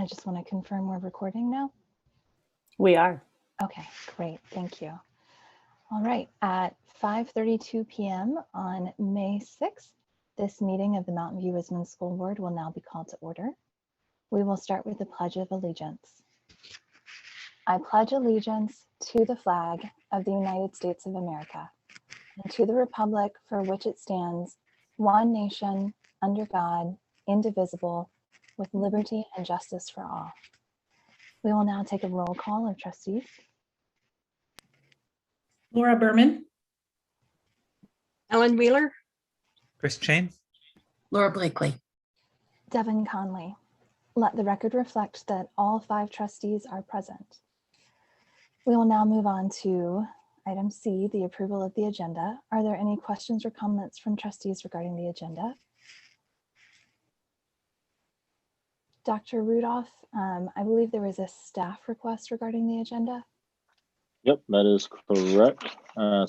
I just want to confirm we're recording now. We are. Okay, great. Thank you. All right, at 5:32 p.m. on May 6th, this meeting of the Mountain View Isman School Board will now be called to order. We will start with the Pledge of Allegiance. I pledge allegiance to the flag of the United States of America and to the republic for which it stands, one nation, under God, indivisible, with liberty and justice for all. We will now take a roll call of trustees. Laura Berman, Ellen Wheeler, Chris Chain, Laura Blakely. Devin Conley. Let the record reflect that all 5 trustees are present. We will now move on to item C, the approval of the agenda. Are there any questions or comments from trustees regarding the agenda? Dr. Rudolph, I believe there was a staff request regarding the agenda. Yep, that is correct.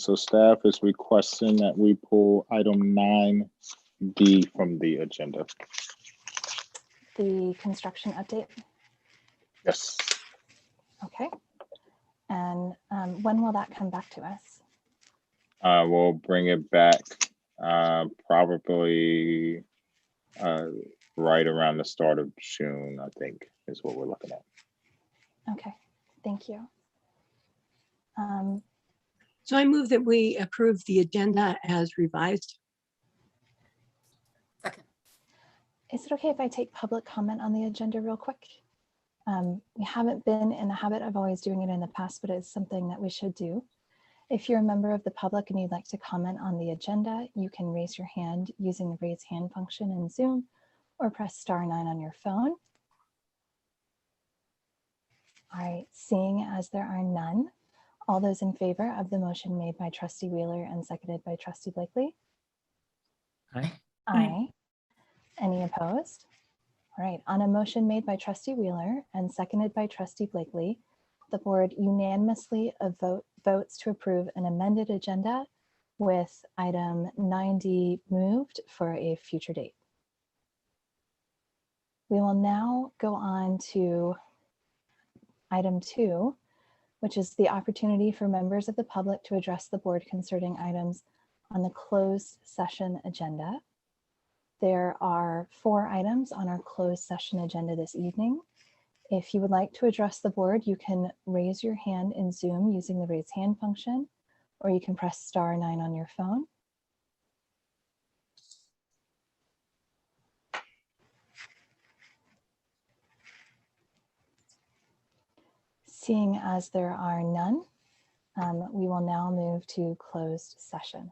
So staff is requesting that we pull item 9D from the agenda. The construction update. Yes. Okay. And when will that come back to us? We'll bring it back probably right around the start of June, I think, is what we're looking at. Okay, thank you. so I move that we approve the agenda as revised. Second. Is it okay if I take public comment on the agenda real quick? We haven't been in the habit of always doing it in the past, but it's something that we should do. If you're a member of the public and you'd like to comment on the agenda, you can raise your hand using the raise hand function in Zoom or press *9 on your phone. All right, seeing as there are none, all those in favor of the motion made by Trustee Wheeler and seconded by Trustee Blakely? aye. Aye. Any opposed? All right, on a motion made by Trustee Wheeler and seconded by Trustee Blakely, the board unanimously votes to approve an amended agenda with item 9D moved for a future date. We will now go on to item 2, which is the opportunity for members of the public to address the board concerning items on the closed session agenda. There are 4 items on our closed session agenda this evening. If you would like to address the board, you can raise your hand in Zoom using the raise hand function, or you can press *9 on your phone. Seeing as there are none, we will now move to closed session.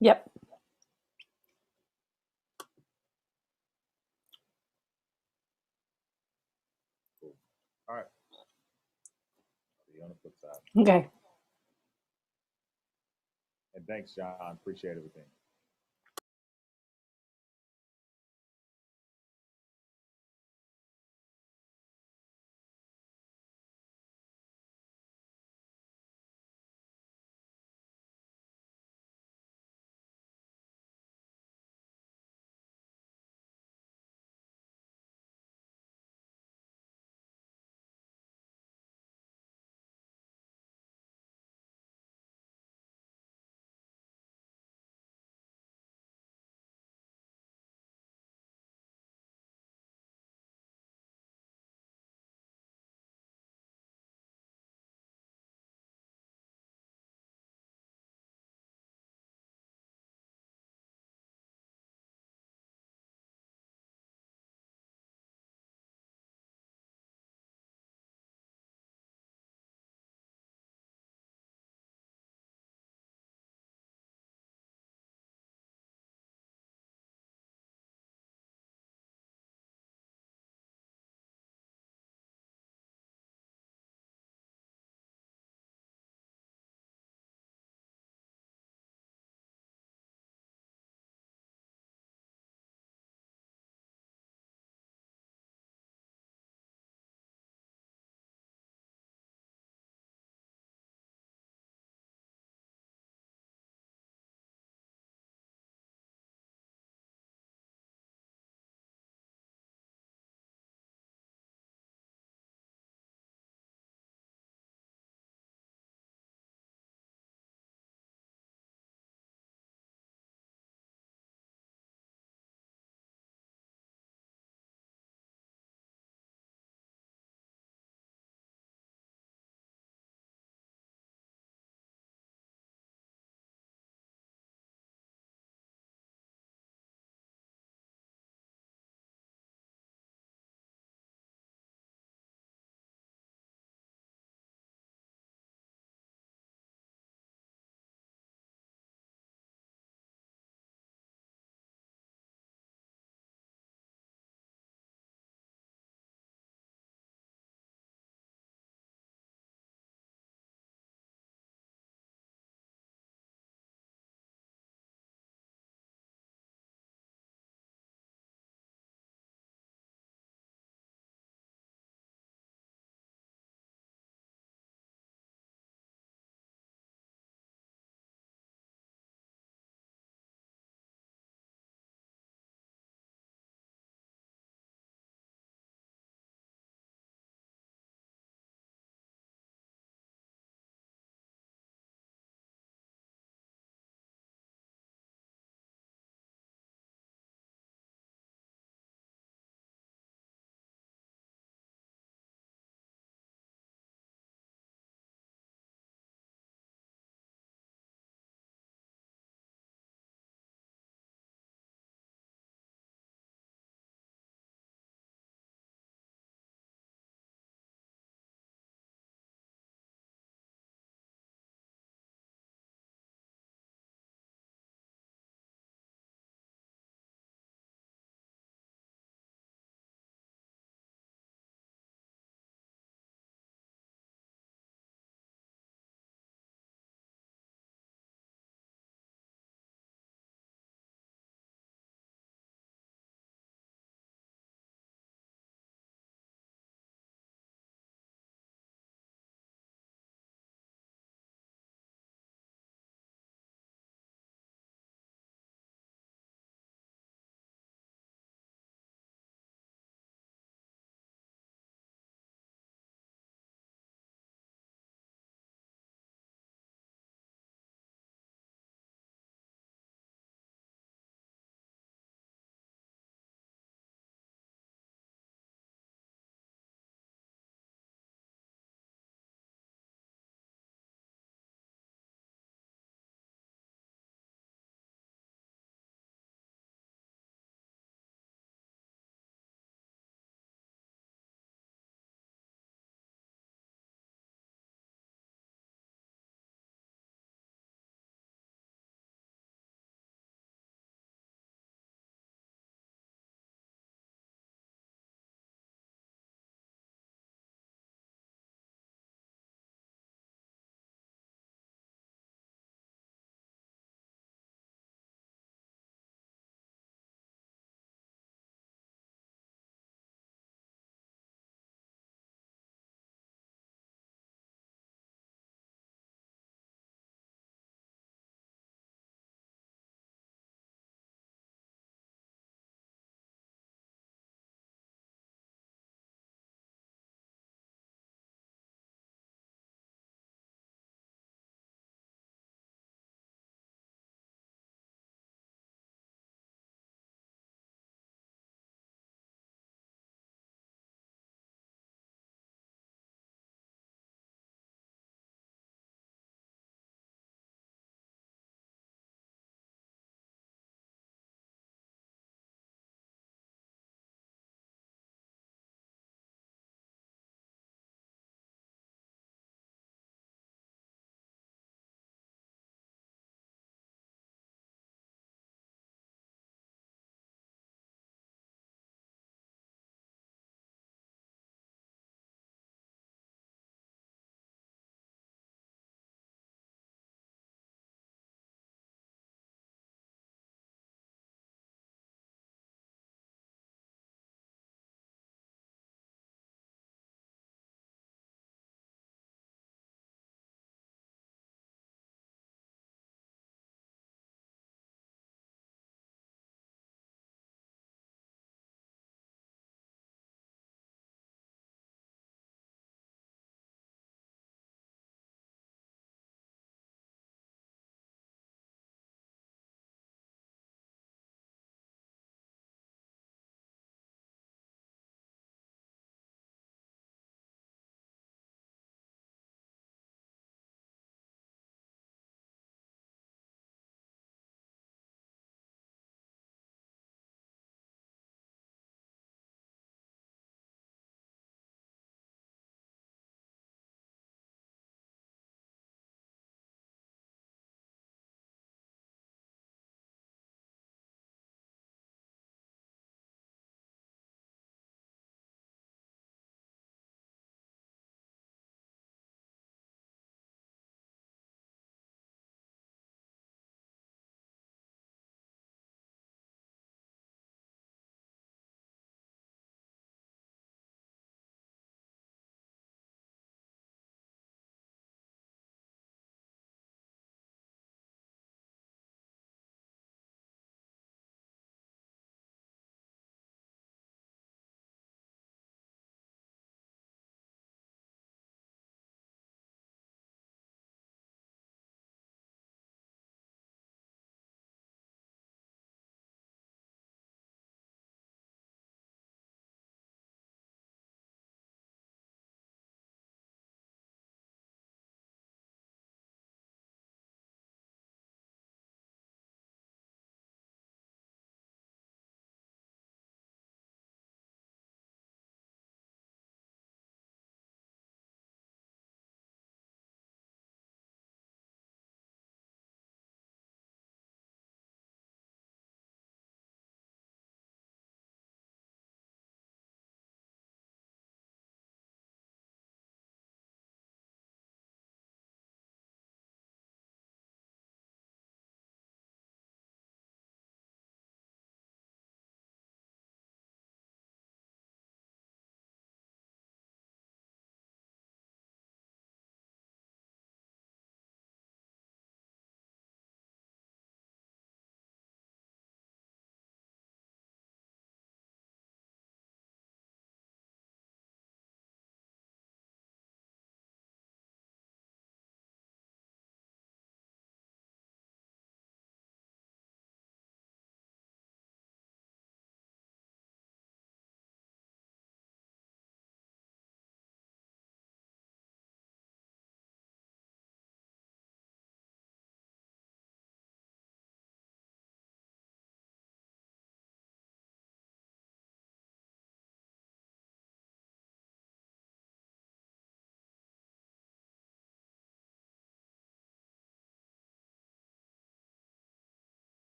Yep. All right. See you on the flip side. Okay. And thanks, John. Appreciate everything.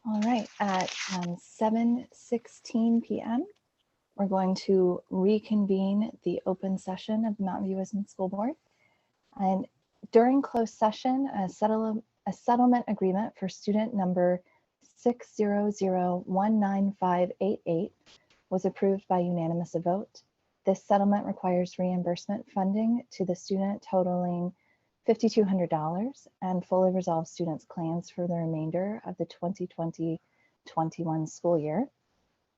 All right, at 7:16 p.m., we're going to reconvene the open session of the Mountain View Wisdom School Board. And during closed session, a settlement agreement for student number 600-19588 was approved by unanimous vote. This settlement requires reimbursement funding to the student totaling $5,200 and fully resolves students' claims for the remainder of the 2020-21 school year.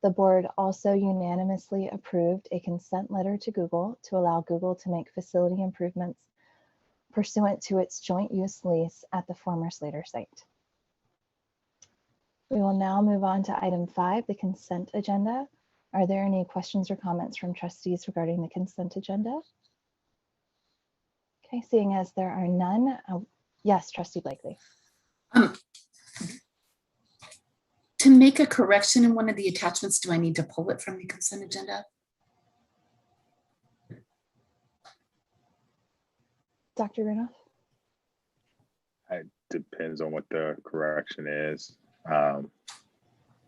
The board also unanimously approved a consent letter to Google to allow Google to make facility improvements pursuant to its joint use lease at the former Slater site. We will now move on to item 5, the consent agenda. Are there any questions or comments from trustees regarding the consent agenda? Okay, seeing as there are none, yes, Trustee Blakely. To make a correction in one of the attachments, do I need to pull it from the consent agenda? Dr. Rudolph? Depends on what the correction is.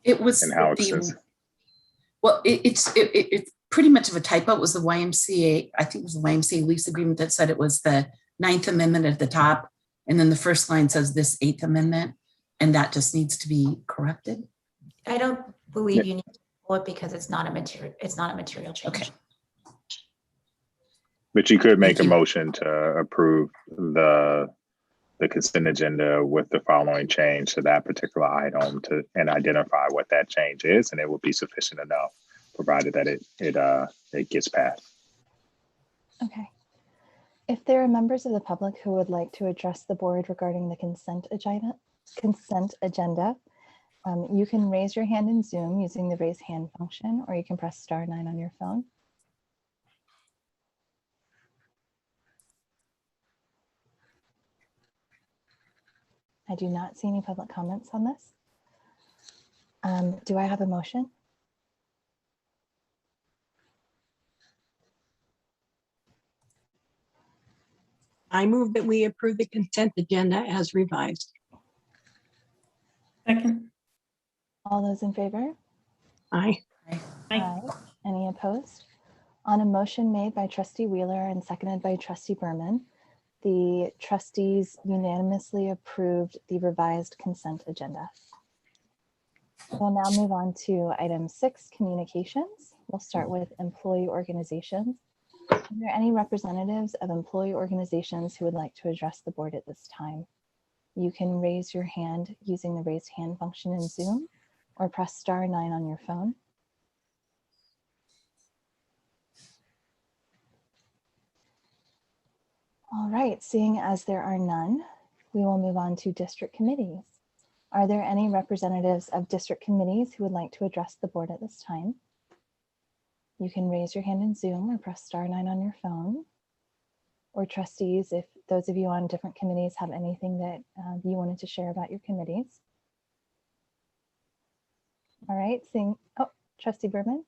It was And how extensive. Well, it's pretty much of a typo. It was the YMCA, I think it was the YMCA lease agreement that said it was the 9th Amendment at the top. And then the first line says this 8th Amendment, and that just needs to be corrected. I don't believe you need to pull it because it's not a material change. Okay. But you could make Thank a you. motion to approve the consent agenda with the following change to that particular item and identify what that change is, and it would be sufficient enough, provided that it gets passed. Okay. If there are members of the public who would like to address the board regarding the consent agenda, you can raise your hand in Zoom using the raise hand function, or you can press *9 on your phone. I do not see any public comments on this. Do I have a motion? I move that we approve the consent agenda as revised. Second. All those in favor? Aye. Aye. Any opposed? On a motion made by Trustee Wheeler and seconded by Trustee Berman, the trustees unanimously approved the revised consent agenda. We'll now move on to item 6, communications. We'll start with employee organizations. Are there any representatives of employee organizations who would like to address the board at this time? You can raise your hand using the raise hand function in Zoom, or press *9 on your phone. All right, seeing as there are none, we will move on to district committees. Are there any representatives of district committees who would like to address the board at this time? You can raise your hand in Zoom or press *9 on your phone. Or trustees, if those of you on different committees have anything that you wanted to share about your committees. All right, Trustee Berman.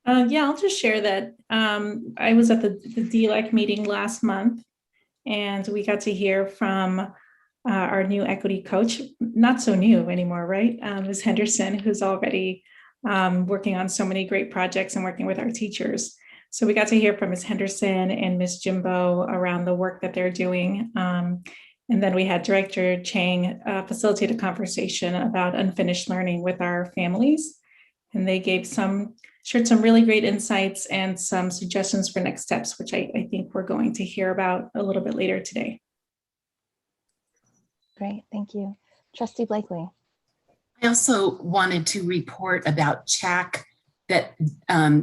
Yeah, I'll just share that I was at the DLEC meeting last month, and we got to hear from our new equity coach, not so new anymore, right? Ms. Henderson, who's already working on so many great projects and working with our teachers. So we got to hear from Ms. Henderson and Ms. Jimbo around the work that they're doing. And then we had Director Chang facilitate a conversation about unfinished learning with our families. And they shared some really great insights and some suggestions for next steps, which I think we're going to hear about a little bit later today. Great, thank you. Trustee Blakely. I also wanted to report about CHAC that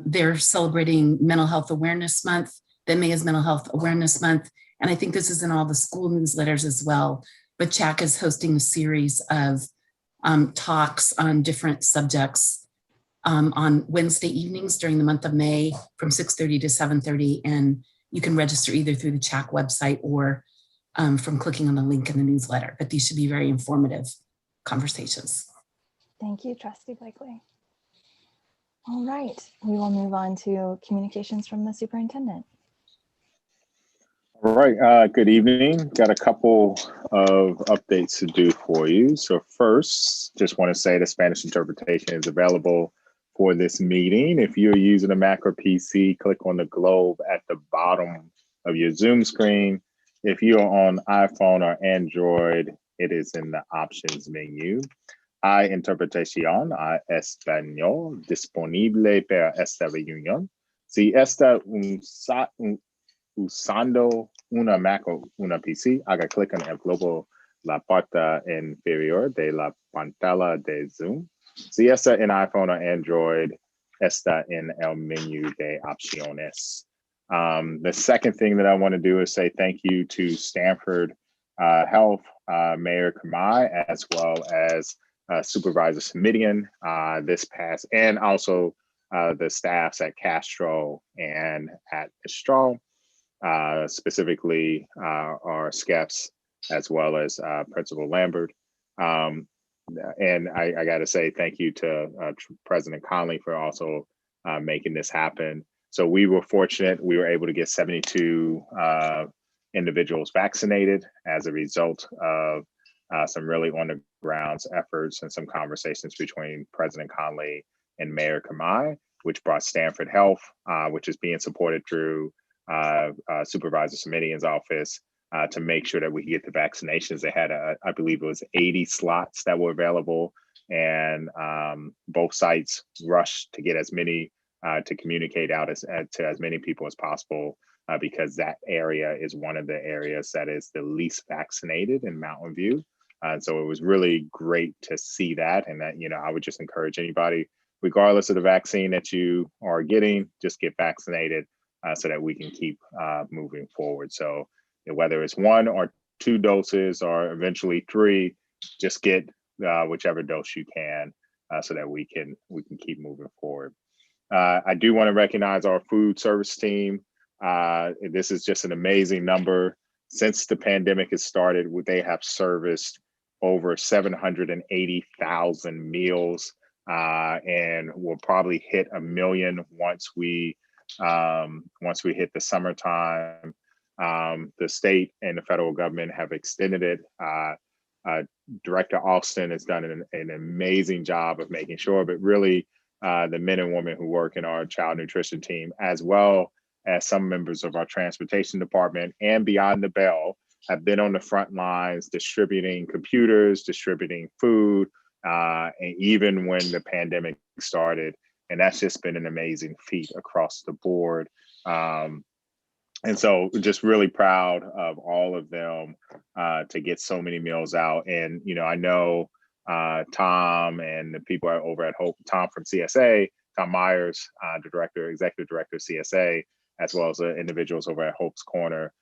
they're celebrating Mental Health Awareness Month, that May is Mental Health Awareness Month. And I think this is in all the school newsletters as well. But CHAC is hosting a series of talks on different subjects on Wednesday evenings during the month of May from 6:30 to 7:30. And you can register either through the CHAC website or from clicking on the link in the newsletter. But these should be very informative conversations. Thank you, Trustee Blakely. All right, we will move on to communications from the superintendent. All right, good evening. Got a couple of updates to do for you. So first, just want to say the Spanish interpretation is available for this meeting. If you're using a Mac or PC, click on the globe at the bottom of your Zoom screen. If you're on iPhone or Android, it is in the options menu. Hay interpretación a español disponible para esta reunión. Si está usando una Mac o una PC, haga clic en el globo la parte inferior de la pantalla de Zoom. Si está en iPhone o Android, está en el menú de opciones. The second thing that I want to do is say thank you to Stanford Health, Mayor Kamai, as well as Supervisor Smidian this past, and also the staffs at Castro and at Estral. Specifically our SCEPs, as well as Principal Lambert. And I got to say thank you to President Conley for also making this happen. So we were fortunate, we were able to get 72 individuals vaccinated as a result of some really on the grounds efforts and some conversations between President Conley and Mayor Kamai, which brought Stanford Health, which is being supported through Supervisor Smidian's office to make sure that we get the vaccinations. They had, I believe it was 80 slots that were available, and both sites rushed to get as many, to communicate out to as many people as possible, because that area is one of the areas that is the least vaccinated in Mountain View. So it was really great to see that. And that, I would just encourage anybody, regardless of the vaccine that you are getting, just get vaccinated so that we can keep moving forward. So whether it's 1 or 2 doses or eventually 3, just get whichever dose you can so that we can keep moving forward. I do want to recognize our food service team. This is just an amazing number. Since the pandemic has started, they have serviced over 780,000 meals, and we'll probably hit 1 million once we hit the summertime. The state and the federal government have extended it. Director Austin has done an amazing job of making sure, but really the men and women who work in our child nutrition team, as well as some members of our transportation department and Beyond the Bell, have been on the front lines distributing computers, distributing food, and even when the pandemic started. And that's just been an amazing feat across the board. And so just really proud of all of them to get so many meals out. And, I know Tom and the people over at Hope, Tom from CSA, Tom Myers, the executive director of CSA, as well as the individuals over at Hope's Corner,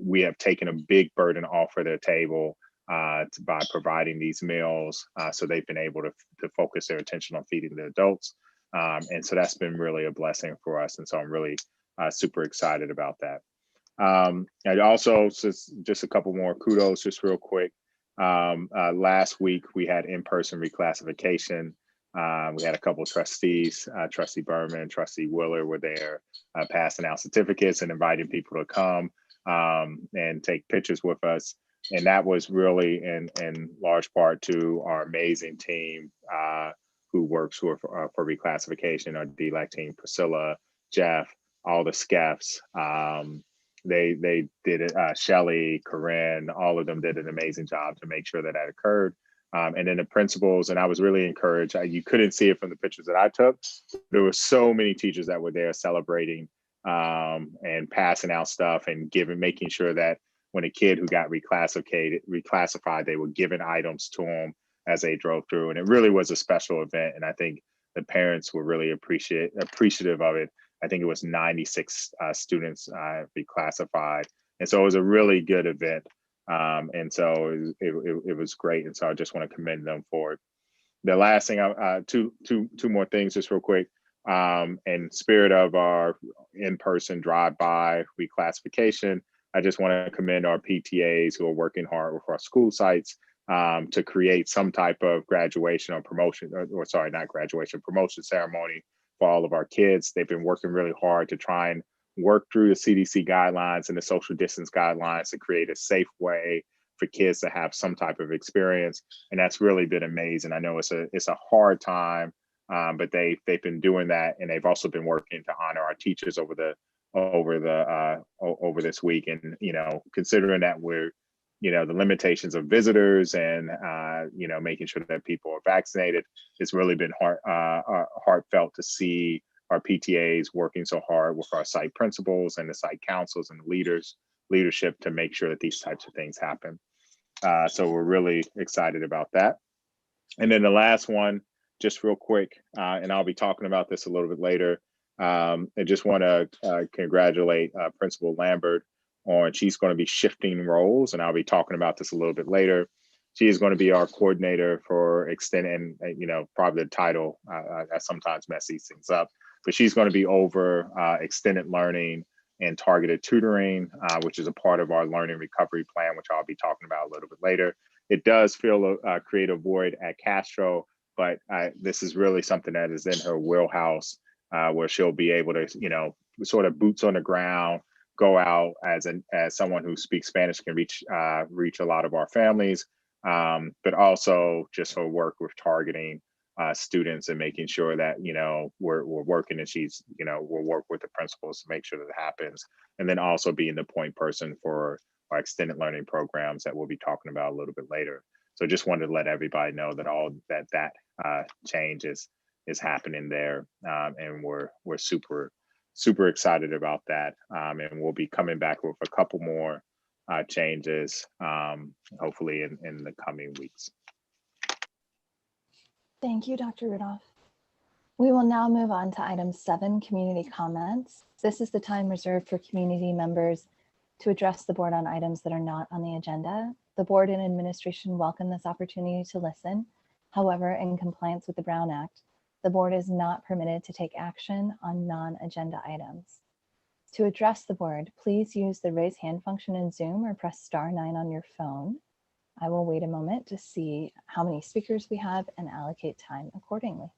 we have taken a big burden off of their table by providing these meals. So they've been able to focus their attention on feeding the adults. And so that's been really a blessing for us. And so I'm really super excited about that. And also, just a couple more kudos, just real quick. Last week, we had in-person reclassification. We had a couple of trustees, Trustee Berman, Trustee Willer were there, passing out certificates and inviting people to come and take pictures with us. And that was really in large part to our amazing team who works for reclassification, our DLAC team, Priscilla, Jeff, all the SCEFs. They did it, Shelly, Corinne, all of them did an amazing job to make sure that occurred. And then the principals, and I was really encouraged. You couldn't see it from the pictures that I took. There were so many teachers that were there celebrating and passing out stuff and making sure that when a kid who got reclassified, they were given items to them as they drove through. And it really was a special event. And I think the parents were really appreciative of it. I think it was 96 students reclassified. And so it was a really good event. And so it was great. And so I just want to commend them for it. The last thing, two more things just real quick. In spirit of our in-person drive-by reclassification, I just want to commend our PTAs who are working hard with our school sites to create some type of graduation or promotion, or sorry, not graduation, promotion ceremony for all of our kids. They've been working really hard to try and work through the CDC guidelines and the social distance guidelines to create a safe way for kids to have some type of experience. And that's really been amazing. I know it's a hard time, but they've been doing that, and they've also been working to honor our teachers over this week. And considering that we're the limitations of visitors and making sure that people are vaccinated, it's really been heartfelt to see our PTAs working so hard with our site principals and the site councils and leadership to make sure that these types of things happen. So we're really excited about that. And then the last one, just real quick, and I'll be talking about this a little bit later. I just want to congratulate Principal Lambert on, she's going to be shifting roles, and I'll be talking about this a little bit later. She is going to be our coordinator for extended, and probably the title, I sometimes mess these things up, but she's going to be over extended learning and targeted tutoring, which is a part of our learning recovery plan, which I'll be talking about a little bit later. It does create a void at Castro, but this is really something that is in her wheelhouse, where she'll be able to, sort of boots on the ground, go out as someone who speaks Spanish, can reach a lot of our families, but also just her work with targeting students and making sure that we're working, and she's we'll work with the principals to make sure that happens, and then also being the point person for our extended learning programs that we'll be talking about a little bit later. So just wanted to let everybody know that all that change is happening there, and we're super excited about that, and we'll be coming back with a couple more changes, hopefully in the coming weeks. Thank you, Dr. Rudolph. We will now move on to item 7, community comments. This is the time reserved for community members to address the board on items that are not on the agenda. The board and administration welcome this opportunity to listen. However, in compliance with the Brown Act, the board is not permitted to take action on non-agenda items. To address the board, please use the raise hand function in Zoom or press *9 on your phone. I will wait a moment to see how many speakers we have and allocate time accordingly.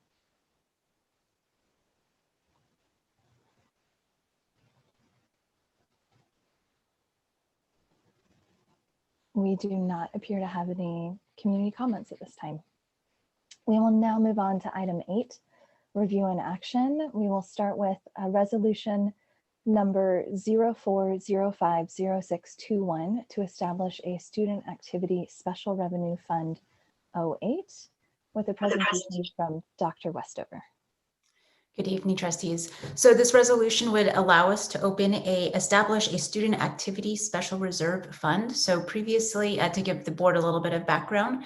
We do not appear to have any community comments at this time. We will now move on to item 8, review and action. We will start with a resolution number 04050621 to establish a student activity special revenue fund 08 with a presentation from Dr. Westover. Good evening, trustees. So this resolution would allow us to establish a student activity special reserve fund. So previously, to give the board a little bit of background,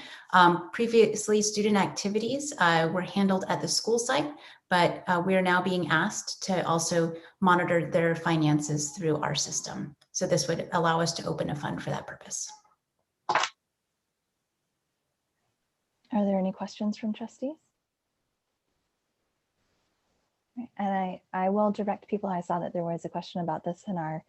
previously student activities were handled at the school site, but we are now being asked to also monitor their finances through our system. So this would allow us to open a fund for that purpose. Are there any questions from trustees? And I will direct people. I saw that there was a question about this in our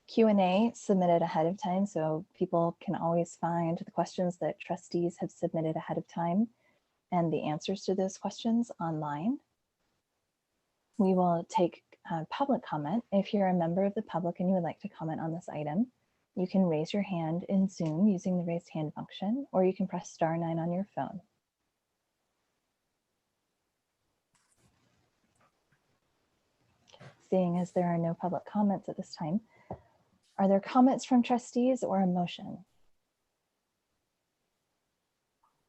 Q&A submitted ahead of time, so people can always find the questions that trustees have submitted ahead of time and the answers to those questions online. We will take public comment. If you're a member of the public and you would like to comment on this item, you can raise your hand in Zoom using the raised hand function, or you can press *9 on your phone. Seeing as there are no public comments at this time, are there comments from trustees or a motion?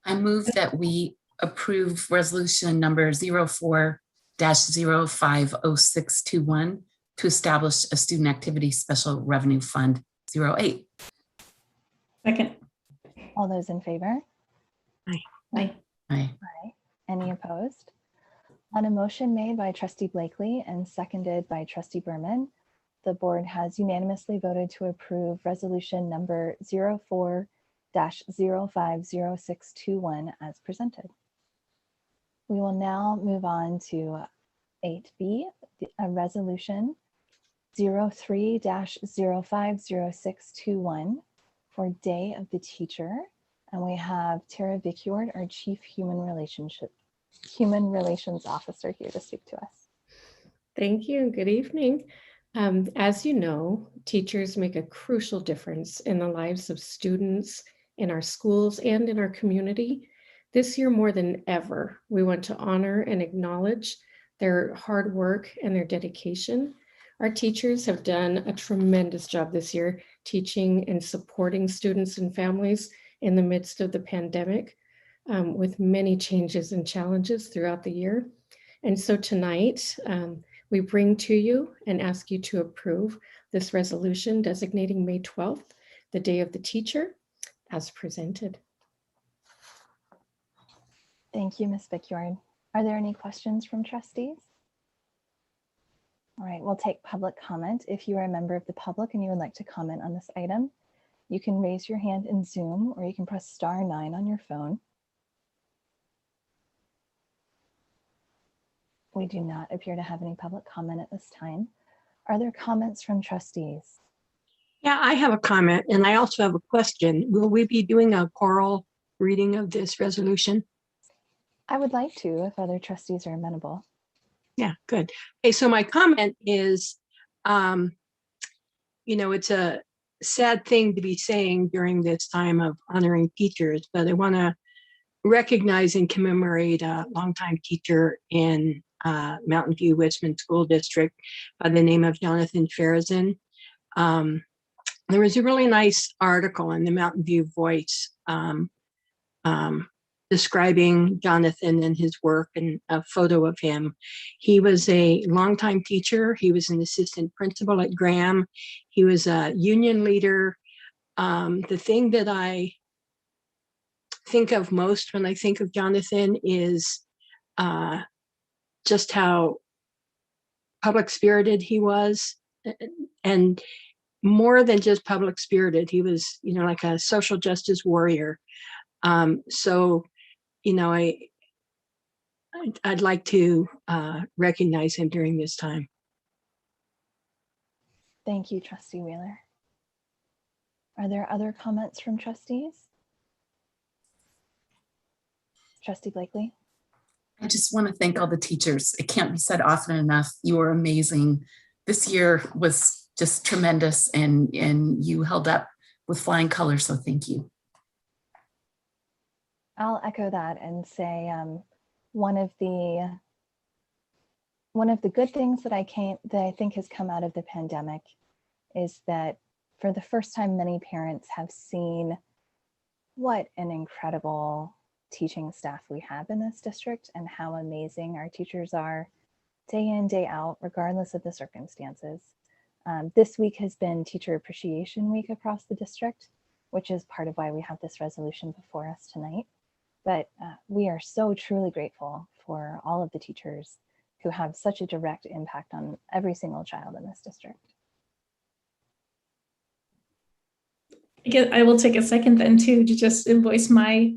I move that we approve resolution number 04-050621 to establish a student activity special revenue fund 08. Second. All those in favor? Aye. Aye. Aye. Any opposed? On a motion made by trustee Blakely and seconded by trustee Berman, the board has unanimously voted to approve resolution number 04-050621 as presented. We will now move on to 8B, a resolution 03-050621 for Day of the Teacher. And we have Tara Vickyard, our Chief Human Relations Officer, here to speak to us. Thank you. Good evening. As you know, teachers make a crucial difference in the lives of students in our schools and in our community. This year, more than ever, we want to honor and acknowledge their hard work and their dedication. Our teachers have done a tremendous job this year teaching and supporting students and families in the midst of the pandemic, with many changes and challenges throughout the year. And so tonight, we bring to you and ask you to approve this resolution designating May 12th, the Day of the Teacher, as presented. Thank you, Ms. Bickyard. Are there any questions from trustees? All right, we'll take public comment. If you are a member of the public and you would like to comment on this item, you can raise your hand in Zoom or you can press *9 on your phone. We do not appear to have any public comment at this time. Are there comments from trustees? Yeah, I have a comment and I also have a question. Will we be doing a choral reading of this resolution? I would like to, if other trustees are amenable. Yeah, good. Okay, so my comment is, it's a sad thing to be saying during this time of honoring teachers, but I want to recognize and commemorate a longtime teacher in Mountain View Wisman School District by the name of Jonathan Farazan. There was a really nice article in the Mountain View Voice describing Jonathan and his work and a photo of him. He was a longtime teacher. He was an assistant principal at Graham. He was a union leader. The thing that I think of most when I think of Jonathan is just how public spirited he was, and more than just public spirited, he was, like a social justice warrior. I'd like to recognize him during this time. Thank you, Trustee Wheeler. Are there other comments from trustees? Trustee Blakely? I just want to thank all the teachers. It can't be said often enough. You are amazing. This year was just tremendous, and you held up with flying colors, so thank you. I'll echo that and say one of the good things that I think has come out of the pandemic is that for the first time, many parents have seen what an incredible teaching staff we have in this district and how amazing our teachers are day in, day out, regardless of the circumstances. This week has been Teacher Appreciation Week across the district, which is part of why we have this resolution before us tonight. But we are so truly grateful for all of the teachers who have such a direct impact on every single child in this district. I will take a second then too to just voice my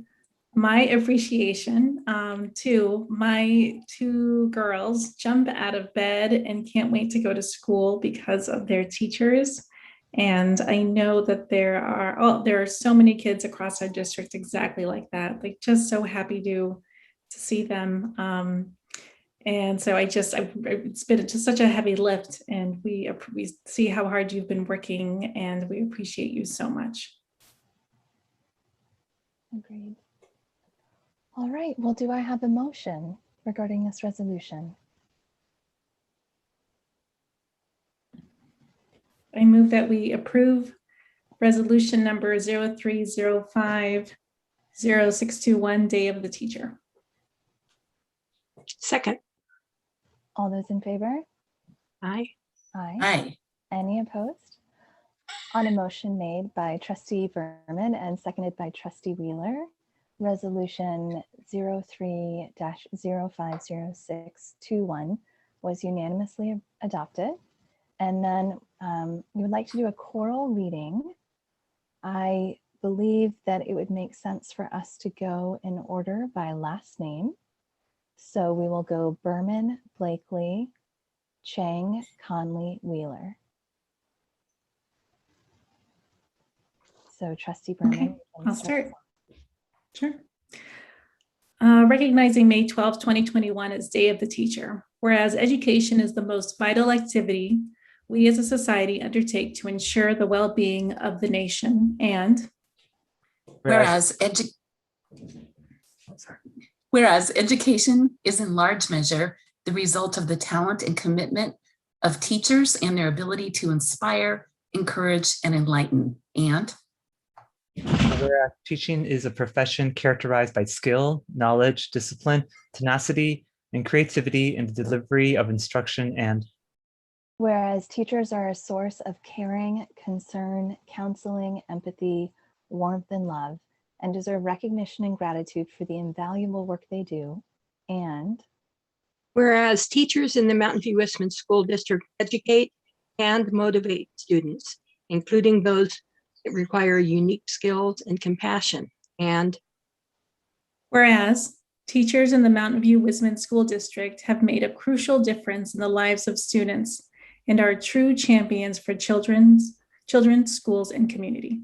appreciation to my two girls. Jump out of bed and can't wait to go to school because of their teachers. And I know that there are so many kids across our district exactly like that. Like, just so happy to see them. And so it's been just such a heavy lift, and we see how hard you've been working, and we appreciate you so much. Agreed. All right, well, do I have a motion regarding this resolution? I move that we approve resolution number 03050621, Day of the Teacher. Second. All those in favor? Aye. Aye. Aye. Any opposed? On a motion made by Trustee Berman and seconded by Trustee Wheeler, Resolution 03-050621 was unanimously adopted. And then we would like to do a choral reading. I believe that it would make sense for us to go in order by last name. So we will go Berman, Blakely, Chang, Conley, Wheeler. So Trustee Berman. Okay, I'll start. Sure. Recognizing May 12, 2021 as Day of the Teacher. Whereas education is the most vital activity we as a society undertake to ensure the well-being of the nation. And Whereas education is in large measure the result of the talent and commitment of teachers and their ability to inspire, encourage, and enlighten. And Whereas teaching is a profession characterized by skill, knowledge, discipline, tenacity, and creativity in the delivery of instruction. And whereas teachers are a source of caring, concern, counseling, empathy, warmth, and love, and deserve recognition and gratitude for the invaluable work they do. And whereas teachers in the Mountain View Westman School District educate and motivate students, including those that require unique skills and compassion. And whereas teachers in the Mountain View Westman School District have made a crucial difference in the lives of students and are true champions for children's schools and community.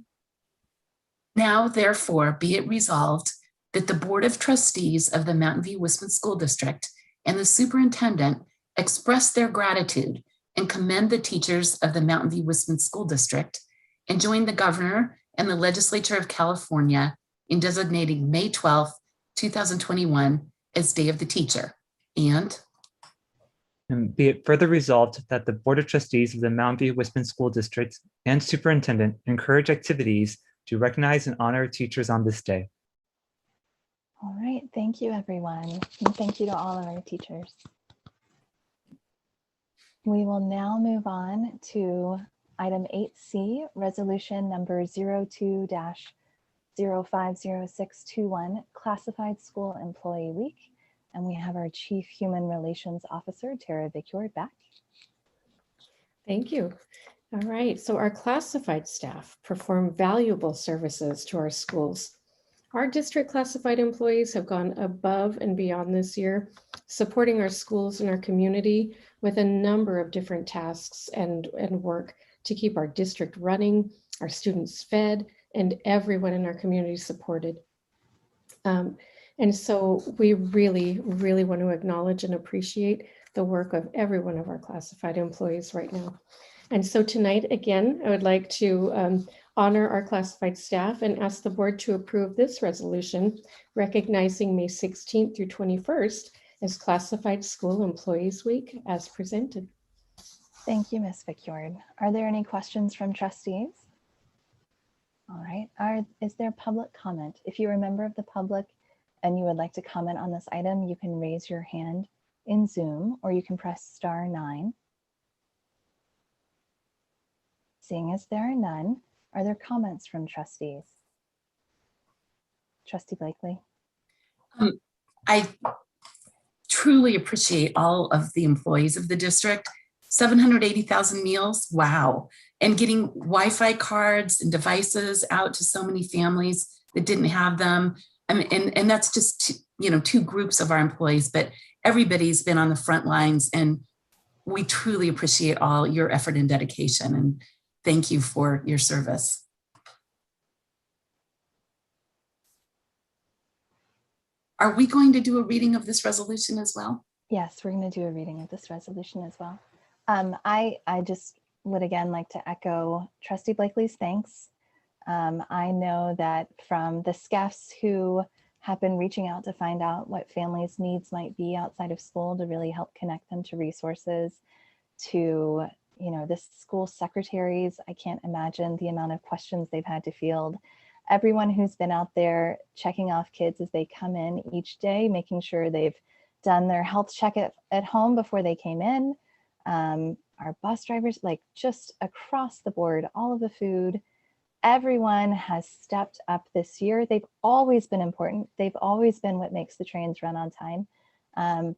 now, therefore, be it resolved that the Board of Trustees of the Mountain View Westman School District and the superintendent express their gratitude and commend the teachers of the Mountain View Westman School District and join the governor and the legislature of California in designating May 12th, 2021 as Day of the Teacher. And be it further resolved that the Board of Trustees of the Mountain View Westman School District and superintendent encourage activities to recognize and honor teachers on this day. all right, thank you, everyone. And thank you to all of our teachers. We will now move on to item 8C, resolution number 02-050621, classified school employee week. And we have our Chief Human Relations Officer, Tara Vicure, back. Thank you. All right, so our classified staff perform valuable services to our schools. Our district classified employees have gone above and beyond this year, supporting our schools and our community with a number of different tasks and work to keep our district running, our students fed, and everyone in our community supported. And so we really, really want to acknowledge and appreciate the work of every one of our classified employees right now. And so tonight, again, I would like to honor our classified staff and ask the board to approve this resolution recognizing May 16th through 21st as Classified School Employees Week as presented. Thank you, Ms. Vicure. Are there any questions from trustees? All right, is there public comment? If you're a member of the public and you would like to comment on this item, you can raise your hand in Zoom or you can press *9. Seeing as there are none, are there comments from trustees? Trustee Blakely. I truly appreciate all of the employees of the district. 780,000 meals, wow. And getting Wi-Fi cards and devices out to so many families that didn't have them. I mean, and that's just, two groups of our employees, but everybody's been on the front lines, and we truly appreciate all your effort and dedication. And thank you for your service. Are we going to do a reading of this resolution as well? Yes, we're going to do a reading of this resolution as well. I just would again like to echo Trustee Blakely's thanks. I know that from the SCAFs who have been reaching out to find out what families' needs might be outside of school to really help connect them to resources, to the school secretaries, I can't imagine the amount of questions they've had to field. Everyone who's been out there checking off kids as they come in each day, making sure they've done their health check at home before they came in. Our bus drivers, like just across the board, all of the food, everyone has stepped up this year. They've always been important. They've always been what makes the trains run on time.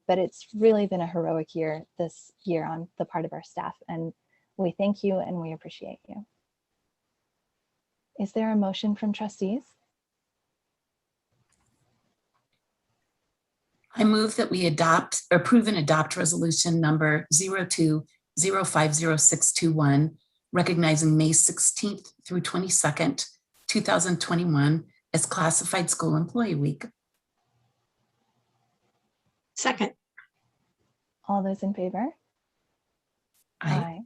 But it's really been a heroic year this year on the part of our staff, and we thank you and we appreciate you. Is there a motion from trustees? I move that we approve and adopt resolution number 02-050621, recognizing May 16th through 22nd, 2021 as Classified School Employee Week. second. All those in favor? Aye.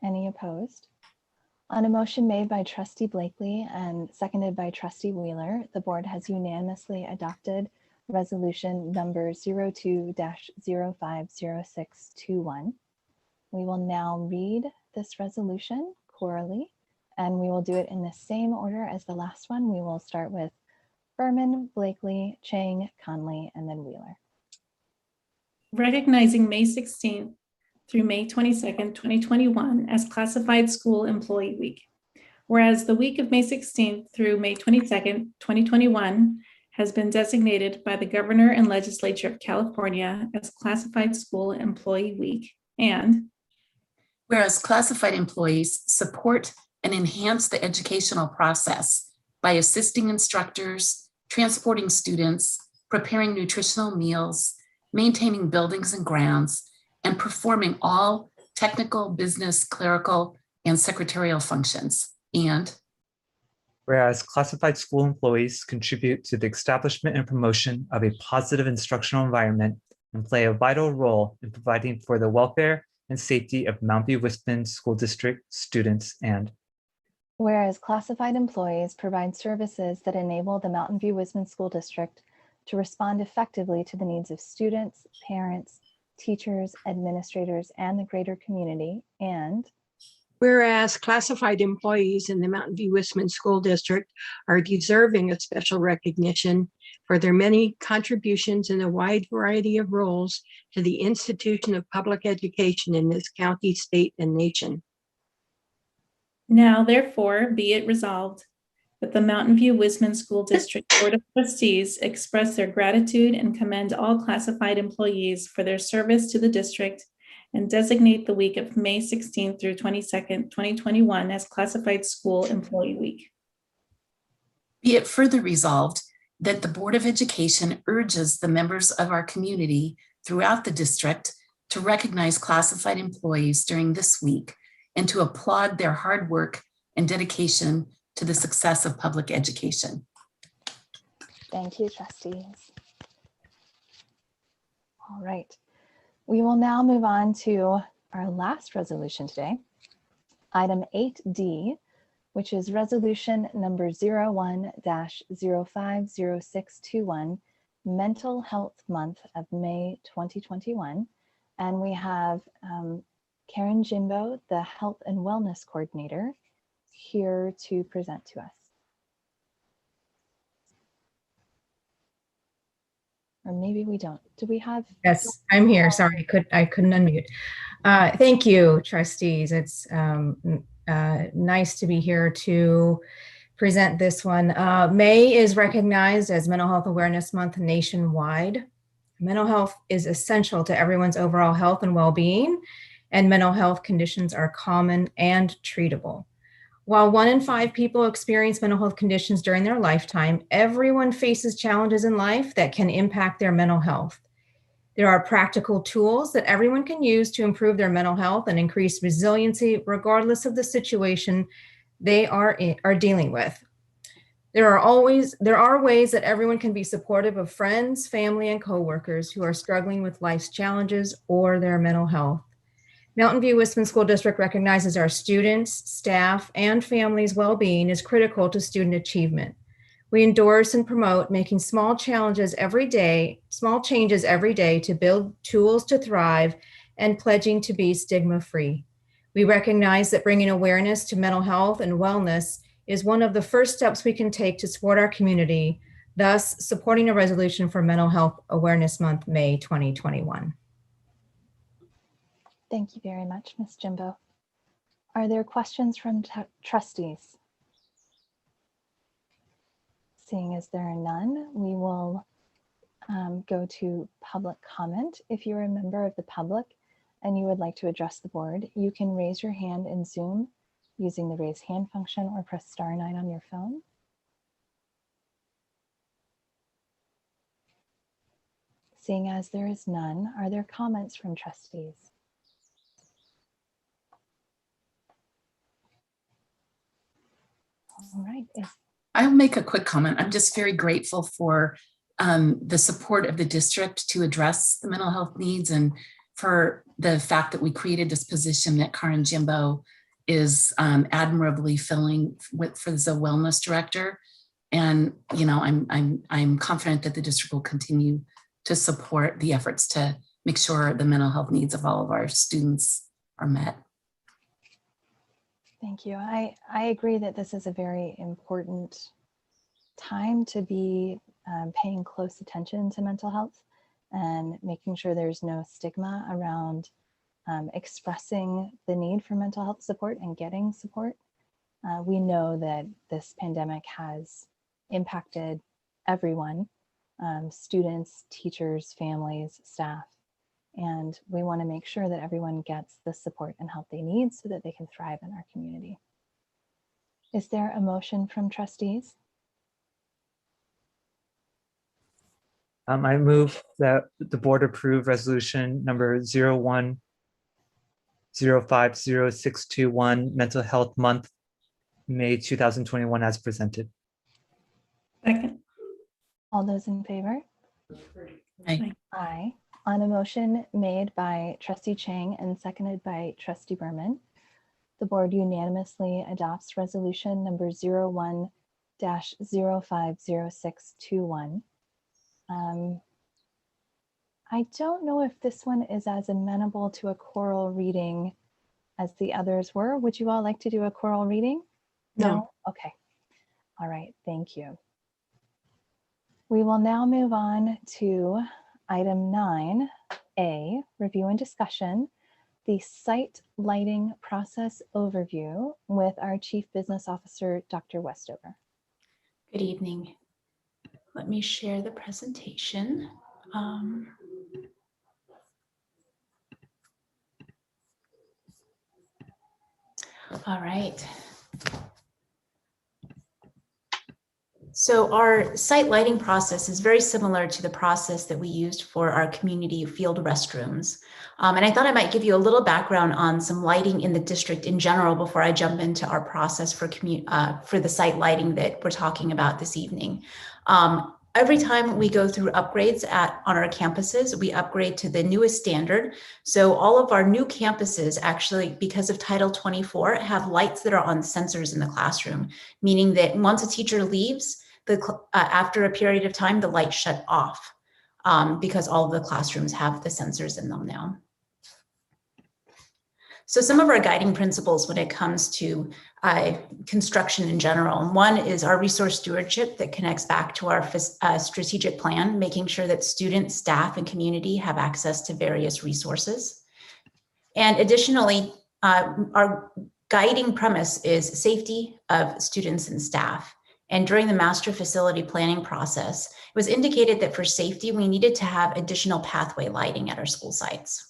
Any opposed? On a motion made by Trustee Blakely and seconded by Trustee Wheeler, the board has unanimously adopted resolution number 02-050621. We will now read this resolution orally, and we will do it in the same order as the last one. We will start with Berman, Blakely, Chang, Conley, and then Wheeler. Recognizing May 16th through May 22nd, 2021 as Classified School Employee Week. Whereas the week of May 16th through May 22nd, 2021 has been designated by the Governor and Legislature of California as Classified School Employee Week. And whereas classified employees support and enhance the educational process by assisting instructors, transporting students, preparing nutritional meals, maintaining buildings and grounds, and performing all technical, business, clerical, and secretarial functions. And whereas classified school employees contribute to the establishment and promotion of a positive instructional environment and play a vital role in providing for the welfare and safety of Mountain View-Wisman School District students. And whereas classified employees provide services that enable the Mountain View-Wisman School District to respond effectively to the needs of students, parents, teachers, administrators, and the greater community. And whereas classified employees in the Mountain View-Wisman School District are deserving of special recognition for their many contributions in a wide variety of roles to the institution of public education in this county, state, and nation. now therefore be it resolved that the Mountain View-Wisman School District Board of Trustees express their gratitude and commend all classified employees for their service to the district and designate the week of May 16th through 22nd, 2021 as Classified School Employee Week. be it further resolved that the Board of Education urges the members of our community throughout the district to recognize classified employees during this week and to applaud their hard work and dedication to the success of public education. thank you, trustees. All right. We will now move on to our last resolution today, item 8D, which is resolution number 01-050621, Mental Health Month of May 2021. And we have Karen Jimbo, the Health and Wellness Coordinator, here to present to us. Or maybe we don't. Do we have? Yes, I'm here. Sorry, I couldn't unmute. Thank you, trustees. It's nice to be here to present this one. May is recognized as Mental Health Awareness Month nationwide. Mental health is essential to everyone's overall health and well-being, and mental health conditions are common and treatable. While 1 in 5 people experience mental health conditions during their lifetime, everyone faces challenges in life that can impact their mental health. There are practical tools that everyone can use to improve their mental health and increase resiliency, regardless of the situation they are dealing with. There are ways that everyone can be supportive of friends, family, and coworkers who are struggling with life's challenges or their mental health. Mountain View-Wisman School District recognizes our students, staff, and families' well-being is critical to student achievement. We endorse and promote making small changes every day to build tools to thrive and pledging to be stigma-free. We recognize that bringing awareness to mental health and wellness is one of the first steps we can take to support our community, thus supporting a resolution for Mental Health Awareness Month, May 2021. Thank you very much, Ms. Jimbo. Are there questions from trustees? Seeing as there are none, we will go to public comment. If you're a member of the public and you would like to address the board, you can raise your hand in Zoom using the raise hand function or press *9 on your phone. Seeing as there is none, are there comments from trustees? All right. I'll make a quick comment. I'm just very grateful for the support of the district to address the mental health needs and for the fact that we created this position that Karen Jimbo is admirably filling for the wellness director. And, you know, I'm confident that the district will continue to support the efforts to make sure the mental health needs of all of our students are met. Thank you. I agree that this is a very important time to be paying close attention to mental health and making sure there's no stigma around expressing the need for mental health support and getting support. We know that this pandemic has impacted everyone, students, teachers, families, staff, and we want to make sure that everyone gets the support and help they need so that they can thrive in our community. Is there a motion from trustees? I move that the board approve resolution number 01050621, Mental Health Month, May 2021, as presented. Second. All those in favor? Aye. Aye. On a motion made by trustee Chang and seconded by trustee Berman, the board unanimously adopts resolution number 01-050621. I don't know if this one is as amenable to a choral reading as the others were. Would you all like to do a choral reading? No. Okay. All right. Thank you. We will now move on to item 9A, review and discussion, the site lighting process overview with our Chief Business Officer, Dr. Westover. Good evening. Let me share the presentation. All right. So our site lighting process is very similar to the process that we used for our community field restrooms. And I thought I might give you a little background on some lighting in the district in general before I jump into our process for the site lighting that we're talking about this evening. Every time we go through upgrades on our campuses, we upgrade to the newest standard. So all of our new campuses actually, because of Title 24, have lights that are on sensors in the classroom, meaning that once a teacher leaves, after a period of time, the lights shut off because all of the classrooms have the sensors in them now. So some of our guiding principles when it comes to construction in general. One is our resource stewardship that connects back to our strategic plan, making sure that students, staff, and community have access to various resources. And additionally, our guiding premise is safety of students and staff. And during the master facility planning process, it was indicated that for safety, we needed to have additional pathway lighting at our school sites.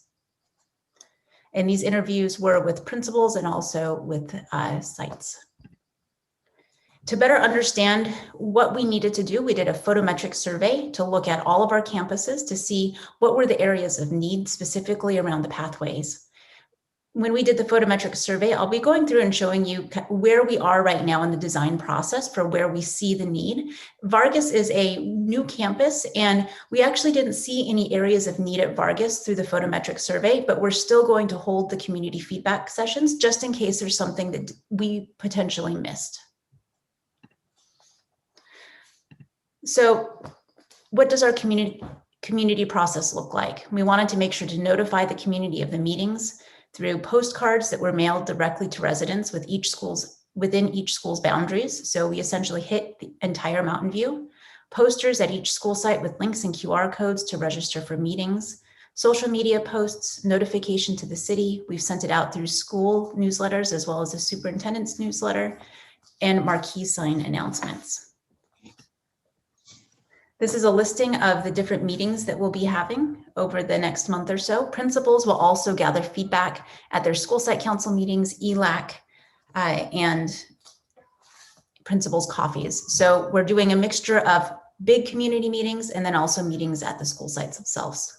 And these interviews were with principals and also with sites. To better understand what we needed to do, we did a photometric survey to look at all of our campuses to see what were the areas of need specifically around the pathways. When we did the photometric survey, I'll be going through and showing you where we are right now in the design process for where we see the need. Vargas is a new campus, and we actually didn't see any areas of need at Vargas through the photometric survey, but we're still going to hold the community feedback sessions just in case there's something that we potentially missed. So what does our community process look like? We wanted to make sure to notify the community of the meetings through postcards that were mailed directly to residents within each school's boundaries. So we essentially hit the entire Mountain View. Posters at each school site with links and QR codes to register for meetings. Social media posts, notification to the city. We've sent it out through school newsletters as well as the superintendent's newsletter, and marquee sign announcements. This is a listing of the different meetings that we'll be having over the next month or so. Principals will also gather feedback at their school site council meetings, ELAC, and principals' coffees. So we're doing a mixture of big community meetings and then also meetings at the school sites themselves.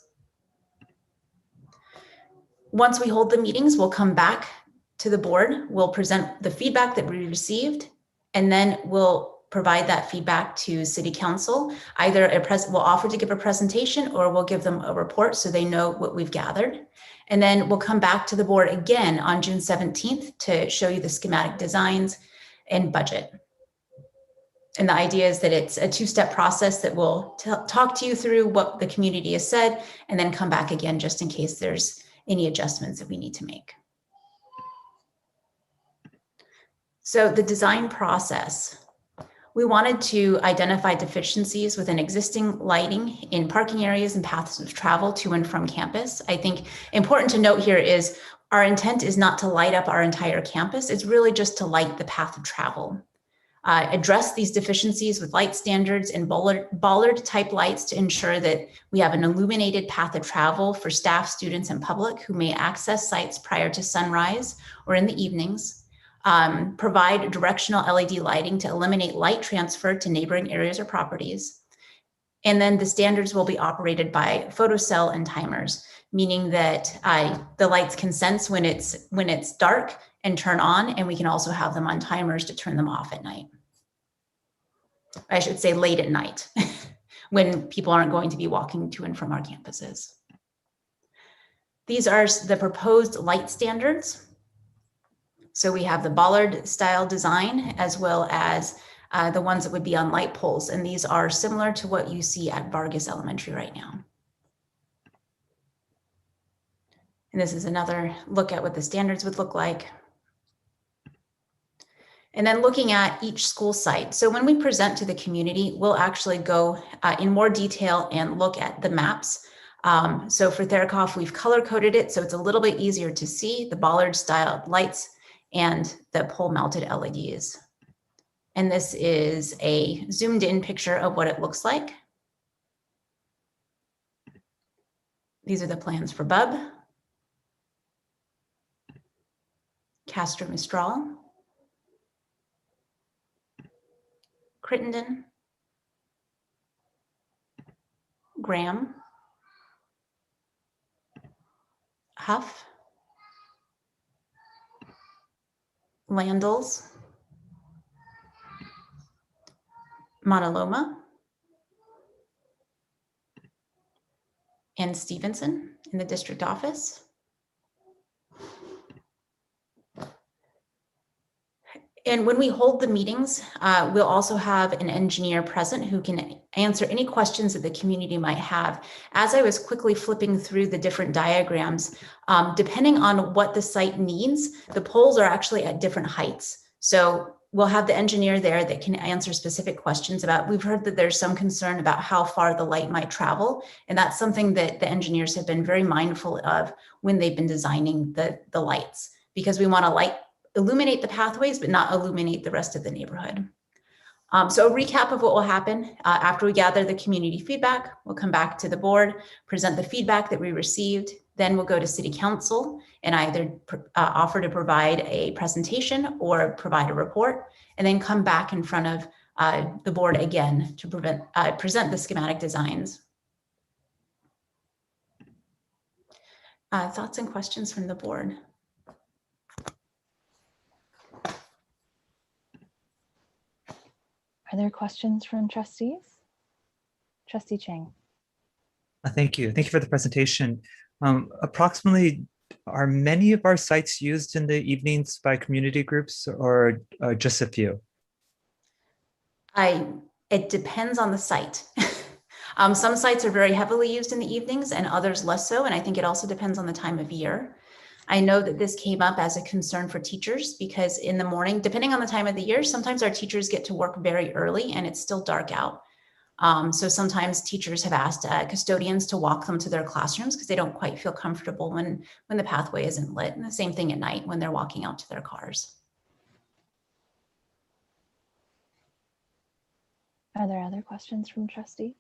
Once we hold the meetings, we'll come back to the board. We'll present the feedback that we received, and then we'll provide that feedback to City Council. Either we'll offer to give a presentation, or we'll give them a report so they know what we've gathered. And then we'll come back to the board again on June 17th to show you the schematic designs and budget. And the idea is that it's a two-step process that will talk to you through what the community has said, and then come back again just in case there's any adjustments that we need to make. So the design process. We wanted to identify deficiencies within existing lighting in parking areas and paths of travel to and from campus. I think important to note here is our intent is not to light up our entire campus. It's really just to light the path of travel. Address these deficiencies with light standards and bollard type lights to ensure that we have an illuminated path of travel for staff, students, and public who may access sites prior to sunrise or in the evenings. Provide directional LED lighting to eliminate light transfer to neighboring areas or properties. And then the standards will be operated by photocell and timers, meaning that the lights can sense when it's dark and turn on, and we can also have them on timers to turn them off at night. I should say late at night when people aren't going to be walking to and from our campuses. These are the proposed light standards. So we have the bollard style design, as well as the ones that would be on light poles. And these are similar to what you see at Vargas Elementary right now. And this is another look at what the standards would look like. And then looking at each school site. So when we present to the community, we'll actually go in more detail and look at the maps. So for Therakoff, we've color coded it so it's a little bit easier to see the bollard style lights and the pole mounted LEDs. And this is a zoomed in picture of what it looks like. These are the plans for Bub, Castro Mistral, Crittenden, Graham, Huff, Landals, Montaloma, and Stevenson in the district office. And when we hold the meetings, we'll also have an engineer present who can answer any questions that the community might have. As I was quickly flipping through the different diagrams, depending on what the site needs, the poles are actually at different heights. So we'll have the engineer there that can answer specific questions about, we've heard that there's some concern about how far the light might travel. And that's something that the engineers have been very mindful of when they've been designing the lights, because we want to illuminate the pathways, but not illuminate the rest of the neighborhood. So a recap of what will happen after we gather the community feedback, we'll come back to the board, present the feedback that we received, then we'll go to City Council and either offer to provide a presentation or provide a report, and then come back in front of the board again to present the schematic designs. Thoughts and questions from the board? Are there questions from trustees? Trustee Chang. Thank you. Thank you for the presentation. Approximately, are many of our sites used in the evenings by community groups, or just a few? It depends on the site. Some sites are very heavily used in the evenings and others less so. And I think it also depends on the time of year. I know that this came up as a concern for teachers because in the morning, depending on the time of the year, sometimes our teachers get to work very early and it's still dark out. So sometimes teachers have asked custodians to walk them to their classrooms because they don't quite feel comfortable when the pathway isn't lit. And the same thing at night when they're walking out to their cars. Are there other questions from trustees?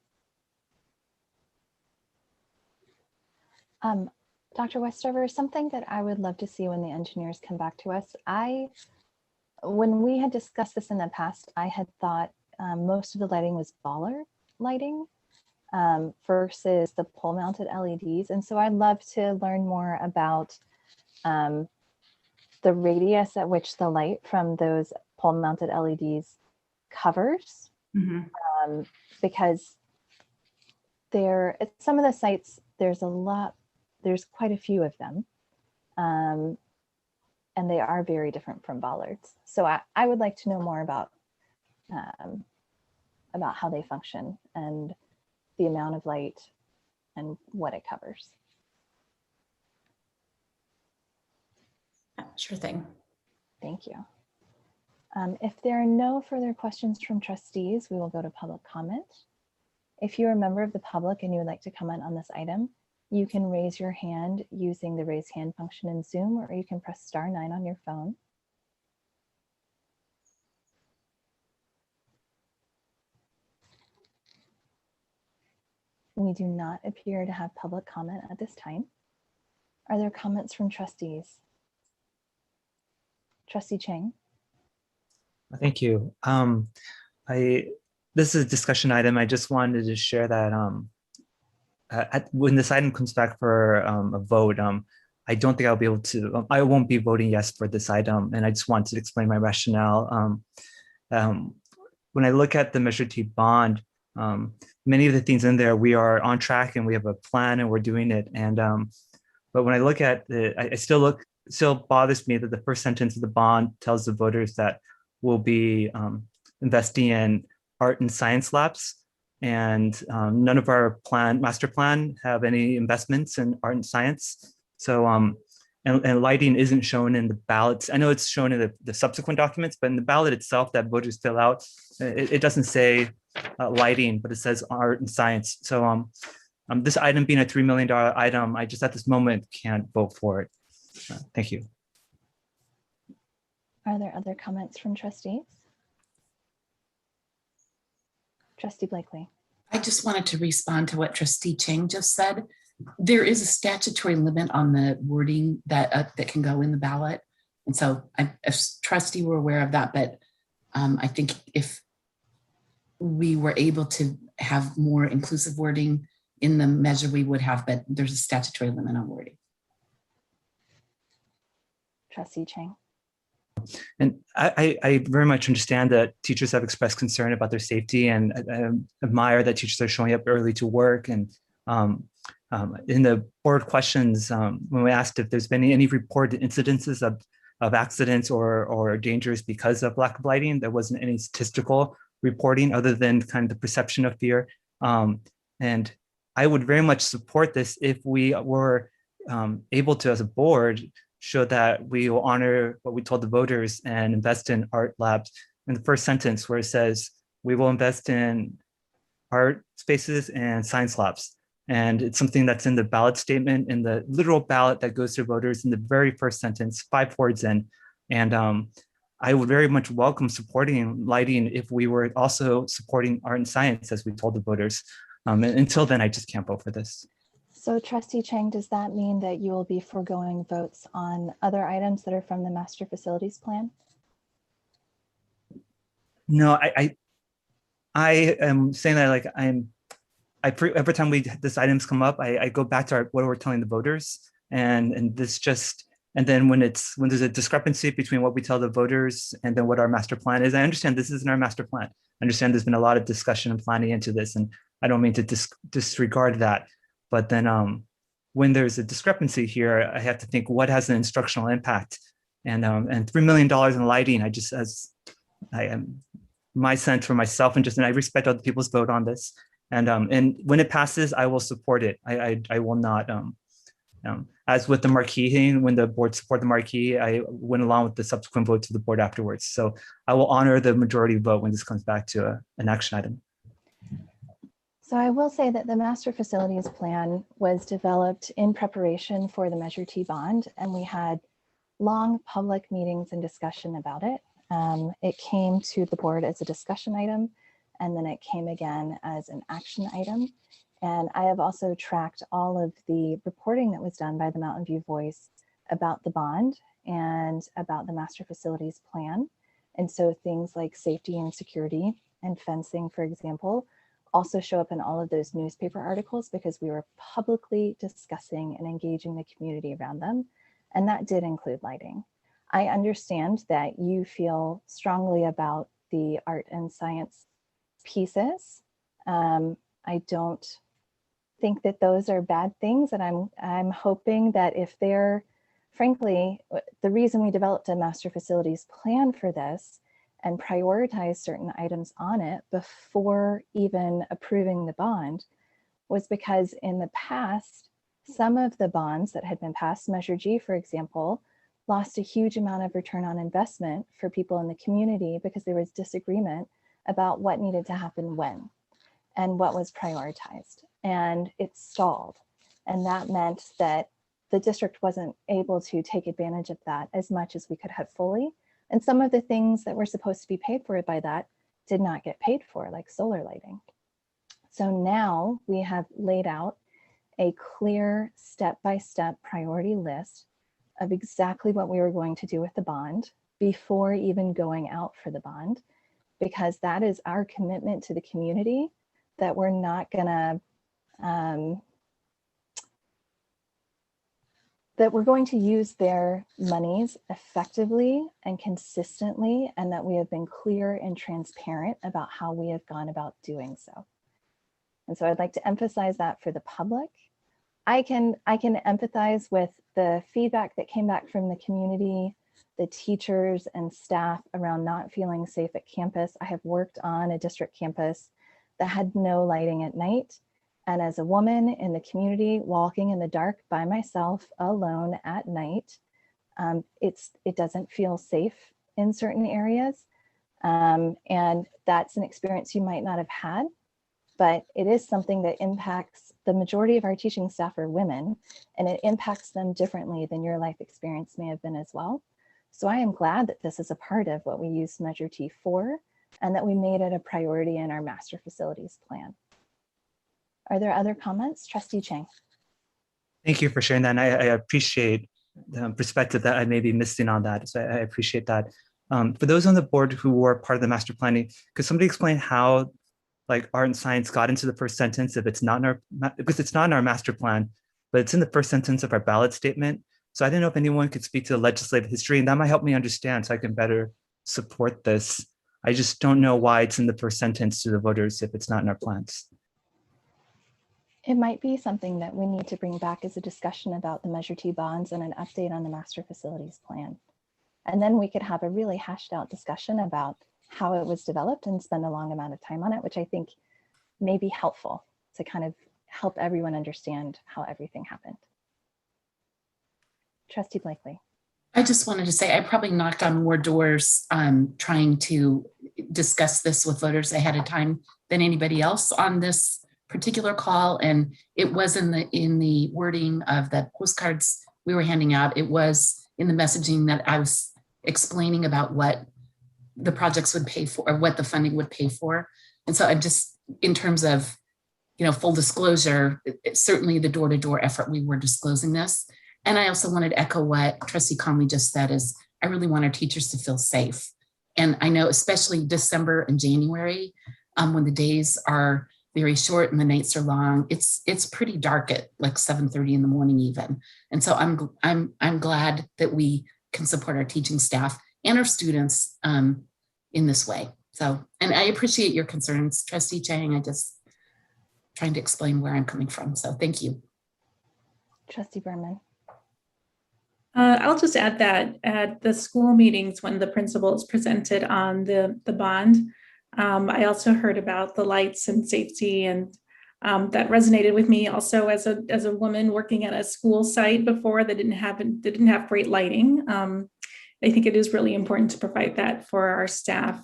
Dr. Westover, something that I would love to see when the engineers come back to us. When we had discussed this in the past, I had thought most of the lighting was bollard lighting versus the pole mounted LEDs. And so I'd love to learn more about the radius at which the light from those pole mounted LEDs covers, Mhm. because at some of the sites, there's quite a few of them. And they are very different from bollards. So I would like to know more about how they function and the amount of light and what it covers. Yeah, sure thing. Thank you. If there are no further questions from trustees, we will go to public comment. If you're a member of the public and you would like to comment on this item, you can raise your hand using the raise hand function in Zoom, or you can press *9 on your phone. We do not appear to have public comment at this time. Are there comments from trustees? Trustee Chang? Thank you. This is a discussion item. I just wanted to share that when this item comes back for a vote, I don't think I'll be able to, I won't be voting yes for this item. And I just wanted to explain my rationale. When I look at the Measure T bond, many of the things in there, we are on track and we have a plan and we're doing it. And but when I look at it, I still bothers me that the first sentence of the bond tells the voters that we'll be investing in art and science labs. And none of our master plan have any investments in art and science. So, and lighting isn't shown in the ballots. I know it's shown in the subsequent documents, but in the ballot itself that voters fill out, it doesn't say lighting, but it says art and science. So this item being a $3 million item, I just at this moment can't vote for it. Thank you. Are there other comments from trustees? Trustee Blakely. I just wanted to respond to what Trustee Chang just said. There is a statutory limit on the wording that can go in the ballot. And so as trustee, we're aware of that, but I think if we were able to have more inclusive wording in the measure, we would have, but there's a statutory limit on wording. Trustee Chang. And I very much understand that teachers have expressed concern about their safety, and I admire that teachers are showing up early to work. And in the board questions, when we asked if there's been any reported incidences of accidents or dangers because of lack of lighting, there wasn't any statistical reporting other than kind of the perception of fear. And I would very much support this if we were able to, as a board, show that we will honor what we told the voters and invest in art labs. In the first sentence where it says, we will invest in art spaces and science labs. And it's something that's in the ballot statement, in the literal ballot that goes to voters in the very first sentence, 5 words in. And I would very much welcome supporting lighting if we were also supporting art and science as we told the voters. And until then, I just can't vote for this. So Trustee Chang, does that mean that you will be foregoing votes on other items that are from the master facilities plan? No, I am saying that like every time this items come up, I go back to what we're telling the voters, and this just, and then when there's a discrepancy between what we tell the voters and then what our master plan is, I understand this isn't our master plan. I understand there's been a lot of discussion and planning into this, and I don't mean to disregard that. But then when there's a discrepancy here, I have to think what has an instructional impact, and $3 million in lighting. My sense for myself, and I respect other people's vote on this. And when it passes, I will support it. I will not, as with the marquee thing, when the board support the marquee, I went along with the subsequent vote to the board afterwards. So I will honor the majority vote when this comes back to an action item. So I will say that the master facilities plan was developed in preparation for the Measure T bond, and we had long public meetings and discussion about it. It came to the board as a discussion item, and then it came again as an action item. And I have also tracked all of the reporting that was done by the Mountain View Voice about the bond and about the master facilities plan. And so things like safety and security and fencing, for example, also show up in all of those newspaper articles because we were publicly discussing and engaging the community around them. And that did include lighting. I understand that you feel strongly about the art and science pieces. I don't think that those are bad things, and I'm hoping that if they're, frankly, the reason we developed a master facilities plan for this and prioritize certain items on it before even approving the bond was because in the past, some of the bonds that had been passed, Measure G, for example, lost a huge amount of return on investment for people in the community because there was disagreement about what needed to happen when and what was prioritized. And it stalled. And that meant that the district wasn't able to take advantage of that as much as we could have fully. And some of the things that were supposed to be paid for by that did not get paid for, like solar lighting. So now we have laid out a clear step-by-step priority list of exactly what we were going to do with the bond before even going out for the bond, because that is our commitment to the community that we're not gonna, that we're going to use their monies effectively and consistently, and that we have been clear and transparent about how we have gone about doing so. And so I'd like to emphasize that for the public. I can empathize with the feedback that came back from the community, the teachers and staff around not feeling safe at campus. I have worked on a district campus that had no lighting at night. And as a woman in the community, walking in the dark by myself alone at night, it doesn't feel safe in certain areas. And that's an experience you might not have had, but it is something that impacts the majority of our teaching staff are women, and it impacts them differently than your life experience may have been as well. So I am glad that this is a part of what we use Measure T for, and that we made it a priority in our master facilities plan. Are there other comments? Trustee Chang. Thank you for sharing that. And I appreciate the perspective that I may be missing on that. So I appreciate that. For those on the board who were part of the master planning, could somebody explain how like art and science got into the first sentence if it's not in our, because it's not in our master plan, but it's in the first sentence of our ballot statement. So I didn't know if anyone could speak to the legislative history, and that might help me understand so I can better support this. I just don't know why it's in the first sentence to the voters if it's not in our plans. It might be something that we need to bring back as a discussion about the Measure T bonds and an update on the master facilities plan. And then we could have a really hashed out discussion about how it was developed and spend a long amount of time on it, which I think may be helpful to kind of help everyone understand how everything happened. Trustee Blakely. I just wanted to say I probably knocked on more doors trying to discuss this with voters ahead of time than anybody else on this particular call. And it was in the wording of the postcards we were handing out. It was in the messaging that I was explaining about what the projects would pay for, or what the funding would pay for. And so I'm just, in terms of, full disclosure, certainly the door-to-door effort, we were disclosing this. And I also wanted to echo what Trustee Conley just said, is I really want our teachers to feel safe. And I know especially December and January, when the days are very short and the nights are long, it's pretty dark at like 7:30 in the morning even. And so I'm glad that we can support our teaching staff and our students in this way. So, and I appreciate your concerns, Trustee Chang. I just trying to explain where I'm coming from. So thank you. Trustee Berman. I'll just add that at the school meetings when the principals presented on the bond, I also heard about the lights and safety, and that resonated with me also as a woman working at a school site before that didn't have great lighting. I think it is really important to provide that for our staff.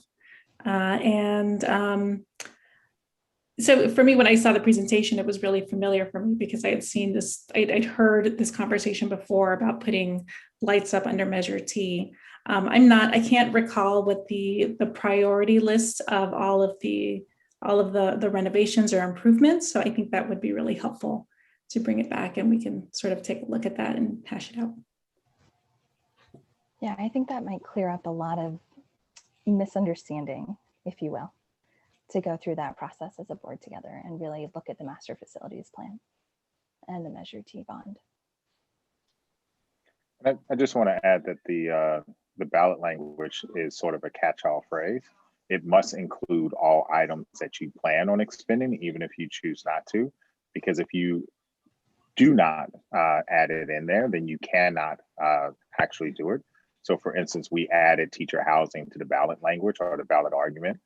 So for me, when I saw the presentation, it was really familiar for me because I had seen this, I'd heard this conversation before about putting lights up under Measure T. I can't recall what the priority list of all of the renovations or improvements. So I think that would be really helpful to bring it back, and we can sort of take a look at that and hash it out. Yeah, I think that might clear up a lot of misunderstanding, if you will, to go through that process as a board together and really look at the master facilities plan and the Measure T bond. I just want to add that the ballot language is sort of a catch-all phrase. it must include all items that you plan on expending, even if you choose not to, because if you do not add it in there, then you cannot actually do it. So for instance, we added teacher housing to the ballot language or the ballot argument,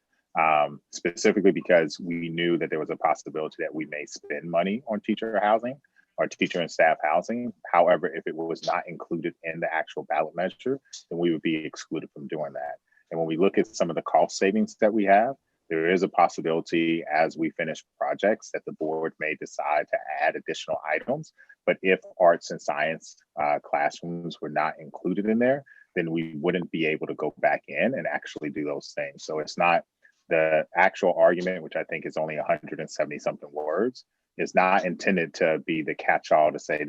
specifically because we knew that there was a possibility that we may spend money on teacher housing or teacher and staff housing. However, if it was not included in the actual ballot measure, then we would be excluded from doing that. And when we look at some of the cost savings that we have, there is a possibility as we finish projects that the board may decide to add additional items. But if arts and science classrooms were not included in there, then we wouldn't be able to go back in and actually do those things. So it's not the actual argument, which I think is only 170 something words, is not intended to be the catch-all to say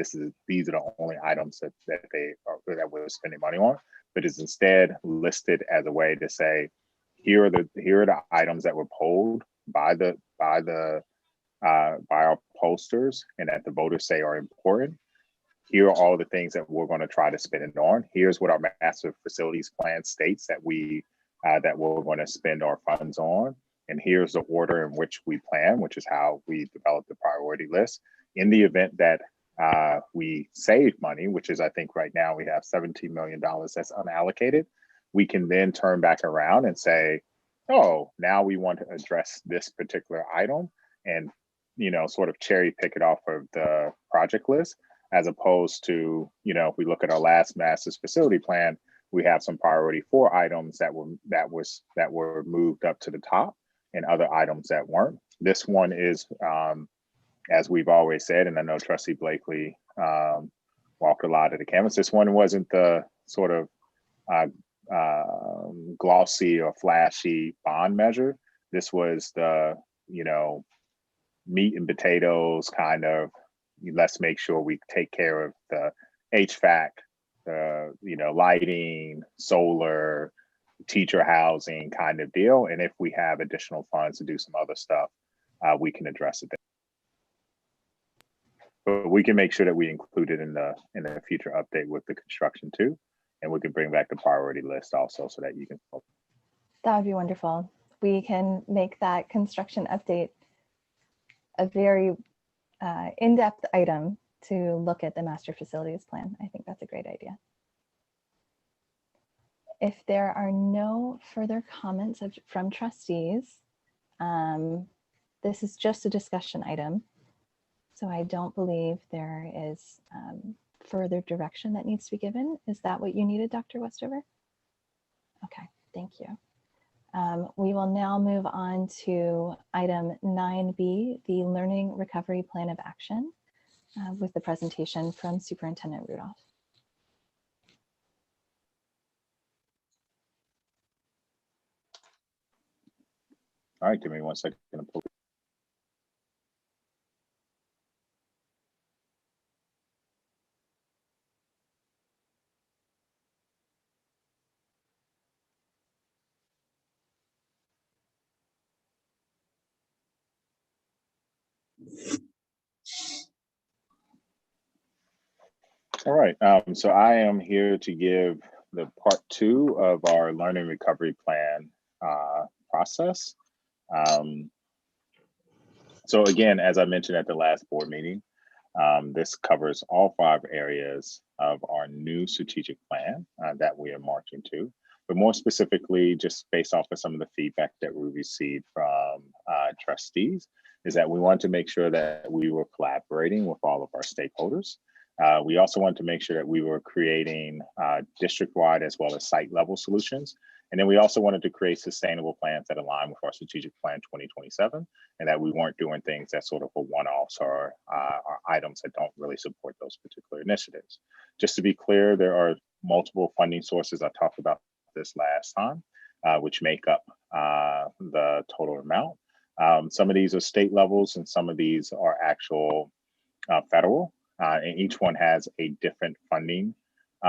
these are the only items that we're spending money on, but is instead listed as a way to say, here are the items that were polled by our pollsters and that the voters say are important. Here are all the things that we're going to try to spend it on. Here's what our master facilities plan states that we're going to spend our funds on. And here's the order in which we plan, which is how we develop the priority list. In the event that we save money, which is, I think right now we have $17 million that's unallocated, we can then turn back around and say, oh, now we want to address this particular item and, sort of cherry pick it off of the project list, as opposed to, if we look at our last master's facility plan, we have some priority 4 items that were moved up to the top and other items that weren't. This one is, as we've always said, and I know Trustee Blakely walked a lot of the canvas, this one wasn't the sort of glossy or flashy bond measure. This was the, meat and potatoes kind of, let's make sure we take care of the HVAC, the lighting, solar, teacher housing kind of deal. And if we have additional funds to do some other stuff, we can address it there. But we can make sure that we include it in the future update with the construction too. And we can bring back the priority list also so that you can. That would be wonderful. We can make that construction update a very in-depth item to look at the master facilities plan. I think that's a great idea. If there are no further comments from trustees, this is just a discussion item. So I don't believe there is further direction that needs to be given. Is that what you needed, Dr. Westover? Okay, thank you. We will now move on to item 9B, the Learning Recovery Plan of Action, with the presentation from Superintendent Rudolph. All right, give me 1 second. All right, so I am here to give the part 2 of our learning recovery plan process. So again, as I mentioned at the last board meeting, this covers all 5 areas of our new strategic plan that we are marching to. But more specifically, just based off of some of the feedback that we received from trustees, is that we want to make sure that we were collaborating with all of our stakeholders. We also wanted to make sure that we were creating district-wide as well as site-level solutions. And then we also wanted to create sustainable plans that align with our strategic plan 2027, and that we weren't doing things that sort of were one-offs or items that don't really support those particular initiatives. Just to be clear, there are multiple funding sources. I talked about this last time, which make up the total amount. Some of these are state levels and some of these are actual federal. And each one has a different funding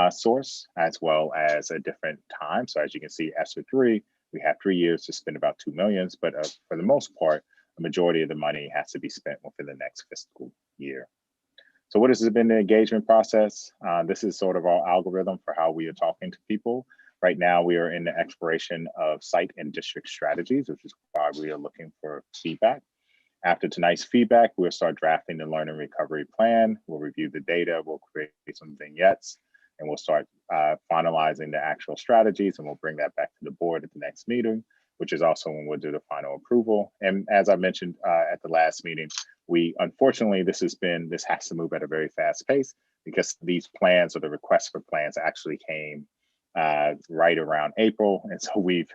source as well as a different time. So as you can see, ESSER 3, we have 3 years to spend about $2 million, but for the most part, the majority of the money has to be spent within the next fiscal year. So what has been the engagement process? This is sort of our algorithm for how we are talking to people. Right now, we are in the exploration of site and district strategies, which is why we are looking for feedback. After tonight's feedback, we'll start drafting the learning recovery plan. We'll review the data, we'll create some vignettes, and we'll start finalizing the actual strategies, and we'll bring that back to the board at the next meeting, which is also when we'll do the final approval. And as I mentioned at the last meeting, unfortunately, this has to move at a very fast pace because these plans or the requests for plans actually came right around April. And so we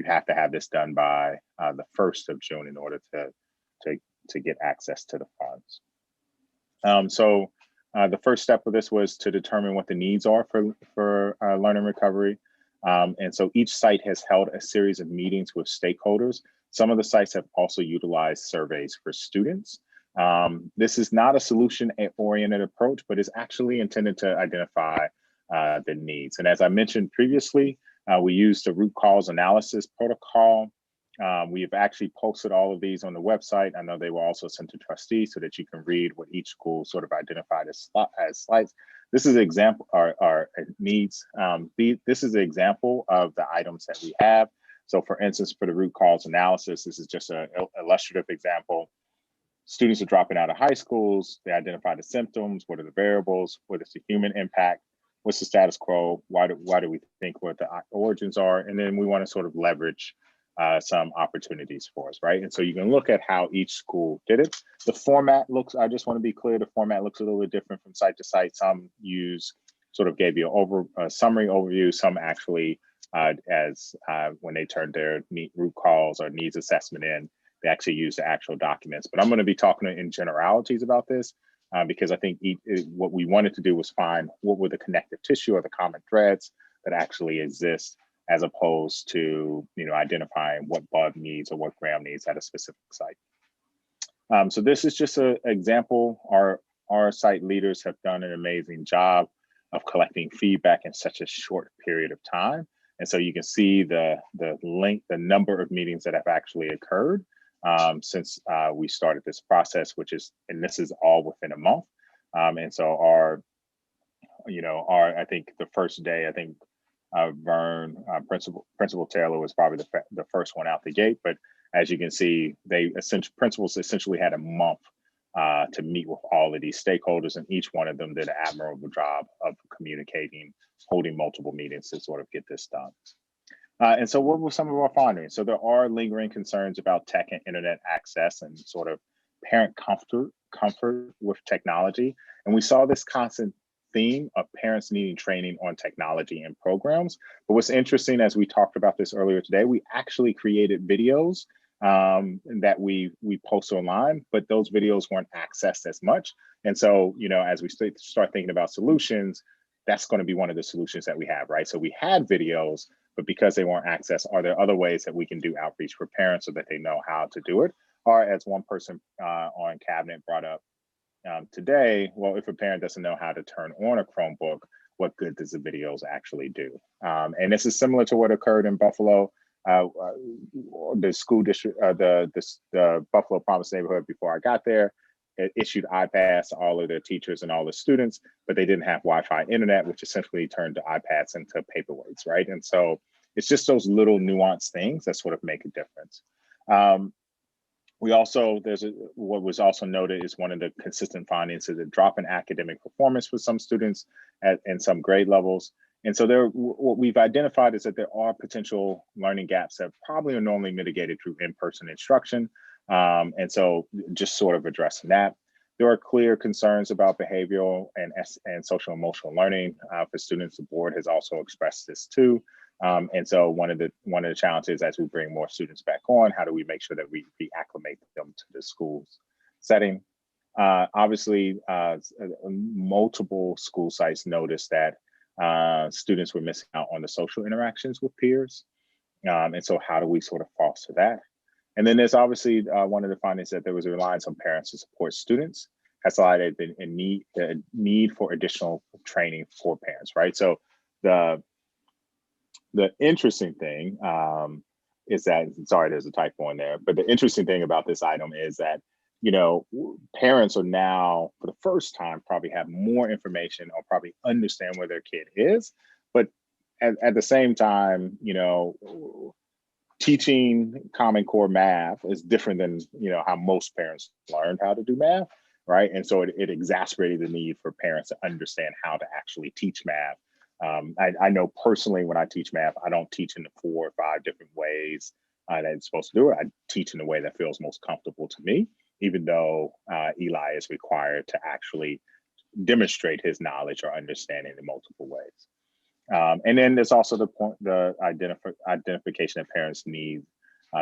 have to have this done by the 1st of June in order to get access to the funds. So the first step of this was to determine what the needs are for learning recovery. And so each site has held a series of meetings with stakeholders. Some of the sites have also utilized surveys for students. This is not a solution-oriented approach, but is actually intended to identify the needs. And as I mentioned previously, we used the root cause analysis protocol. We have actually posted all of these on the website. I know they were also sent to trustees so that you can read what each school sort of identified as slides. This is an example, our needs. This is an example of the items that we have. So for instance, for the root cause analysis, this is just an illustrative example. Students are dropping out of high schools. They identify the symptoms. What are the variables? What is the human impact? What's the status quo? Why do we think what the origins are? And then we want to sort of leverage some opportunities for us, right? And so you can look at how each school did it. The format looks, I just want to be clear, the format looks a little bit different from site to site. Some gave you a summary overview. Some actually, when they turned their root cause or needs assessment in, they actually use the actual documents. But I'm going to be talking in generalities about this because I think what we wanted to do was find what were the connective tissue or the common threads that actually exist, as opposed to identifying what Bud needs or what Graham needs at a specific site. So this is just an example. Our site leaders have done an amazing job of collecting feedback in such a short period of time. And so you can see the number of meetings that have actually occurred since we started this process, and this is all within a month. And so I think the first day, Vern, Principal Taylor was probably the first one out the gate. But as you can see, principals essentially had a month to meet with all of these stakeholders, and each one of them did an admirable job of communicating, holding multiple meetings to sort of get this done. And so what were some of our findings? So there are lingering concerns about tech and internet access and sort of parent comfort with technology. And we saw this constant theme of parents needing training on technology and programs. But what's interesting, as we talked about this earlier today, we actually created videos that we post online, but those videos weren't accessed as much. And so, as we start thinking about solutions, that's going to be one of the solutions that we have, right? So we had videos, but because they weren't accessed, are there other ways that we can do outreach for parents so that they know how to do it? Or as one person on cabinet brought up today, well, if a parent doesn't know how to turn on a Chromebook, what good does the videos actually do? And this is similar to what occurred in Buffalo. The school district, the Buffalo Promise neighborhood before I got there, it issued iPads to all of their teachers and all the students, but they didn't have Wi-Fi internet, which essentially turned the iPads into paperweights, right? And so it's just those little nuanced things that sort of make a difference. What was also noted is one of the consistent findings is a drop in academic performance for some students in some grade levels. And so what we've identified is that there are potential learning gaps that probably are normally mitigated through in-person instruction. And so just sort of addressing that. There are clear concerns about behavioral and social emotional learning for students. The board has also expressed this too. And so one of the challenges as we bring more students back on, how do we make sure that we reacclimate them to the school's setting? Obviously, multiple school sites noticed that students were missing out on the social interactions with peers. And so how do we sort of foster that? And then there's obviously one of the findings that there was a reliance on parents to support students, has highlighted the need for additional training for parents, right? So the interesting thing is that, sorry, there's a typo in there, but the interesting thing about this item is that, parents are now, for the first time, probably have more information or probably understand where their kid is. But at the same time, you know, teaching Common Core math is different than, you know, how most parents learned how to do math, right? And so it exacerbated the need for parents to understand how to actually teach math. I know personally when I teach math, I don't teach in the 4 or 5 different ways that it's supposed to do it. I teach in the way that feels most comfortable to me, even though Eli is required to actually demonstrate his knowledge or understanding in multiple ways. And then there's also the identification of parents need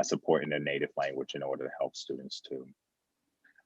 support in their native language in order to help students too.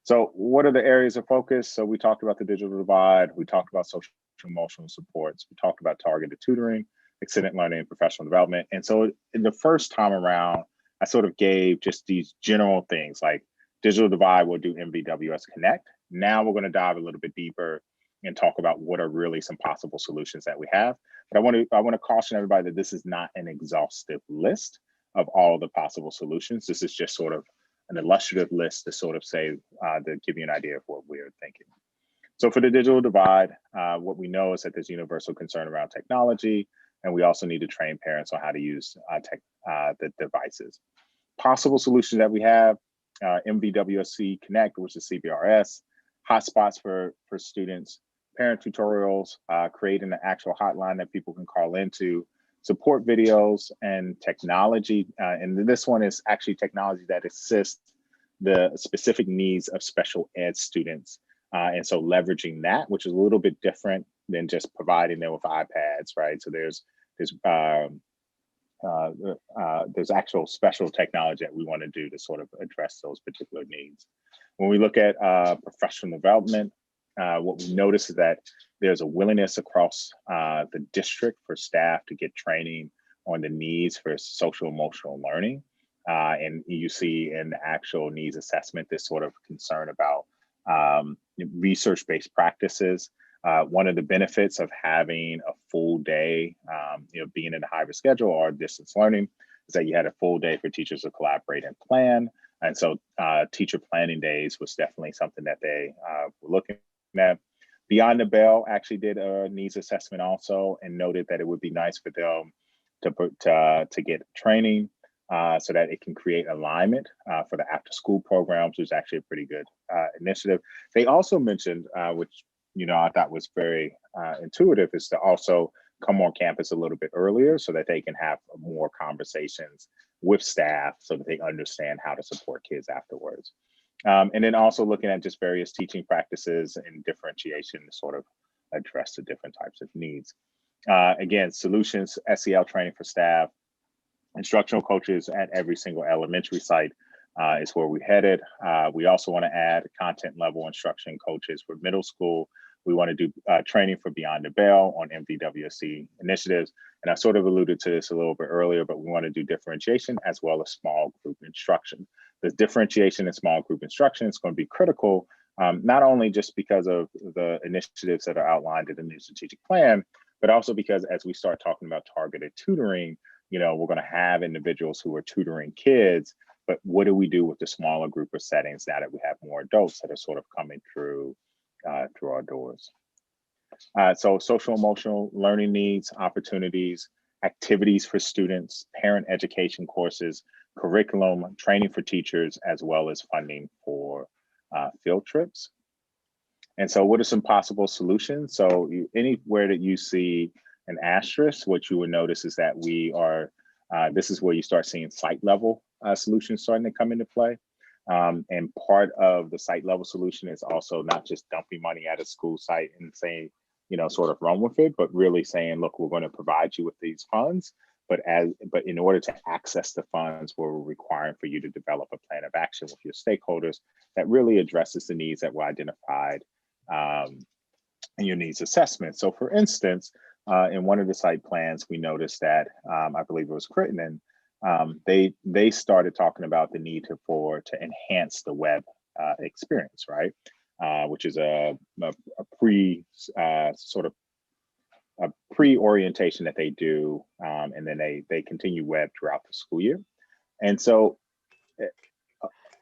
So what are the areas of focus? So we talked about the digital divide. We talked about social emotional supports. We talked about targeted tutoring, extended learning, and professional development. And so in the first time around, I sort of gave just these general things like digital divide, we'll do MVWS Connect. Now we're going to dive a little bit deeper and talk about what are really some possible solutions that we have. But I want to caution everybody that this is not an exhaustive list of all the possible solutions. This is just sort of an illustrative list to sort of say, to give you an idea of what we're thinking. So for the digital divide, what we know is that there's universal concern around technology, and we also need to train parents on how to use the devices. Possible solutions that we have, MVWSD Connect, which is CBRS, hotspots for students, parent tutorials, creating an actual hotline that people can call into, support videos, and technology. And this one is actually technology that assists the specific needs of special ed students. And so leveraging that, which is a little bit different than just providing them with iPads, right? So there's actual special technology that we want to do to sort of address those particular needs. When we look at professional development, what we notice is that there's a willingness across the district for staff to get training on the needs for social emotional learning. And you see in the actual needs assessment, this sort of concern about research-based practices. One of the benefits of having a full day, being in a hybrid schedule or distance learning, is that you had a full day for teachers to collaborate and plan. And so teacher planning days was definitely something that they were looking at. Beyond the Bell actually did a needs assessment also and noted that it would be nice for them to get training so that it can create alignment for the after school programs, which is actually a pretty good initiative. They also mentioned, which I thought was very intuitive, is to also come on campus a little bit earlier so that they can have more conversations with staff so that they understand how to support kids afterwards. And then also looking at just various teaching practices and differentiation to sort of address the different types of needs. Again, solutions, SEL training for staff, instructional coaches at every single elementary site is where we headed. We also want to add content level instruction coaches for middle school. We want to do training for Beyond the Bell on MVWSD initiatives. And I sort of alluded to this a little bit earlier, but we want to do differentiation as well as small group instruction. The differentiation and small group instruction is going to be critical, not only just because of the initiatives that are outlined in the new strategic plan, but also because as we start talking about targeted tutoring, we're going to have individuals who are tutoring kids, but what do we do with the smaller group of settings now that we have more adults that are sort of coming through our doors? So social emotional learning needs, opportunities, activities for students, parent education courses, curriculum, training for teachers, as well as funding for field trips. And so what are some possible solutions? So anywhere that you see an asterisk, what you would notice is that we are, this is where you start seeing site level solutions starting to come into play. And part of the site level solution is also not just dumping money at a school site and saying, sort of run with it, but really saying, look, we're going to provide you with these funds, but in order to access the funds, we're requiring for you to develop a plan of action with your stakeholders that really addresses the needs that were identified in your needs assessment. So for instance, in one of the site plans, we noticed that, I believe it was Crittenden, they started talking about the need to enhance the web experience, right? Which is a pre-orientation that they do, and then they continue web throughout the school year. And so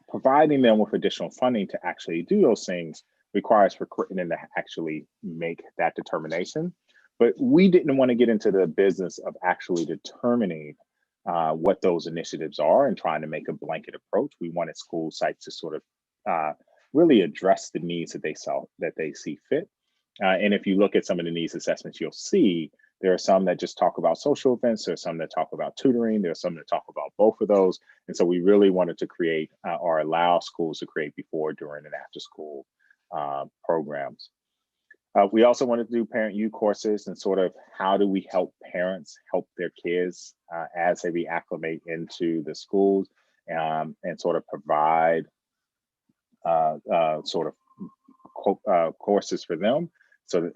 providing them with additional funding to actually do those things requires for Crittenden to actually make that determination. But we didn't want to get into the business of actually determining what those initiatives are and trying to make a blanket approach. We wanted school sites to sort of really address the needs that they see fit. And if you look at some of the needs assessments, you'll see there are some that just talk about social events. There are some that talk about tutoring. There are some that talk about both of those. And so we really wanted to create or allow schools to create before, during, and after school programs. We also wanted to do parent U courses and sort of how do we help parents help their kids as they reacclimate into the schools and sort of provide sort of courses for them. So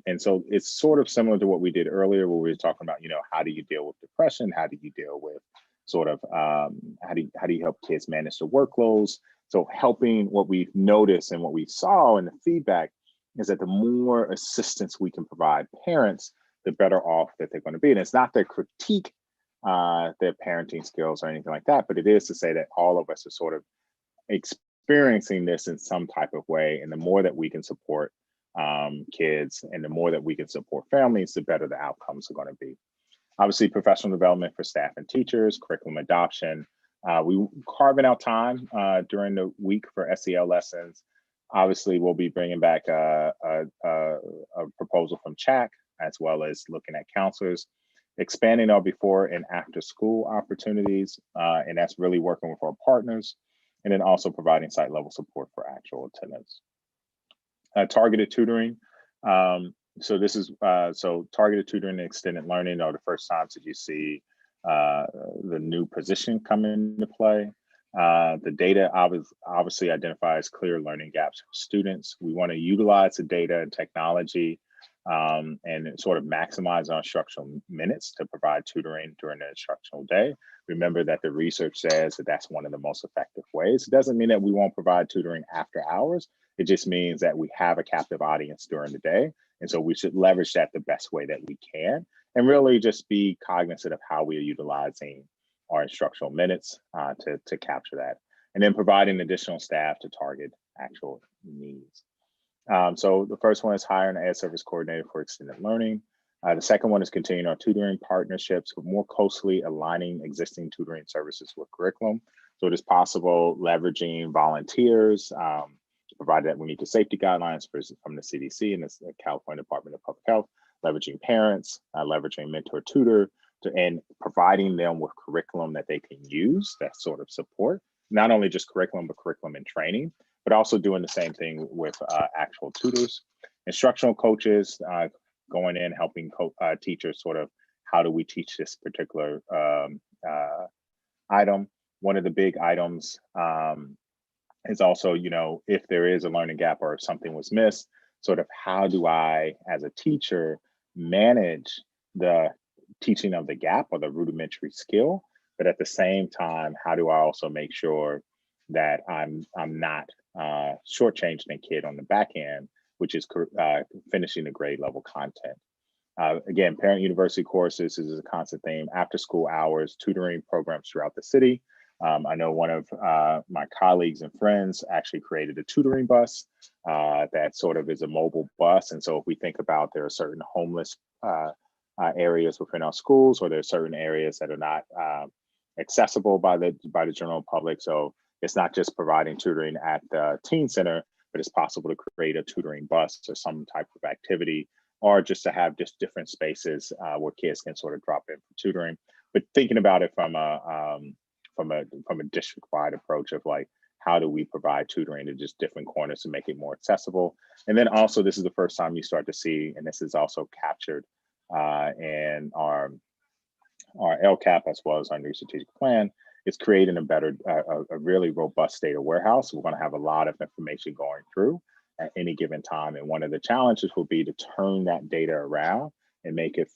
and so it's sort of similar to what we did earlier, where we were talking about, how do you deal with depression? How do you deal with sort of how do you help kids manage the workloads? So helping, what we've noticed and what we saw in the feedback is that the more assistance we can provide parents, the better off that they're going to be. And it's not to critique their parenting skills or anything like that, but it is to say that all of us are sort of experiencing this in some type of way. And the more that we can support kids and the more that we can support families, the better the outcomes are going to be. Obviously, professional development for staff and teachers, curriculum adoption. We carving out time during the week for SEL lessons. Obviously, we'll be bringing back a proposal from CHAC, as well as looking at counselors, expanding our before and after school opportunities, and that's really working with our partners, and then also providing site level support for actual attendance. Targeted tutoring. So this is so targeted tutoring and extended learning are the first times that you see the new position come into play. The data obviously identifies clear learning gaps for students. We want to utilize the data and technology and sort of maximize our instructional minutes to provide tutoring during the instructional day. Remember that the research says that that's one of the most effective ways. It doesn't mean that we won't provide tutoring after hours. It just means that we have a captive audience during the day. And so we should leverage that the best way that we can, and really just be cognizant of how we are utilizing our instructional minutes to capture that, and then providing additional staff to target actual needs. So the first one is hiring an ed service coordinator for extended learning. The second one is continuing our tutoring partnerships, with more closely aligning existing tutoring services with curriculum. So it is possible leveraging volunteers, provided that we meet the safety guidelines from the CDC and the California Department of Public Health, leveraging parents, leveraging mentor tutor, and providing them with curriculum that they can use that sort of support, not only just curriculum, but curriculum and training, but also doing the same thing with actual tutors. Instructional coaches going in, helping teachers sort of, how do we teach this particular item? One of the big items is also, if there is a learning gap or if something was missed, sort of how do I, as a teacher, manage the teaching of the gap or the rudimentary skill, but at the same time, how do I also make sure that I'm not shortchanging a kid on the back end, which is finishing the grade level content. Again, parent university courses is a constant theme. After school hours, tutoring programs throughout the city. I know one of my colleagues and friends actually created a tutoring bus that sort of is a mobile bus. And so if we think about, there are certain homeless areas within our schools, or there are certain areas that are not accessible by the general public. So it's not just providing tutoring at the teen center, but it's possible to create a tutoring bus or some type of activity, or just to have just different spaces where kids can sort of drop in for tutoring. But thinking about it from a district-wide approach of like, how do we provide tutoring to just different corners to make it more accessible? And then also, this is the first time you start to see, and this is also captured in our LCAP as well as our new strategic plan, is creating a really robust data warehouse. We're going to have a lot of information going through at any given time. And one of the challenges will be to turn that data around and make it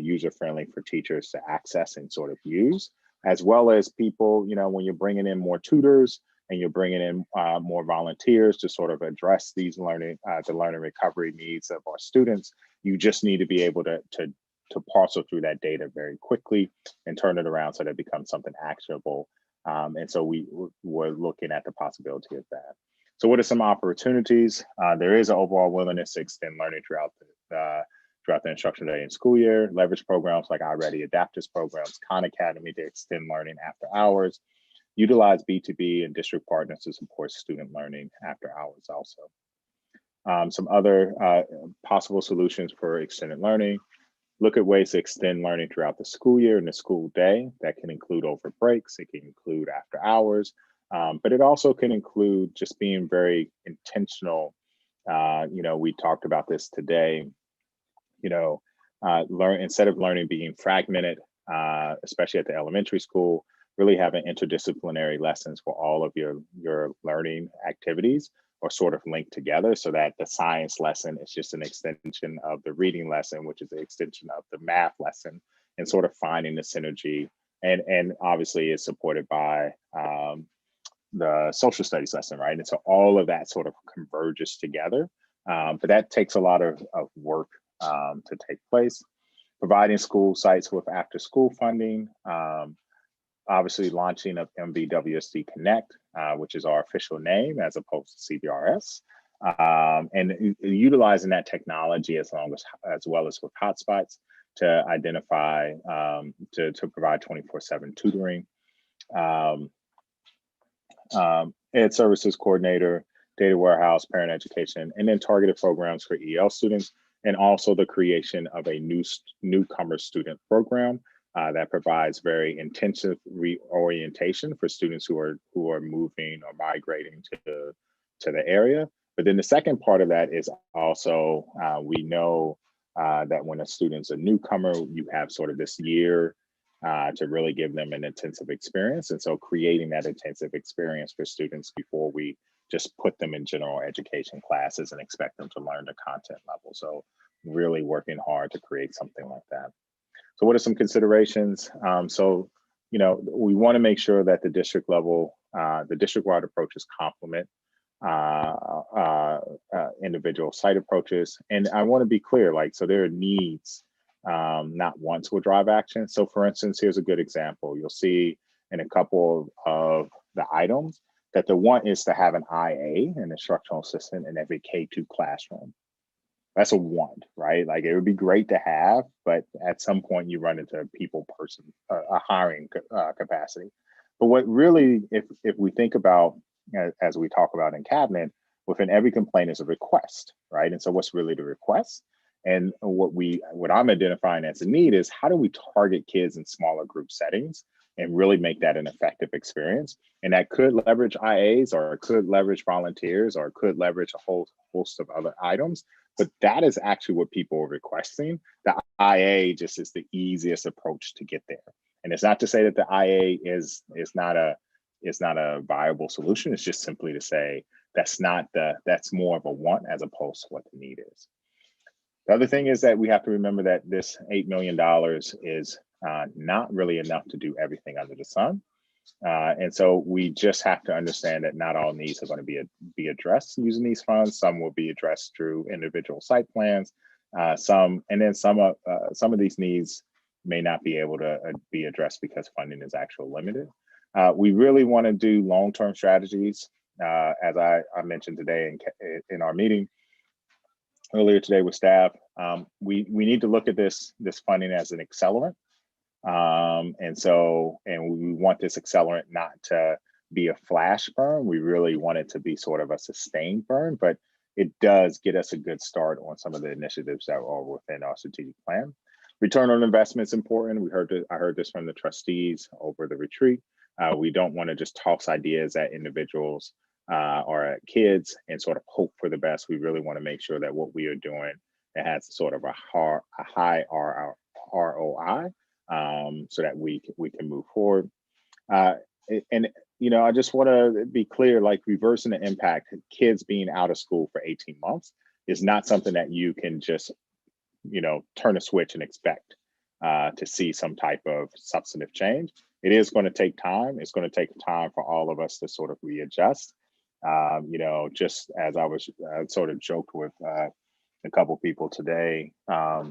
user-friendly for teachers to access and sort of use, as well as people, when you're bringing in more tutors and you're bringing in more volunteers to sort of address these the learning recovery needs of our students, you just need to be able to parcel through that data very quickly and turn it around so that it becomes something actionable. And so we're looking at the possibility of that. So what are some opportunities? There is an overall willingness to extend learning throughout throughout the instructional day and school year, leverage programs like iReady, Adapters programs, Khan Academy to extend learning after hours, utilize B2B and district partners to support student learning after hours also. Some other possible solutions for extended learning: look at ways to extend learning throughout the school year and the school day. That can include over breaks, it can include after hours, but it also can include just being very intentional. We talked about this today, instead of learning being fragmented, especially at the elementary school, really having interdisciplinary lessons for all of your learning activities or sort of linked together, so that the science lesson is just an extension of the reading lesson, which is an extension of the math lesson, and sort of finding the synergy. And obviously is supported by the social studies lesson, right? And so all of that sort of converges together. But that takes a lot of work to take place. Providing school sites with after school funding, obviously launching of MVWSD Connect, which is our official name as opposed to CBRS, and utilizing that technology as well as with hotspots to identify, to provide 24/7 tutoring. Ed services coordinator, data warehouse, parent education, and then targeted programs for EL students, and also the creation of a newcomer student program that provides very intensive reorientation for students who are moving or migrating to the area. But then the second part of that is also, we know that when a student's a newcomer, you have sort of this year to really give them an intensive experience. And so creating that intensive experience for students before we just put them in general education classes and expect them to learn the content level. So really working hard to create something like that. So what are some considerations? We want to make sure that the district level, the district-wide approaches complement individual site approaches. And I want to be clear, so there are needs, not wants will drive action. So for instance, here's a good example. You'll see in a couple of the items that the want is to have an IA, an instructional assistant, in every K2 classroom. That's a want, right? It would be great to have, but at some point you run into a hiring capacity. But what really, if we think about, as we talk about in cabinet, within every complaint is a request, right? And so what's really the request? And what I'm identifying as a need is, how do we target kids in smaller group settings and really make that an effective experience? And that could leverage IAs, or it could leverage volunteers, or it could leverage a whole host of other items. But that is actually what people are requesting. The IA just is the easiest approach to get there. And it's not to say that the IA is not a viable solution. It's just simply to say that's more of a want as opposed to what the need is. The other thing is that we have to remember that this $8 million is not really enough to do everything under the sun. And so we just have to understand that not all needs are going to be addressed using these funds. Some will be addressed through individual site plans. Some of these needs may not be able to be addressed because funding is actually limited. We really want to do long-term strategies, as I mentioned today in our meeting earlier today with staff. We need to look at this funding as an accelerant. And we want this accelerant not to be a flash burn. We really want it to be sort of a sustained burn, but it does get us a good start on some of the initiatives that are within our strategic plan. Return on investment is important. I heard this from the trustees over the retreat. We don't want to just toss ideas at individuals or at kids and sort of hope for the best. We really want to make sure that what we are doing, it has sort of a high ROI. So that we can move forward. I just want to be clear, reversing the impact, kids being out of school for 18 months is not something that you can just, turn a switch and expect to see some type of substantive change. It is going to take time. It's going to take time for all of us to sort of readjust. Just as I sort of joked with a couple people today, I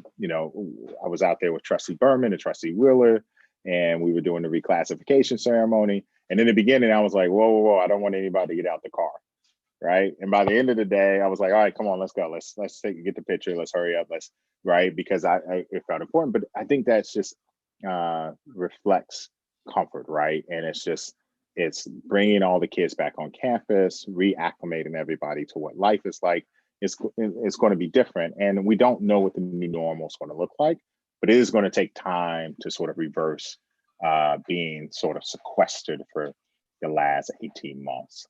was out there with Trustee Berman and Trustee Wheeler, and we were doing the reclassification ceremony. And in the beginning, I was like, whoa, I don't want anybody to get out the car. right? And by the end of the day, I was like, all right, come on, let's go. Let's get the picture. Let's hurry up. Right? Because it felt important. But I think that's just reflects comfort, right? And it's bringing all the kids back on campus, reacclimating everybody to what life is like. It's going to be different, and we don't know what the new normal is going to look like, but it is going to take time to sort of reverse being sort of sequestered for the last 18 months.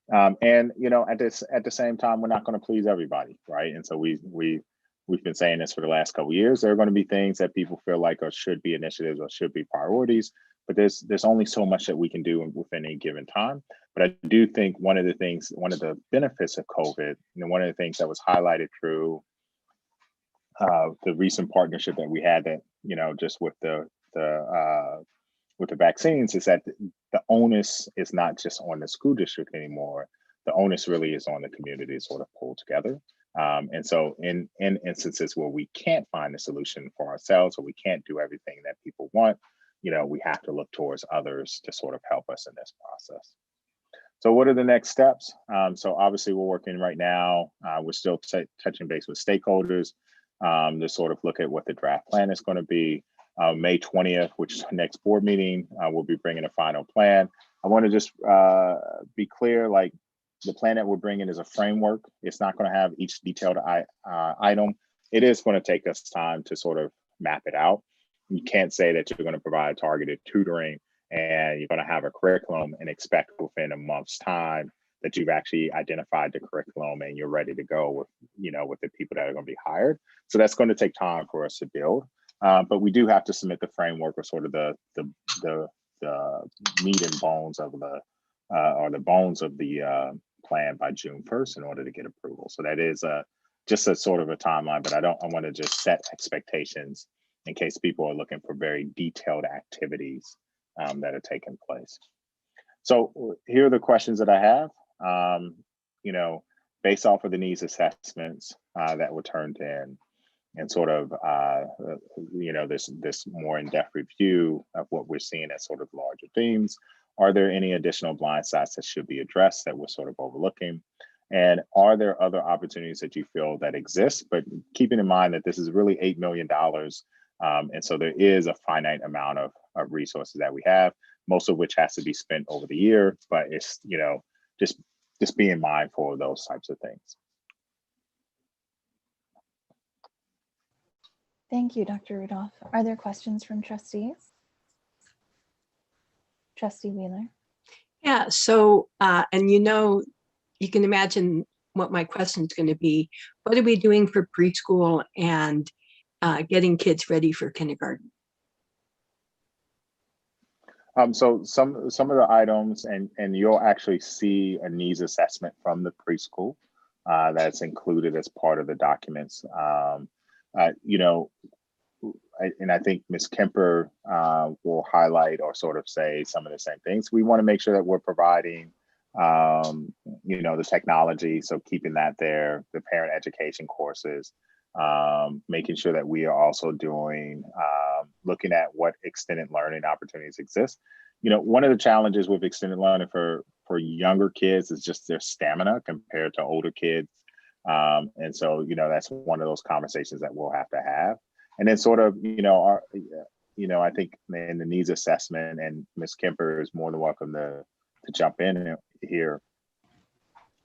And at the same time, we're not going to please everybody, right? And so we've been saying this for the last couple of years. There are going to be things that people feel like or should be initiatives or should be priorities, but there's only so much that we can do within any given time. But I do think one of the benefits of COVID, and one of the things that was highlighted through the recent partnership that we had, that just with the vaccines, is that the onus is not just on the school district anymore. The onus really is on the community to sort of pull together. And so in instances where we can't find a solution for ourselves, or we can't do everything that people want, we have to look towards others to sort of help us in this process. So what are the next steps? So obviously we're working right now. We're still touching base with stakeholders to sort of look at what the draft plan is going to be. May 20th, which is our next board meeting, we'll be bringing a final plan. I want to just be clear, like, the plan that we're bringing is a framework. It's not going to have each detailed item. It is going to take us time to sort of map it out. You can't say that you're going to provide targeted tutoring and you're going to have a curriculum and expect within a month's time that you've actually identified the curriculum and you're ready to go with the people that are going to be hired. So that's going to take time for us to build. But we do have to submit the framework, or sort of the meat and bones of the bones of the plan by June 1st in order to get approval. So that is just a sort of a timeline, but I want to just set expectations in case people are looking for very detailed activities that are taking place. So here are the questions that I have. Based off of the needs assessments that were turned in, and sort of this more in-depth review of what we're seeing as sort of larger themes, are there any additional blind spots that should be addressed that we're sort of overlooking? And are there other opportunities that you feel that exist, but keeping in mind that this is really $8 million, and so there is a finite amount of resources that we have, most of which has to be spent over the year, but it's just being mindful of those types of things. Thank you, Dr. Rudolph. Are there questions from trustees? Trustee Wheeler. Yeah, so, and you can imagine what my question is going to be. What are we doing for preschool and getting kids ready for kindergarten? So some of the items, and you'll actually see a needs assessment from the preschool that's included as part of the documents. And I think Ms. Kemper will highlight or sort of say some of the same things. We want to make sure that we're providing, the technology, so keeping that there, the parent education courses, making sure that we are also doing, looking at what extended learning opportunities exist. One of the challenges with extended learning for younger kids is just their stamina compared to older kids. And so, that's one of those conversations that we'll have to have. And then sort of, I think in the needs assessment, and Ms. Kemper is more than welcome to jump in here.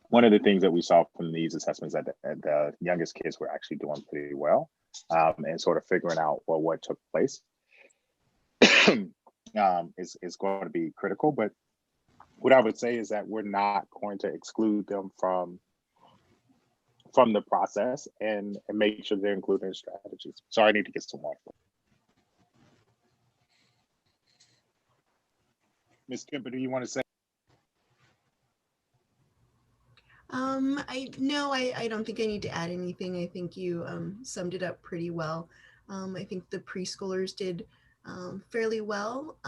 One of the things that we saw from the needs assessments that the youngest kids were actually doing pretty well, and sort of figuring out what took place is going to be critical. But what I would say is that we're not going to exclude them from the process and make sure they're included in strategies. So I need to get some water. Ms. Kemper, do you want to say? I don't think I need to add anything. I think you summed it up pretty well. I think the preschoolers did fairly well,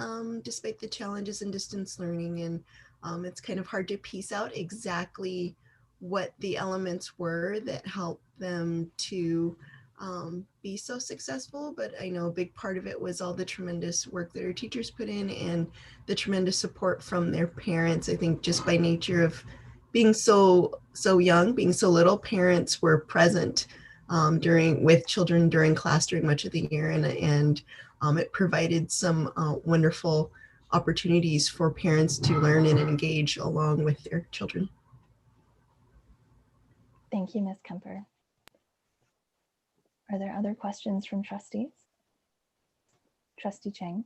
despite the challenges in distance learning. And it's kind of hard to piece out exactly what the elements were that helped them to be so successful. But I know a big part of it was all the tremendous work that our teachers put in and the tremendous support from their parents. I think just by nature of being so young, being so little, parents were present with children during class during much of the year, and it provided some wonderful opportunities for parents to learn and engage along with their children. Thank you, Ms. Kemper. Are there other questions from trustees? Trustee Chang.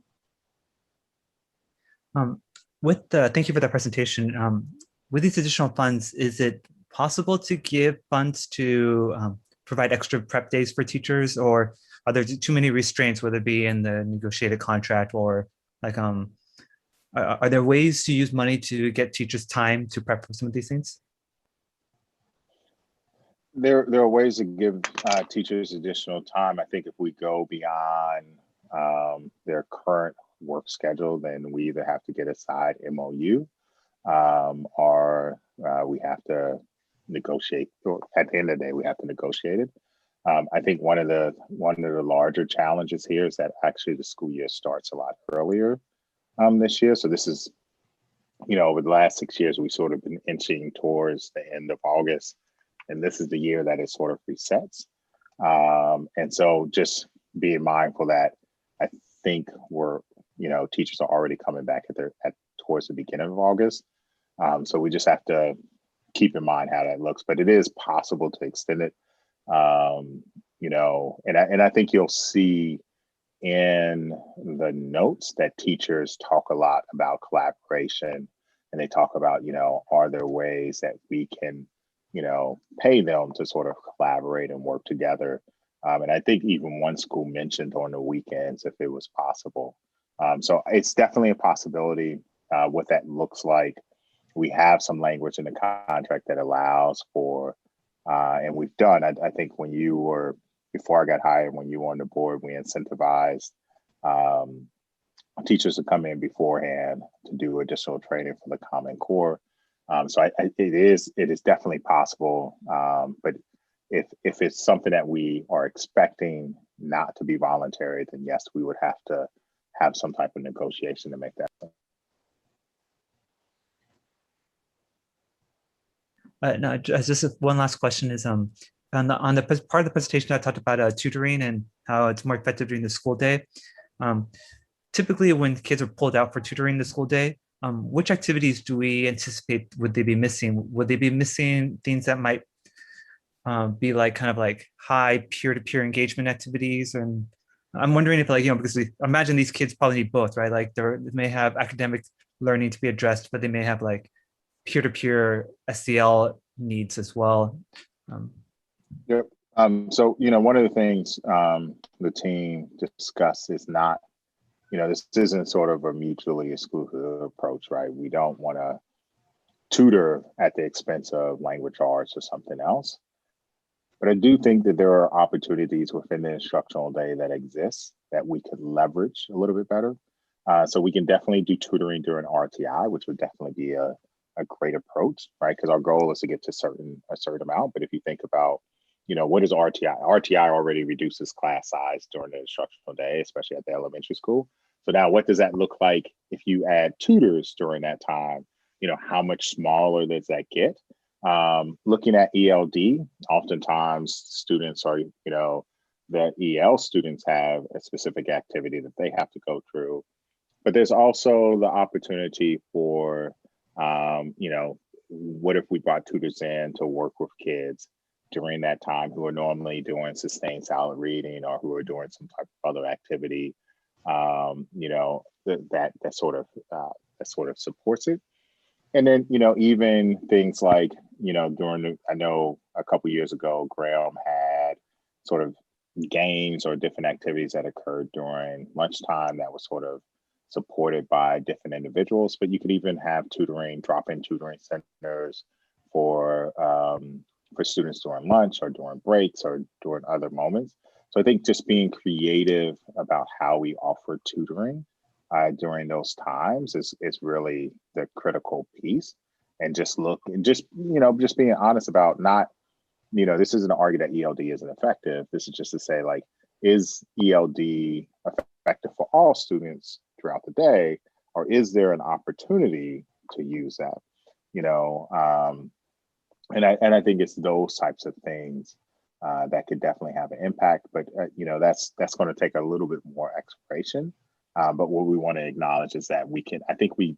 Thank you for that presentation. With these additional funds, is it possible to give funds to provide extra prep days for teachers, or are there too many restraints, whether it be in the negotiated contract or like, are there ways to use money to get teachers time to prep for some of these things? There are ways to give teachers additional time. I think if we go beyond their current work schedule, then we either have to get a side MOU or we have to negotiate. Or at the end of the day, we have to negotiate it. I think one of the larger challenges here is that actually the school year starts a lot earlier this year. So this is, over the last 6 years, we've sort of been inching towards the end of August. And this is the year that it sort of resets. And so just being mindful that I think teachers are already coming back towards the beginning of August. So we just have to keep in mind how that looks, but it is possible to extend it. And I think you'll see in the notes that teachers talk a lot about collaboration, and they talk about, are there ways that we can pay them to sort of collaborate and work together. And I think even one school mentioned on the weekends if it was possible. So it's definitely a possibility. What that looks like, we have some language in the contract that allows for, and we've done, I think before I got hired, when you were on the board, we incentivized teachers to come in beforehand to do additional training for the Common Core. So it is definitely possible, but if it's something that we are expecting not to be voluntary, then yes, we would have to have some type of negotiation to make that. No, just one last question is on the part of the presentation I talked about tutoring and how it's more effective during the school day. Typically, when kids are pulled out for tutoring the school day, which activities do we anticipate would they be missing? Would they be missing things that might be kind of like high peer-to-peer engagement activities? And I'm wondering if because I imagine these kids probably need both, right? Like they may have academic learning to be addressed, but they may have peer-to-peer SEL needs as well. Yep. So, one of the things the team discussed is not, this isn't sort of a mutually exclusive approach, right? We don't want to tutor at the expense of language arts or something else. But I do think that there are opportunities within the instructional day that exist that we could leverage a little bit better. So we can definitely do tutoring during RTI, which would definitely be a great approach, right? Because our goal is to get to a certain amount. But if you think about, what is RTI? RTI already reduces class size during the instructional day, especially at the elementary school. So now what does that look like if you add tutors during that time? How much smaller does that get? Looking at ELD, oftentimes students are, that EL students have a specific activity that they have to go through. But there's also the opportunity for, what if we brought tutors in to work with kids during that time who are normally doing sustained silent reading or who are doing some type of other activity, that sort of supports it. And then, even things like, I know a couple years ago, Graham had sort of games or different activities that occurred during lunchtime that was sort of supported by different individuals, but you could even have tutoring, drop-in tutoring centers for students during lunch or during breaks or during other moments. So I think just being creative about how we offer tutoring during those times is really the critical piece. And just being honest about not, this isn't to argue that ELD isn't effective. This is just to say, is ELD effective for all students throughout the day, or is there an opportunity to use that? And I think it's those types of things that could definitely have an impact, but that's going to take a little bit more exploration. But what we want to acknowledge is that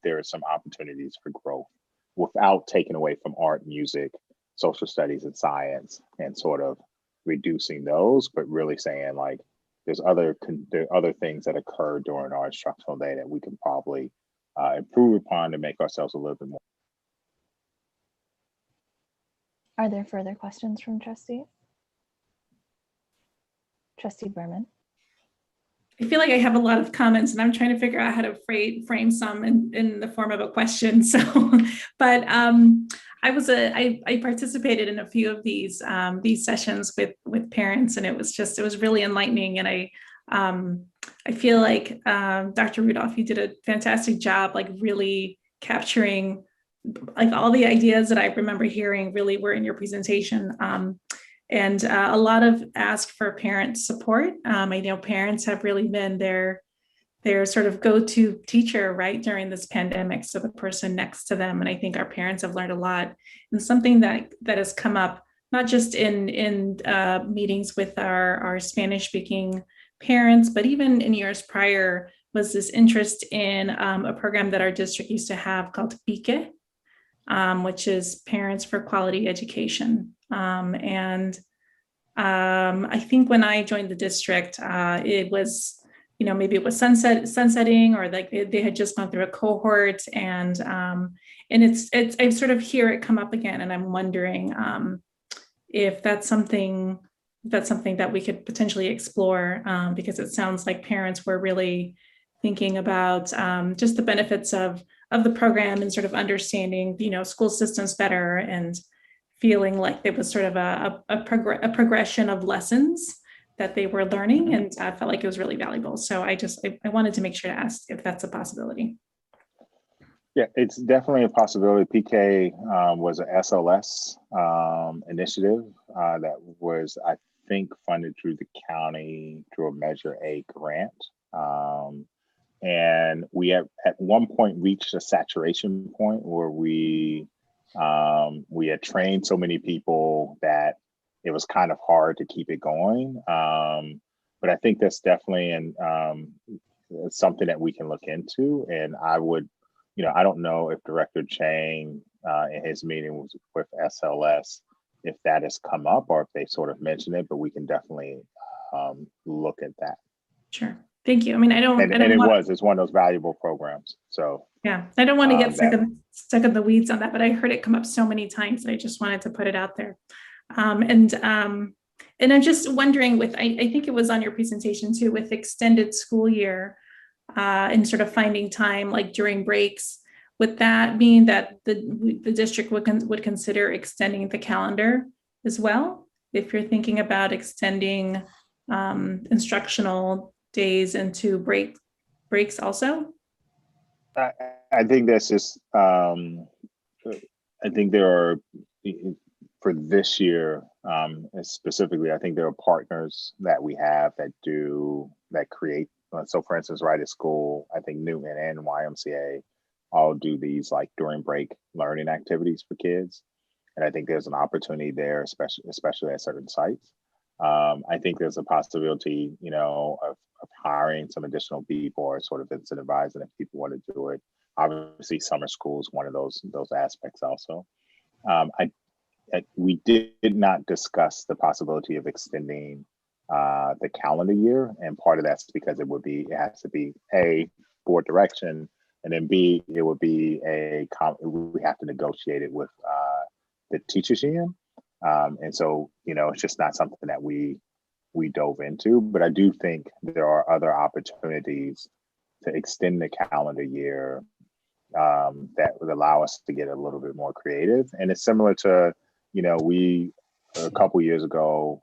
there are some opportunities for growth without taking away from art, music, social studies, and science, and sort of reducing those, but really saying like there are other things that occur during our instructional day that we can probably improve upon to make ourselves a little bit more. Are there further questions from trustees? Trustee Berman. I feel like I have a lot of comments and I'm trying to figure out how to frame some in the form of a question. So, but I participated in a few of these sessions with parents, and it was really enlightening. And I feel like Dr. Rudolph, you did a fantastic job, like really capturing like all the ideas that I remember hearing really were in your presentation. And a lot of ask for parent support. I know parents have really been their sort of go-to teacher, right, during this pandemic. So the person next to them, and I think our parents have learned a lot. And something that has come up, not just in meetings with our Spanish-speaking parents, but even in years prior, was this interest in a program that our district used to have called PIQUE, which is Parents for Quality Education. And I think when I joined the district, it was, maybe it was sunsetting, or like they had just gone through a cohort, and I sort of hear it come up again, and I'm wondering if that's something that we could potentially explore, because it sounds like parents were really thinking about just the benefits of the program and sort of understanding, school systems better, and feeling like there was sort of a progression of lessons that they were learning, and I felt like it was really valuable. So I wanted to make sure to ask if that's a possibility. Yeah, it's definitely a possibility. PK was an SLS initiative that was, I think, funded through the county through a Measure A grant. And we at one point reached a saturation point where we had trained so many people that it was kind of hard to keep it going. But I think that's definitely something that we can look into. And I would, I don't know if Director Chang in his meeting with SLS, if that has come up or if they sort of mentioned it, but we can definitely look at that. Sure. Thank you. I mean, it's one of those valuable programs. So yeah, I don't want to get stuck in the weeds on that, but I heard it come up so many times that I just wanted to put it out there. And I'm just wondering I think it was on your presentation too, with extended school year and sort of finding time like during breaks, would that mean that the district would consider extending the calendar as well? If you're thinking about extending instructional days into breaks also? I think that's just, I think there are, for this year specifically, I think there are partners that we have that create, so for instance, Right at School, I think Newton and YMCA all do these like during break learning activities for kids. And I think there's an opportunity there, especially at certain sites. I think there's a possibility, of hiring some additional people or sort of incentivizing if people want to do it. Obviously, summer school is one of those aspects also. We did not discuss the possibility of extending the calendar year, and part of that's because it has to be A, board direction, and then B, it would be we have to negotiate it with the teachers union. And so, it's just not something that we dove into, but I do think there are other opportunities to extend the calendar year that would allow us to get a little bit more creative. And it's similar to, we, a couple years ago,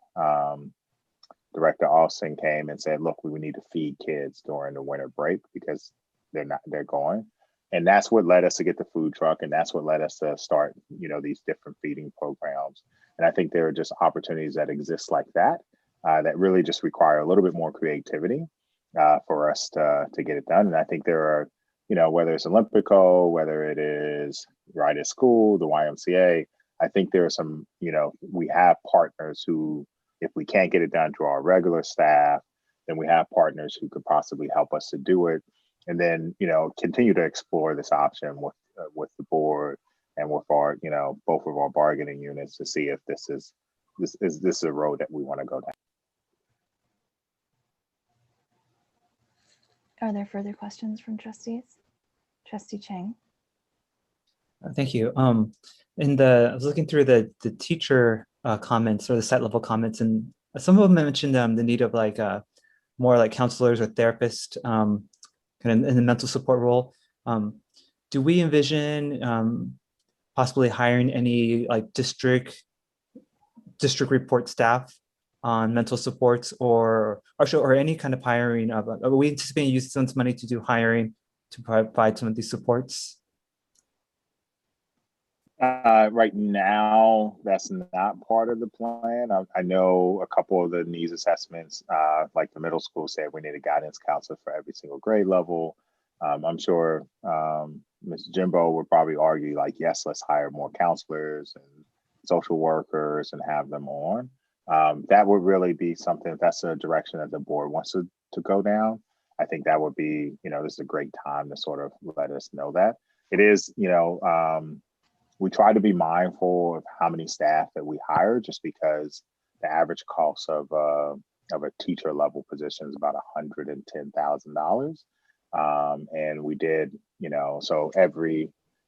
Director Austin came and said, look, we need to feed kids during the winter break because they're going. And that's what led us to get the food truck. And that's what led us to start, these different feeding programs. And I think there are just opportunities that exist like that, that really just require a little bit more creativity for us to get it done. And I think there are whether it's Olympico, whether it is Right at School, the YMCA, I think there are some, we have partners who, if we can't get it done through our regular staff, then we have partners who could possibly help us to do it. And then, continue to explore this option with the board and with our, both of our bargaining units to see if this is a road that we want to go down. Are there further questions from trustees? Trustee Chang. Thank you. I was looking through the teacher comments or the site level comments, and some of them mentioned the need of more like counselors or therapists kind of in the mental support role. Do we envision possibly hiring any like district report staff on mental supports or any kind of hiring of, are we anticipating using some money to do hiring to provide some of these supports? Right now, that's not part of the plan. I know a couple of the needs assessments, like the middle school said we need a guidance counselor for every single grade level. I'm sure Ms. Jimbo would probably argue like, yes, let's hire more counselors and social workers and have them on. That would really be something, if that's a direction that the board wants to go down. I think that would be, this is a great time to sort of let us know that. It is, we try to be mindful of how many staff that we hire, just because the average cost of a teacher level position is about $110,000. And we did, so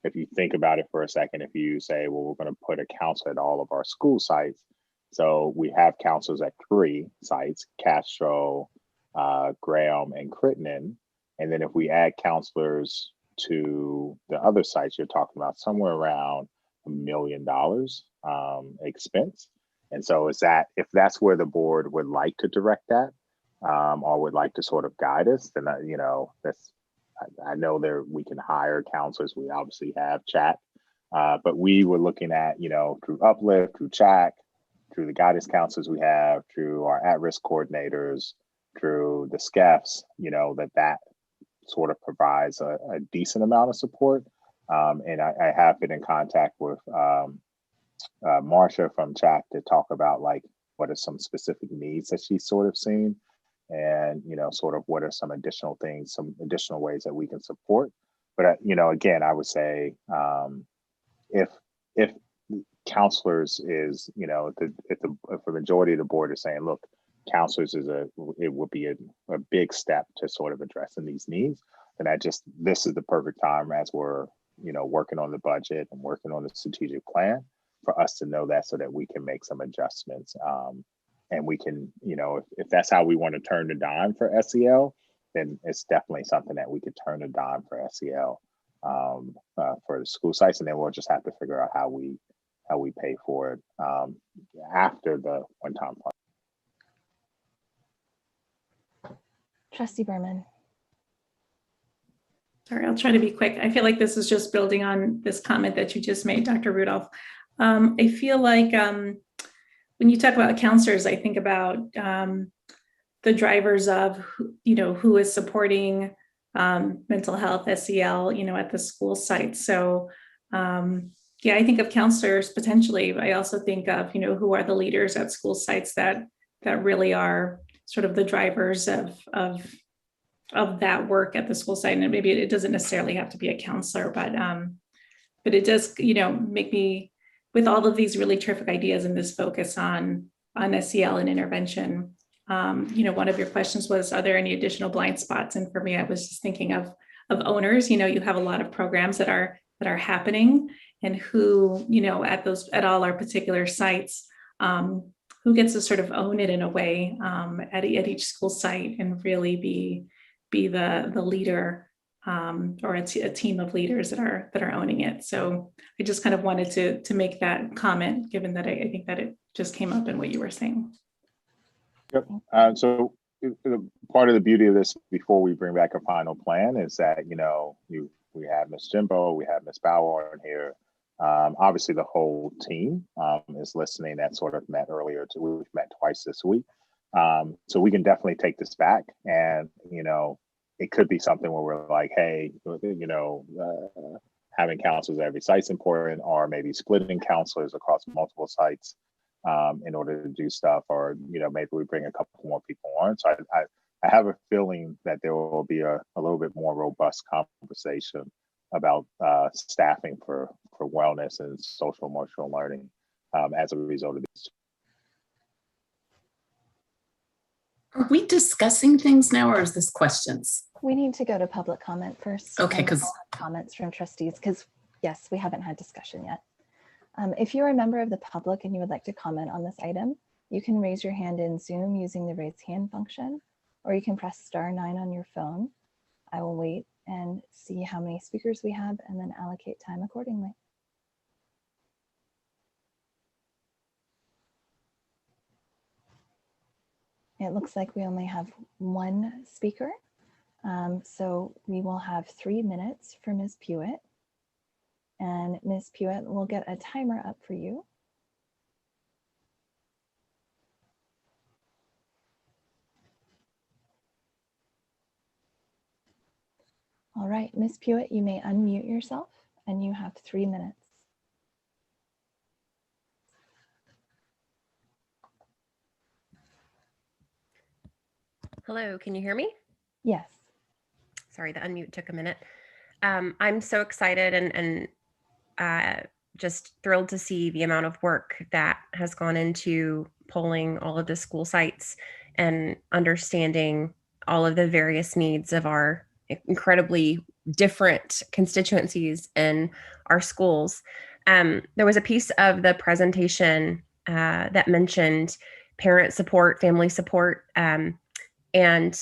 if you think about it for a second, if you say, well, we're going to put a counselor at all of our school sites. So we have counselors at 3 sites, Castro, Graham, and Crittenden. And then if we add counselors to the other sites, you're talking about somewhere around $1 million expense. And so if that's where the board would like to direct that, or would like to sort of guide us, then I know we can hire counselors. We obviously have chat, but we were looking at, through Uplift, through chat, through the guidance counselors we have, through our at-risk coordinators, through the SCEFs, that sort of provides a decent amount of support. And I have been in contact with Marsha from CHAC to talk about like what are some specific needs that she's sort of seen, and sort of what are some additional things, some additional ways that we can support. But again, I would say if counselors is, if the majority of the board is saying, look, counselors it would be a big step to sort of addressing these needs. And this is the perfect time, as we're, working on the budget and working on the strategic plan, for us to know that, so that we can make some adjustments. And we can, if that's how we want to turn the dime for SEL, then it's definitely something that we could turn the dime for SEL for the school sites. And then we'll just have to figure out how we pay for it after the one-time fund. Trustee Berman. Sorry, I'll try to be quick. I feel like this is just building on this comment that you just made, Dr. Rudolph. I feel like when you talk about counselors, I think about the drivers of, who is supporting mental health, SEL, at the school site. So yeah, I think of counselors potentially. I also think of, who are the leaders at school sites that really are sort of the drivers of that work at the school site. And maybe it doesn't necessarily have to be a counselor, but it does, make me, with all of these really terrific ideas and this focus on SEL and intervention. One of your questions was, are there any additional blind spots? And for me, I was just thinking of owners. You have a lot of programs that are happening, and who, at all our particular sites, who gets to sort of own it in a way at each school site, and really be the leader, or a team of leaders that are owning it. So I just kind of wanted to make that comment, given that I think that it just came up in what you were saying. Yep. So part of the beauty of this, before we bring back a final plan, is that we have Ms. Jimbo, we have Ms. Bauer in here. Obviously, the whole team is listening. That sort of met earlier. We've met twice this week, so we can definitely take this back and it could be something where we're like, hey, you know, having counselors at every site's important, or maybe splitting counselors across multiple sites in order to do stuff, or, you know, maybe we bring a couple more people on. So I have a feeling that there will be a little bit more robust conversation about staffing for wellness and social emotional learning as a result of this. Are we discussing things now, or is this questions? We need to go to public comment first. Okay, and because we'll have comments from trustees, because yes, we haven't had discussion yet. If you're a member of the public and you would like to comment on this item, you can raise your hand in Zoom using the raise hand function, or you can press *9 on your phone. I will wait and see how many speakers we have and then allocate time accordingly. It looks like we only have one speaker. So we will have 3 minutes for Ms. Pewitt. And Ms. Pewitt will get a timer up for you. All right, Ms. Pewitt, you may unmute yourself and you have 3 minutes. Hello, can you hear me? Yes. Sorry, the unmute took a minute. I'm so excited and just thrilled to see the amount of work that has gone into polling all of the school sites and understanding all of the various needs of our incredibly different constituencies in our schools. There was a piece of the presentation that mentioned parent support, family support, and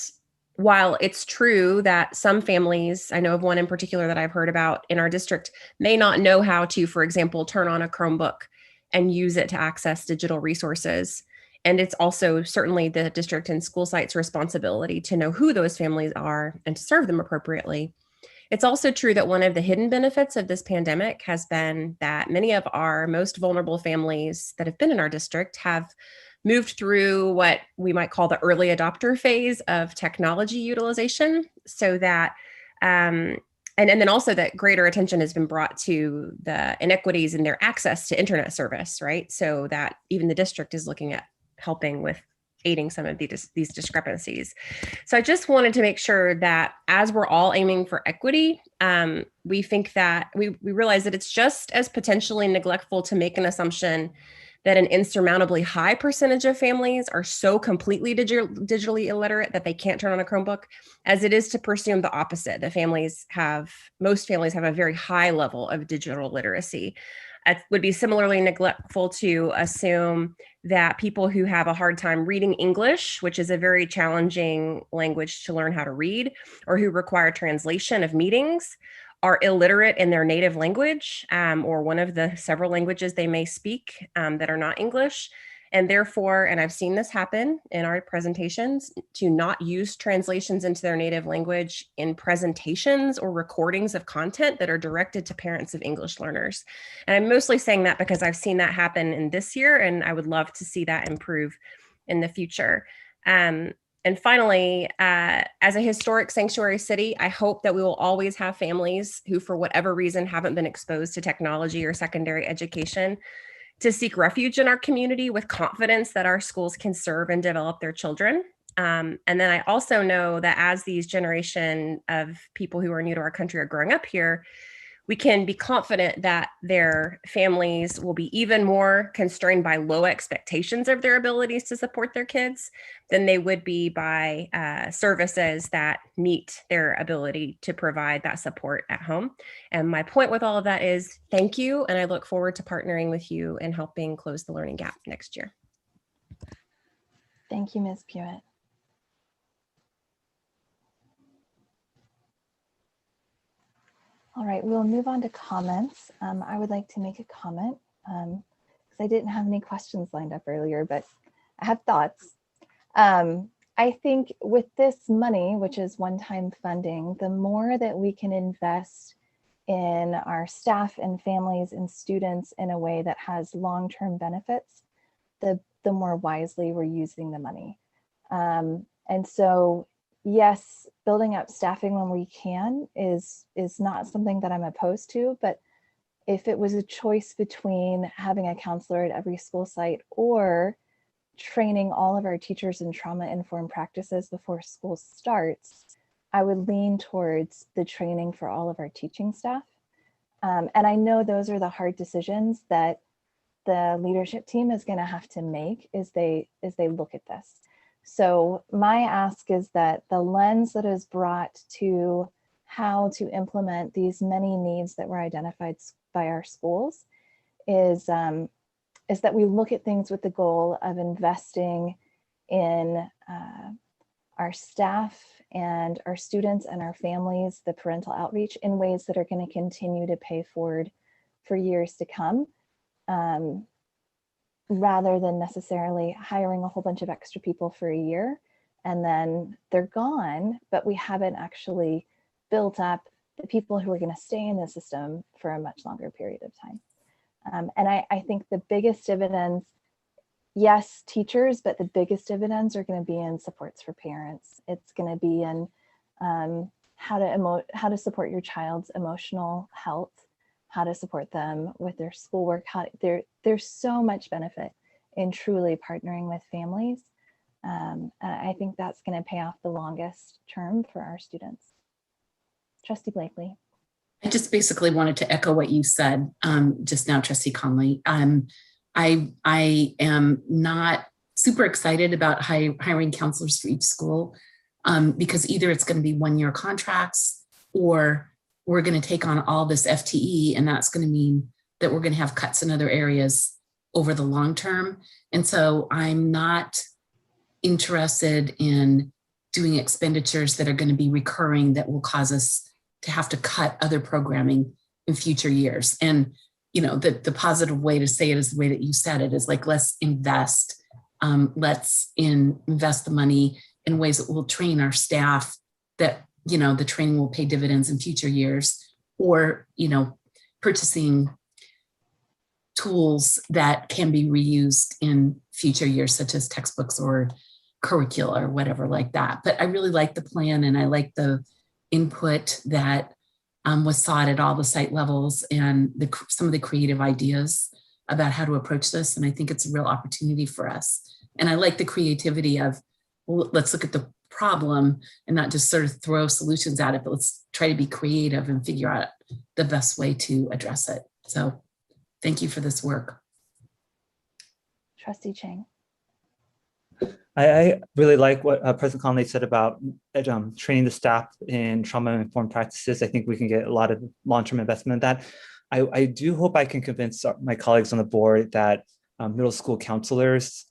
while it's true that some families, I know of one in particular that I've heard about in our district, may not know how to, for example, turn on a Chromebook and use it to access digital resources. And it's also certainly the district and school sites' responsibility to know who those families are and to serve them appropriately. It's also true that one of the hidden benefits of this pandemic has been that many of our most vulnerable families that have been in our district have moved through what we might call the early adopter phase of technology utilization, so that, and then also that greater attention has been brought to the inequities in their access to internet service, right? So that even the district is looking at helping with aiding some of these discrepancies. So I just wanted to make sure that as we're all aiming for equity, we think that we realize that it's just as potentially neglectful to make an assumption that an insurmountably high percentage of families are so completely digitally illiterate that they can't turn on a Chromebook, as it is to presume the opposite. Most families have a very high level of digital literacy. It would be similarly neglectful to assume that people who have a hard time reading English, which is a very challenging language to learn how to read, or who require translation of meetings, are illiterate in their native language or one of the several languages they may speak that are not English. And therefore, and I've seen this happen in our presentations, to not use translations into their native language in presentations or recordings of content that are directed to parents of English learners. And I'm mostly saying that because I've seen that happen in this year, and I would love to see that improve in the future. And finally, as a historic sanctuary city, I hope that we will always have families who, for whatever reason, haven't been exposed to technology or secondary education to seek refuge in our community with confidence that our schools can serve and develop their children. And then I also know that as these generation of people who are new to our country are growing up here, we can be confident that their families will be even more constrained by low expectations of their abilities to support their kids than they would be by services that meet their ability to provide that support at home. And my point with all of that is thank you, and I look forward to partnering with you in helping close the learning gap next year. Thank you, Ms. Pewitt. All right, we'll move on to comments. I would like to make a comment because I didn't have any questions lined up earlier, but I have thoughts. I think with this money, which is one-time funding, the more that we can invest in our staff and families and students in a way that has long-term benefits, the more wisely we're using the money. And so yes, building up staffing when we can is not something that I'm opposed to, but if it was a choice between having a counselor at every school site or training all of our teachers in trauma-informed practices before school starts, I would lean towards the training for all of our teaching staff. And I know those are the hard decisions that the leadership team is going to have to make as they look at this. So my ask is that the lens that is brought to how to implement these many needs that were identified by our schools is that we look at things with the goal of investing in our staff and our students and our families, the parental outreach, in ways that are going to continue to pay forward for years to come, rather than necessarily hiring a whole bunch of extra people for a year and then they're gone, but we haven't actually built up the people who are going to stay in the system for a much longer period of time. And I think the biggest dividends, yes, teachers, but the biggest dividends are going to be in supports for parents. It's going to be in how to support your child's emotional health, how to support them with their schoolwork. There's so much benefit in truly partnering with families. And I think that's going to pay off the longest term for our students. Trustee Blakely. I just basically wanted to echo what you said just now, Trustee Conley. I am not super excited about hiring counselors for each school because either it's going to be one-year contracts or we're going to take on all this FTE, and that's going to mean that we're going to have cuts in other areas over the long term. And so I'm not interested in doing expenditures that are going to be recurring that will cause us to have to cut other programming in future years. And, you know, the positive way to say it is the way that you said it is like, let's invest. Let's invest the money in ways that will train our staff that, you know, the training will pay dividends in future years, or, you know, purchasing tools that can be reused in future years, such as textbooks or curricula or whatever like that. But I really like the plan, and I like the input that was sought at all the site levels, and some of the creative ideas about how to approach this. And I think it's a real opportunity for us. And I like the creativity of, well, let's look at the problem and not just sort of throw solutions at it, but let's try to be creative and figure out the best way to address it. So thank you for this work. Trustee Chang. I really like what President Conley said about training the staff in trauma-informed practices. I think we can get a lot of long-term investment in that. I do hope I can convince my colleagues on the board that middle school counselors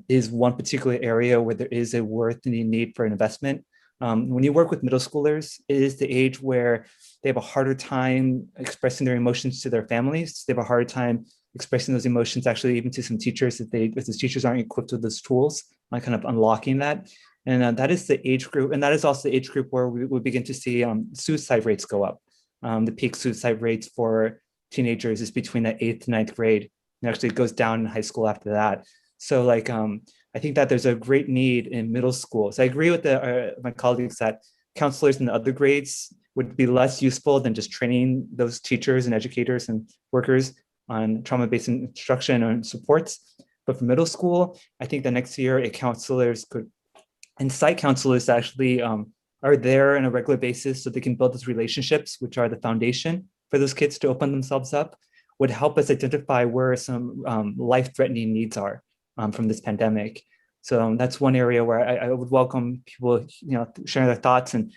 is one particular area where there is a worthy need for an investment. When you work with middle schoolers, it is the age where they have a harder time expressing their emotions to their families. They have a harder time expressing those emotions actually even to some teachers if the teachers aren't equipped with those tools, on kind of unlocking that. And that is the age group. And that is also the age group where we begin to see suicide rates go up. The peak suicide rates for teenagers is between the 8th to 9th grade. And actually it goes down in high school after that. So like, I think that there's a great need in middle school. So I agree with my colleagues that counselors in the other grades would be less useful than just training those teachers and educators and workers on trauma-based instruction and supports. But for middle school, I think the next year counselors could, and site counselors actually are there on a regular basis so they can build those relationships, which are the foundation for those kids to open themselves up, would help us identify where some life-threatening needs are from this pandemic. So that's one area where I would welcome people, you know, sharing their thoughts, and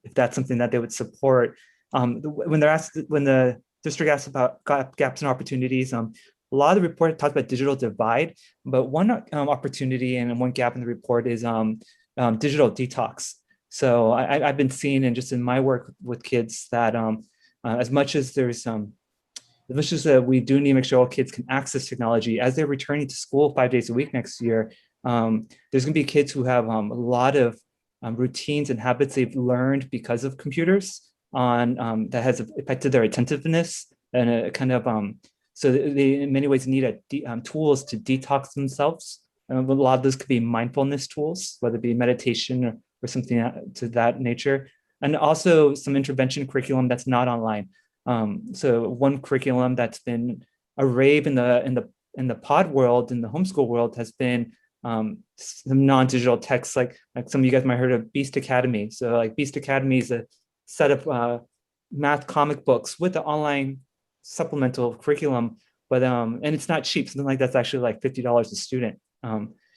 if that's something that they would support. When the district asks about gaps and opportunities, a lot of the report talks about digital divide, but one opportunity and one gap in the report is digital detox. So I've been seeing, and just in my work with kids, that as much as we do need to make sure all kids can access technology as they're returning to school 5 days a week next year, there's going to be kids who have a lot of routines and habits they've learned because of computers that has affected their attentiveness, and a kind of so they in many ways need tools to detox themselves. A lot of those could be mindfulness tools, whether it be meditation or something to that nature. And also some intervention curriculum that's not online. So one curriculum that's been a rave in the pod world, in the homeschool world, has been some non-digital texts, like some of you guys might have heard of Beast Academy. So like Beast Academy is a set of math comic books with the online supplemental curriculum, but and it's not cheap. Something like that's actually like $50 a student.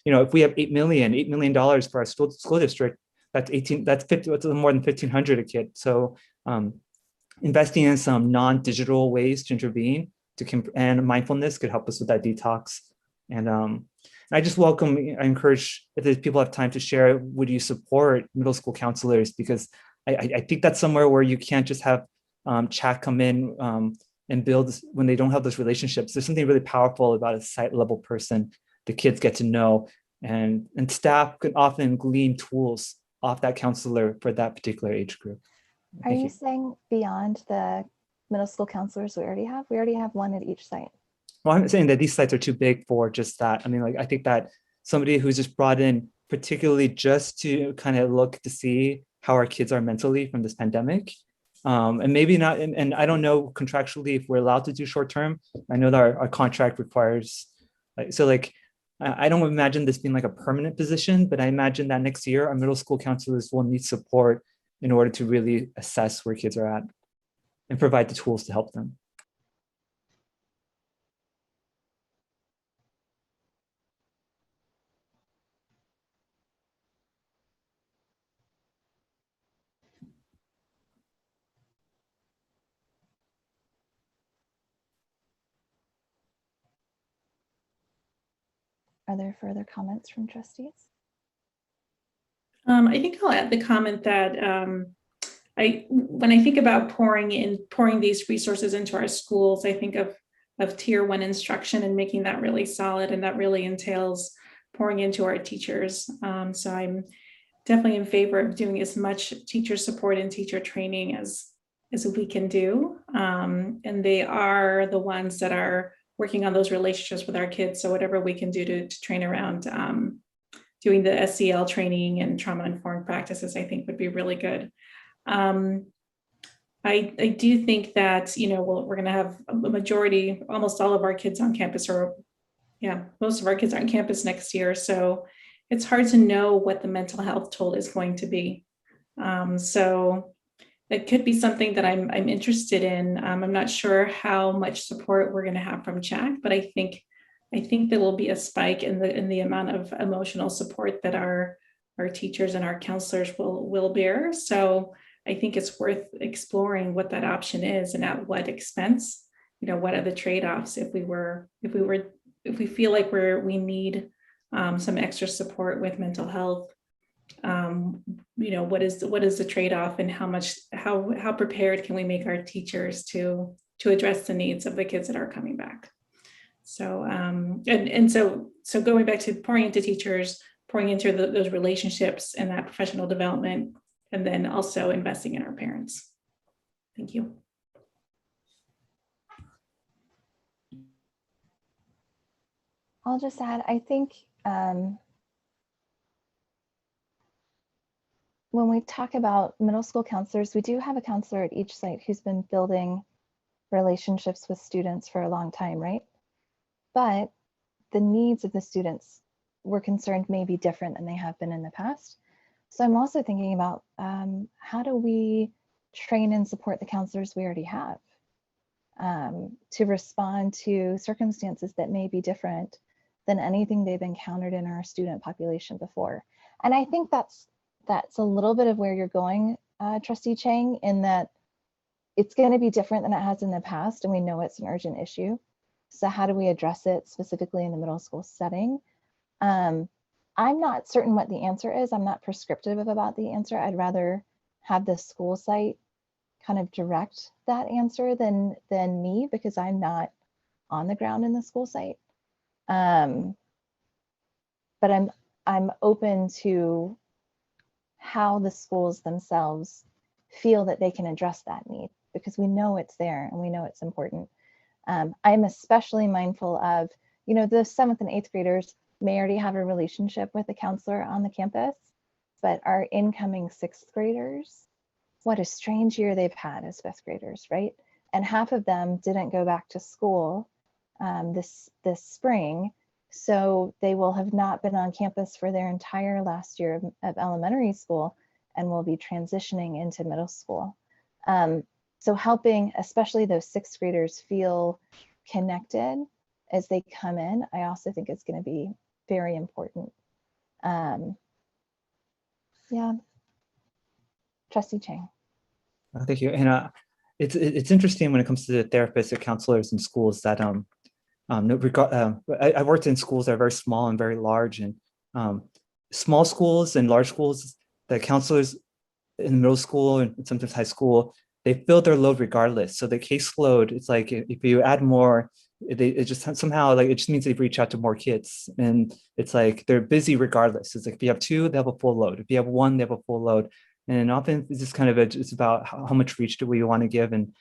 If we have $8 million for our school district, that's more than 1,500 a kid. So investing in some non-digital ways to intervene and mindfulness could help us with that detox. And I just I encourage, if people have time to share, would you support middle school counselors? Because I think that's somewhere where you can't just have chat come in and build when they don't have those relationships. There's something really powerful about a site level person the kids get to know, and staff can often glean tools off that counselor for that particular age group. Are you saying beyond the middle school counselors we already have? We already have one at each site. Well, I'm saying that these sites are too big for just that. I mean, like, I think that somebody who's just brought in particularly just to kind of look to see how our kids are mentally from this pandemic, and maybe not, and I don't know contractually if we're allowed to do short term. I know that our contract requires, I don't imagine this being like a permanent position, but I imagine that next year our middle school counselors will need support in order to really assess where kids are at and provide the tools to help them. Are there further comments from trustees? I think I'll add the comment that when I think about pouring these resources into our schools, I think of tier 1 instruction and making that really solid, and that really entails pouring into our teachers. So I'm definitely in favor of doing as much teacher support and teacher training as we can do. And they are the ones that are working on those relationships with our kids. So whatever we can do to train around doing the SEL training and trauma-informed practices, I think would be really good. I do think that, we're going to have a majority, almost all of our kids on campus, most of our kids are on campus next year. So it's hard to know what the mental health toll is going to be. So it could be something that I'm interested in. I'm not sure how much support we're going to have from CHAC, but I think there will be a spike in the amount of emotional support that our teachers and our counselors will bear. So I think it's worth exploring what that option is and at what expense. What are the trade-offs if we feel like we need some extra support with mental health. What is the trade-off, and how prepared can we make our teachers to address the needs of the kids that are coming back? So so going back to pouring into teachers, pouring into those relationships and that professional development, and then also investing in our parents. Thank you. I'll just add, I think when we talk about middle school counselors, we do have a counselor at each site who's been building relationships with students for a long time, right? But the needs of the students, we're concerned, may be different than they have been in the past. So I'm also thinking about how do we train and support the counselors we already have to respond to circumstances that may be different than anything they've encountered in our student population before. And I think that's a little bit of where you're going, Trustee Chang, in that it's going to be different than it has in the past, and we know it's an urgent issue. So how do we address it specifically in the middle school setting? I'm not certain what the answer is. I'm not prescriptive about the answer. I'd rather have the school site kind of direct that answer than me, because I'm not on the ground in the school site. But I'm open to how the schools themselves feel that they can address that need, because we know it's there and we know it's important. I'm especially mindful of, the 7th and 8th graders may already have a relationship with a counselor on the campus. but our incoming sixth graders, what a strange year they've had as fifth graders, right? And half of them didn't go back to school this spring. So they will have not been on campus for their entire last year of elementary school and will be transitioning into middle school. So helping, especially those sixth graders, feel connected as they come in, I also think is going to be very important. Yeah. Trustee Chang. Thank you. And it's interesting when it comes to the therapists or counselors in schools that I worked in schools that are very small and very large, and small schools and large schools, the counselors in middle school and sometimes high school, they feel their load regardless. So the caseload, it's like if you add more, it just somehow, like, it just means they reach out to more kids, and it's like they're busy regardless. It's like if you have two, they have a full load. If you have one, they have a full load. And often it's just kind of it's about how much reach do we want to give. And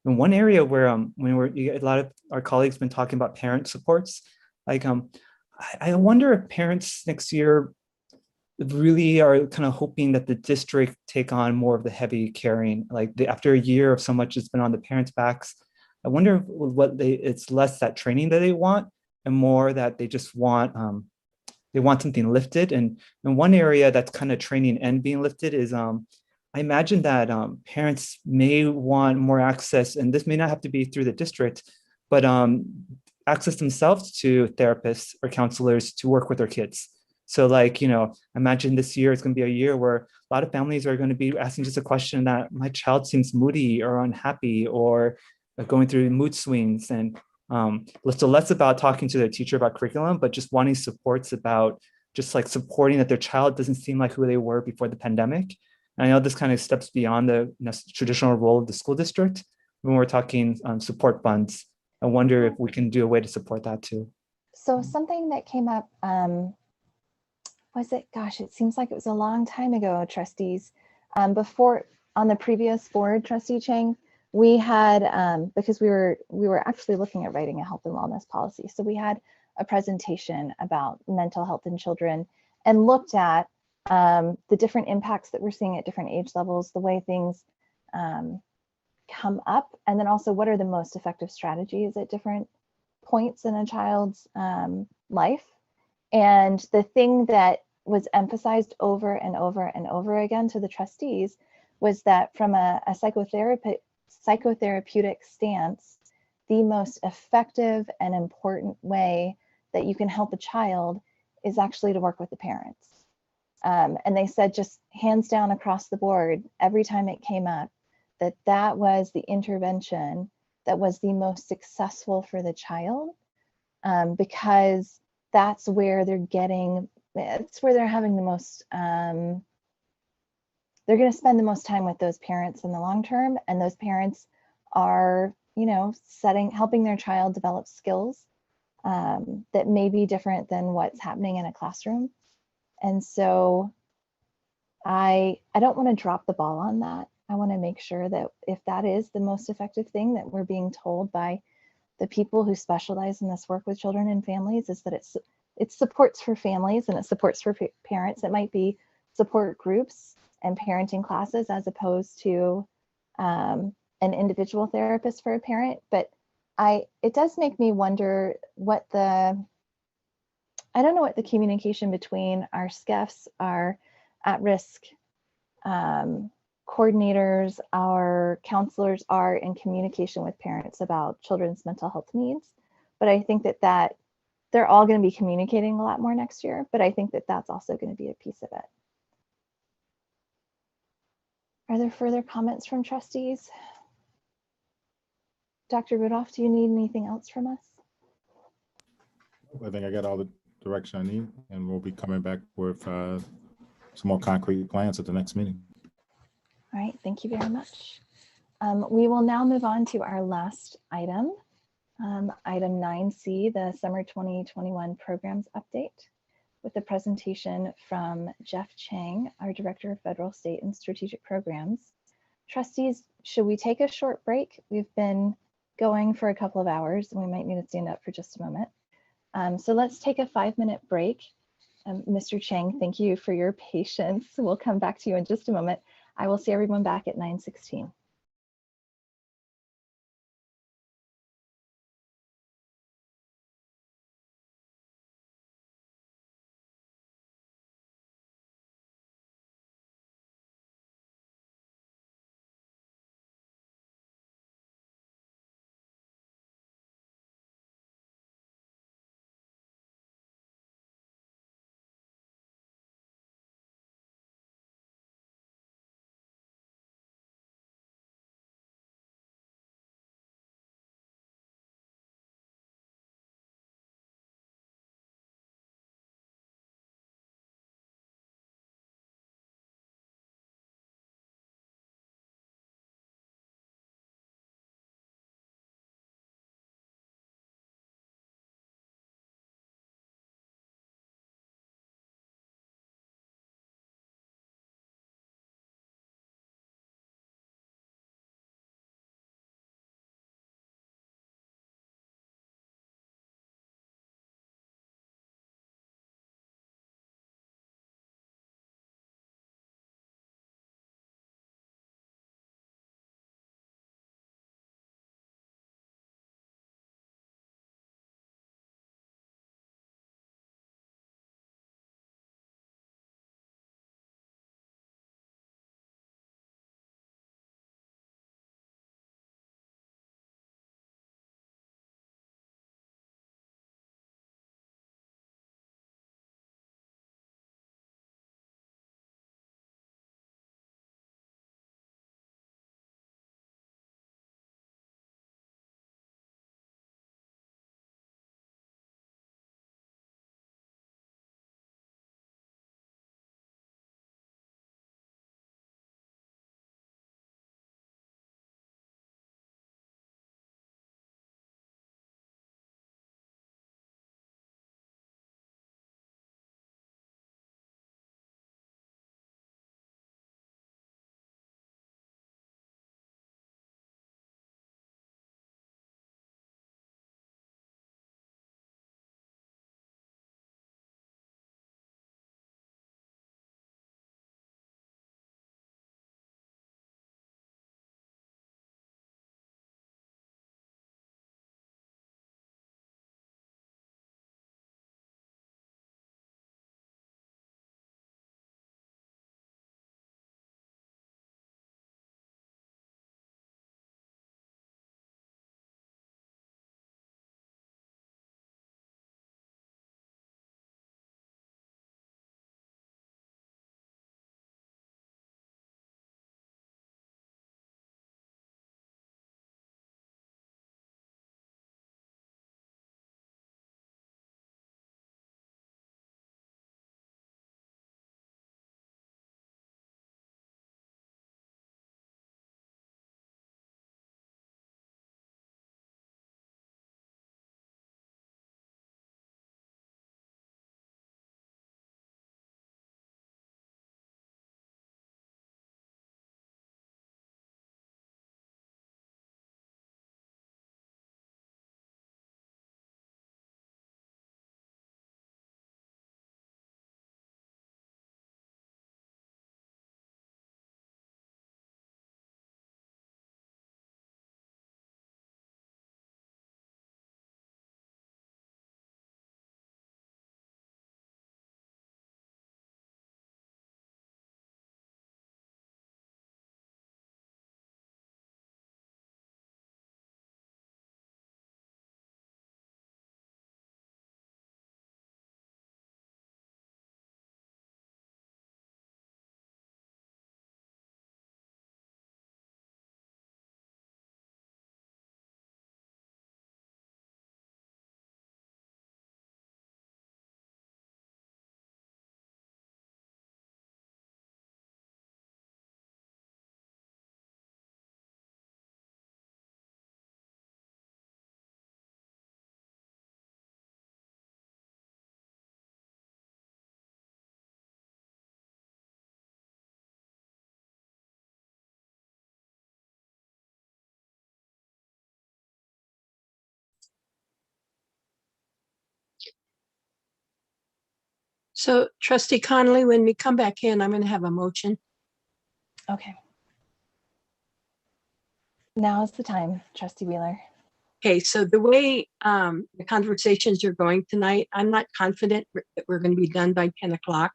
one area where a lot of our colleagues been talking about parent supports, like I wonder if parents next year really are kind of hoping that the district take on more of the heavy carrying, like after a year of so much has been on the parents' backs. I wonder it's less that training that they want and more that they just want they want something lifted. And one area that's kind of training and being lifted is I imagine that parents may want more access, and this may not have to be through the district, but access themselves to therapists or counselors to work with their kids. So like, imagine this year is going to be a year where a lot of families are going to be asking just a question that my child seems moody or unhappy or going through mood swings. And so less about talking to their teacher about curriculum, but just wanting supports about just like supporting that their child doesn't seem like who they were before the pandemic. And I know this kind of steps beyond the traditional role of the school district when we're talking support funds. I wonder if we can do a way to support that too. So something that came up, it seems like it was a long time ago, trustees. Before, on the previous board, Trustee Chang, we had, because we were actually looking at writing a health and wellness policy. So we had a presentation about mental health in children and looked at the different impacts that we're seeing at different age levels, the way things come up, and then also what are the most effective strategies at different points in a child's life. And the thing that was emphasized over and over and over again to the trustees was that from a psychotherapeutic stance, the most effective and important way that you can help a child is actually to work with the parents. And they said just hands down across the board, every time it came up, that was the intervention that was the most successful for the child, because that's where they're having the most, they're going to spend the most time with those parents in the long term. And those parents are, helping their child develop skills that may be different than what's happening in a classroom. And so I don't want to drop the ball on that. I want to make sure that if that is the most effective thing that we're being told by the people who specialize in this work with children and families, is that it's supports for families and it's supports for parents. It might be support groups and parenting classes as opposed to an individual therapist for a parent. But it does make me wonder I don't know what the communication between our SCEFs, our at-risk coordinators, our counselors are in communication with parents about children's mental health needs. But I think that they're all going to be communicating a lot more next year, but I think that that's also going to be a piece of it. Are there further comments from trustees? Dr. Rudolph, do you need anything else from us? I think I got all the direction I need, and we'll be coming back with some more concrete plans at the next meeting. All right, thank you very much. We will now move on to our last item, item 9C, the summer 2021 programs update, with a presentation from Jeff Chang, our Director of Federal, State, and Strategic Programs. Trustees, should we take a short break? We've been going for a couple of hours and we might need to stand up for just a moment. So let's take a 5-minute break. Mr. Chang, thank you for your patience. We'll come back to you in just a moment. I will see everyone back at 9:16. So Trustee Connolly, when we come back in, I'm going to have a motion. Okay. Now is the time, Trustee Wheeler. Okay, so the way the conversations are going tonight, I'm not confident that we're going to be done by 10 o'clock.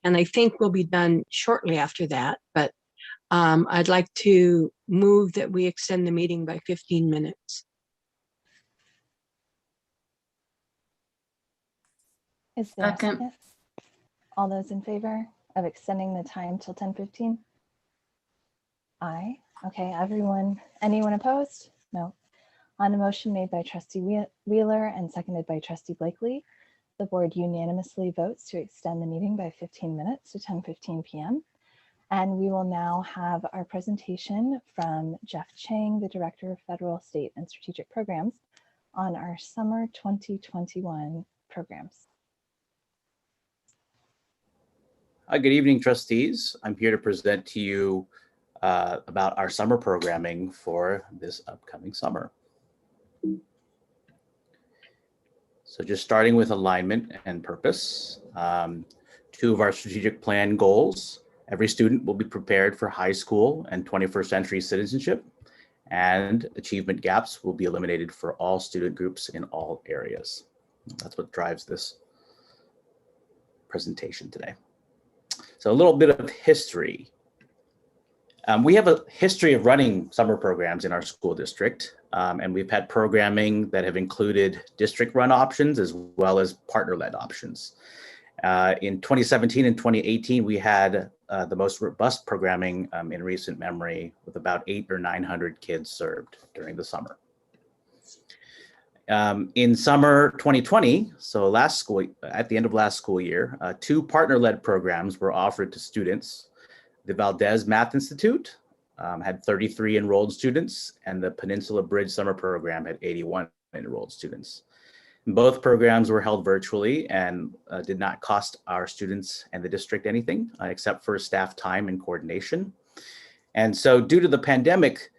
And I think we'll be done shortly after that. But I'd like to move that we extend the meeting by 15 minutes. Is there a Second. second? All those in favor of extending the time till 10:15? Aye. Okay, everyone. Anyone opposed? No. On a motion made by Trustee Wheeler and seconded by Trustee Blakely, the board unanimously votes to extend the meeting by 15 minutes to 10:15 p.m. And we will now have our presentation from Jeff Chang, the Director of Federal, State, and Strategic Programs, on our summer 2021 programs. Good evening, trustees. I'm here to present to you about our summer programming for this upcoming summer. So just starting with alignment and purpose, two of our strategic plan goals: every student will be prepared for high school and 21st century citizenship, and achievement gaps will be eliminated for all student groups in all areas. That's what drives this presentation today. So a little bit of history. We have a history of running summer programs in our school district, and we've had programming that have included district-run options as well as partner-led options. In 2017 and 2018, we had the most robust programming in recent memory, with about 800 or 900 kids served during the summer. In summer 2020, so at the end of last school year, two partner-led programs were offered to students. The Valdez Math Institute had 33 enrolled students, and the Peninsula Bridge Summer Program had 81 enrolled students. Both programs were held virtually and did not cost our students and the district anything except for staff time and coordination. And so due to the pandemic,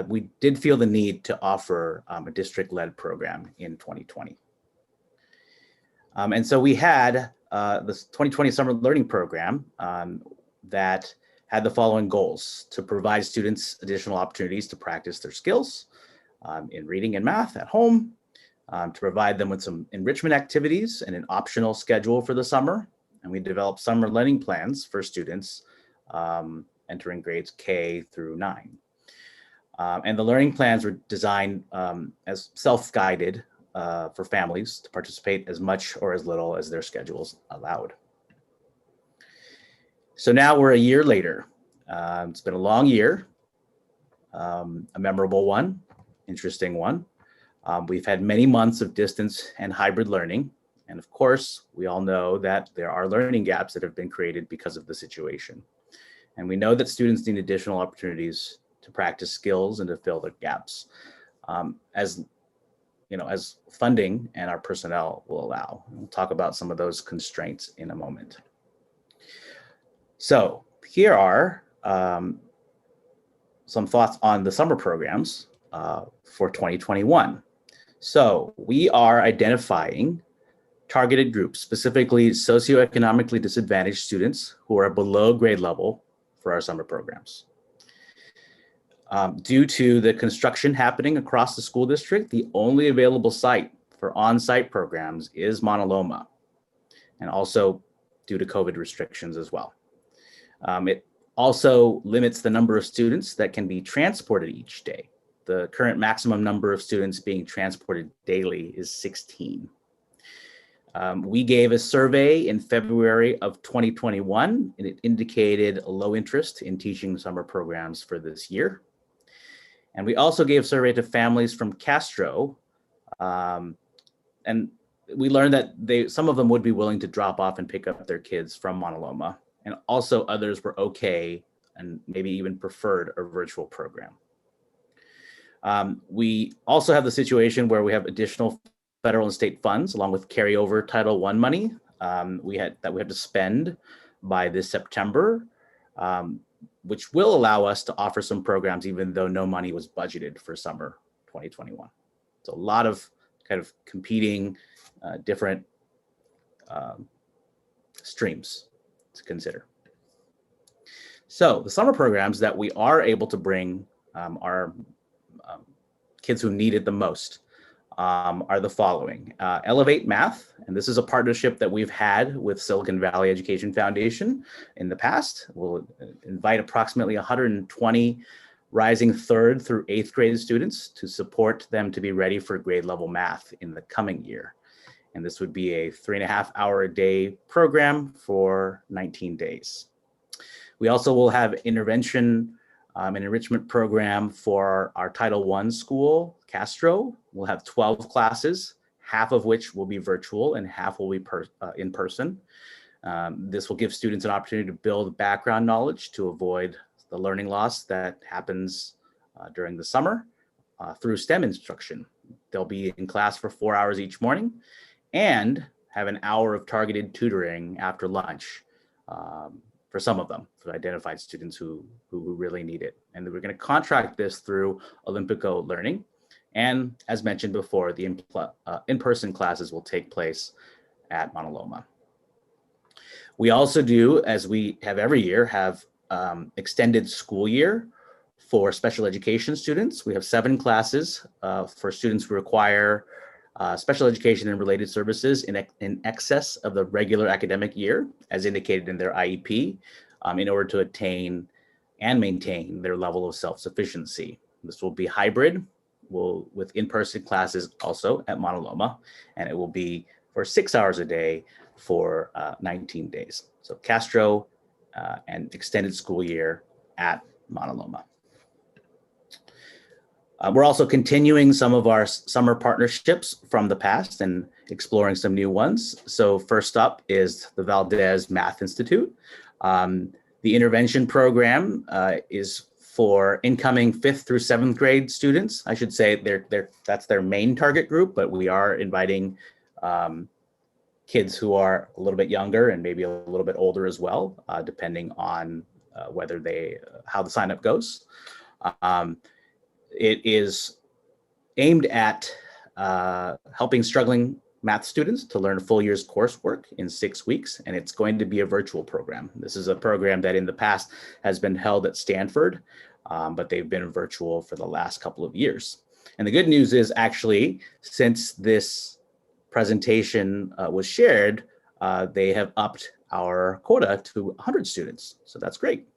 we did feel the need to offer a district-led program in 2020. And so we had this 2020 Summer Learning Program that had the following goals: to provide students additional opportunities to practice their skills in reading and math at home, to provide them with some enrichment activities and an optional schedule for the summer. And we developed summer learning plans for students entering grades K through 9. And the learning plans were designed as self-guided for families to participate as much or as little as their schedules allowed. So now we're a year later. It's been a long year, a memorable one, interesting one. We've had many months of distance and hybrid learning. And of course, we all know that there are learning gaps that have been created because of the situation. And we know that students need additional opportunities to practice skills and to fill the gaps, as funding and our personnel will allow. We'll talk about some of those constraints in a moment. So here are some thoughts on the summer programs for 2021. So we are identifying targeted groups, specifically socioeconomically disadvantaged students who are below grade level for our summer programs. Due to the construction happening across the school district, the only available site for on-site programs is Mauna Loma, and also due to COVID restrictions as well. It also limits the number of students that can be transported each day. The current maximum number of students being transported daily is 16. We gave a survey in February of 2021, and it indicated a low interest in teaching summer programs for this year. And we also gave a survey to families from Castro, and we learned that some of them would be willing to drop off and pick up their kids from Mauna Loma, and also others were okay and maybe even preferred a virtual program. We also have the situation where we have additional federal and state funds along with carryover Title I money we had to spend by this September, which will allow us to offer some programs even though no money was budgeted for summer 2021. So a lot of kind of competing different streams to consider. So the summer programs that we are able to bring our kids who need it the most are the following. Elevate Math, and this is a partnership that we've had with Silicon Valley Education Foundation in the past. We'll invite approximately 120 rising 3rd through 8th grade students to support them to be ready for grade level math in the coming year. And this would be a 3.5-hour a day program for 19 days. We also will have intervention an enrichment program for our Title I school, Castro. We'll have 12 classes, half of which will be virtual and half will be in person. This will give students an opportunity to build background knowledge to avoid the learning loss that happens during the summer through STEM instruction. They'll be in class for 4 hours each morning and have an hour of targeted tutoring after lunch for some of them, for identified students who really need it. And we're going to contract this through Olympico Learning. And as mentioned before, the in-person classes will take place at Mauna Loma. We also do, as we have every year, have extended school year for special education students. We have 7 classes for students who require special education and related services in excess of the regular academic year, as indicated in their IEP, in order to attain and maintain their level of self-sufficiency. This will be hybrid, with in-person classes also at Mauna Loma, and it will be for 6 hours a day for 19 days. So Castro and extended school year at Mauna Loma. We're also continuing some of our summer partnerships from the past and exploring some new ones. So first up is the Valdez Math Institute. The intervention program is for incoming 5th through 7th grade students. I should say that's their main target group, but we are inviting kids who are a little bit younger and maybe a little bit older as well, depending on how the sign up goes. It is aimed at helping struggling math students to learn a full year's coursework in 6 weeks, and it's going to be a virtual program. This is a program that in the past has been held at Stanford, but they've been virtual for the last couple of years. And the good news is actually, since this presentation was shared, they have upped our quota to 100 students, so that's great.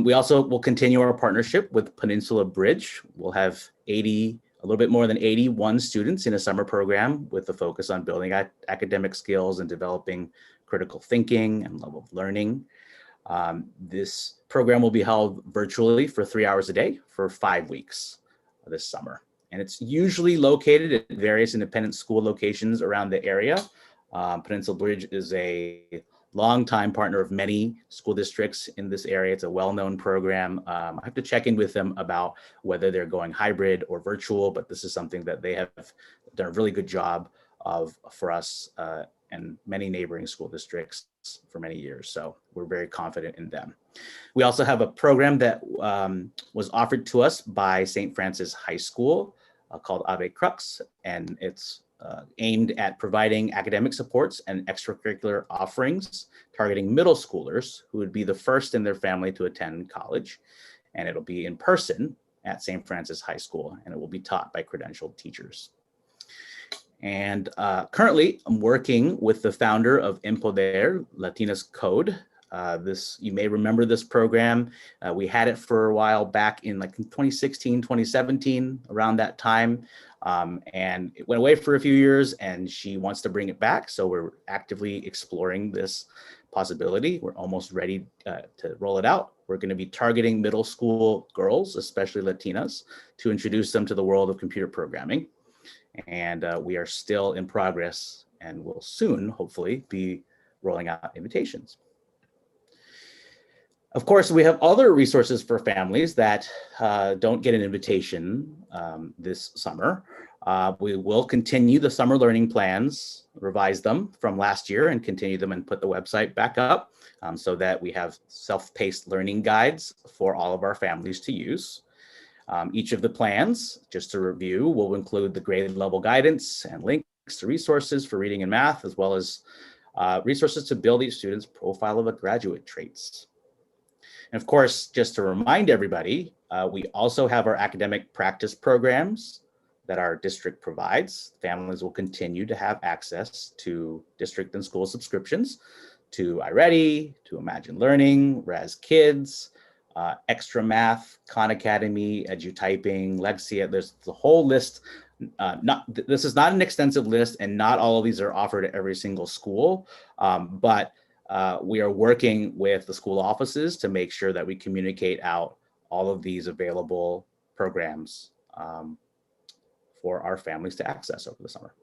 We also will continue our partnership with Peninsula Bridge. We'll have a little bit more than 81 students in a summer program with a focus on building academic skills and developing critical thinking and level of learning. This program will be held virtually for 3 hours a day for 5 weeks this summer. And it's usually located at various independent school locations around the area. Peninsula Bridge is a longtime partner of many school districts in this area. It's a well-known program. I have to check in with them about whether they're going hybrid or virtual, but this is something that they have done a really good job of for us and many neighboring school districts for many years. So we're very confident in them. We also have a program that was offered to us by St. Francis High School called Ave Crux, and it's aimed at providing academic supports and extracurricular offerings targeting middle schoolers who would be the first in their family to attend college. And it'll be in person at St. Francis High School, and it will be taught by credentialed teachers. And currently, I'm working with the founder of Empoder, Latinas Code. You may remember this program. We had it for a while back in 2016, 2017, around that time. And it went away for a few years, and she wants to bring it back. So we're actively exploring this possibility. We're almost ready to roll it out. We're going to be targeting middle school girls, especially Latinas, to introduce them to the world of computer programming. And we are still in progress and will soon, hopefully, be rolling out invitations. Of course, we have other resources for families that don't get an invitation this summer. We will continue the summer learning plans, revise them from last year and continue them and put the website back up so that we have self-paced learning guides for all of our families to use. Each of the plans, just to review, will include the grade level guidance and links to resources for reading and math, as well as resources to build each student's profile of a graduate traits. And of course, just to remind everybody, we also have our academic practice programs that our district provides. Families will continue to have access to district and school subscriptions to iReady, to Imagine Learning, Raz Kids, Extra Math, Khan Academy, EduTyping, Lexia. There's the whole list. This is not an extensive list, and not all of these are offered at every single school, but we are working with the school offices to make sure that we communicate out all of these available programs for our families to access over the summer.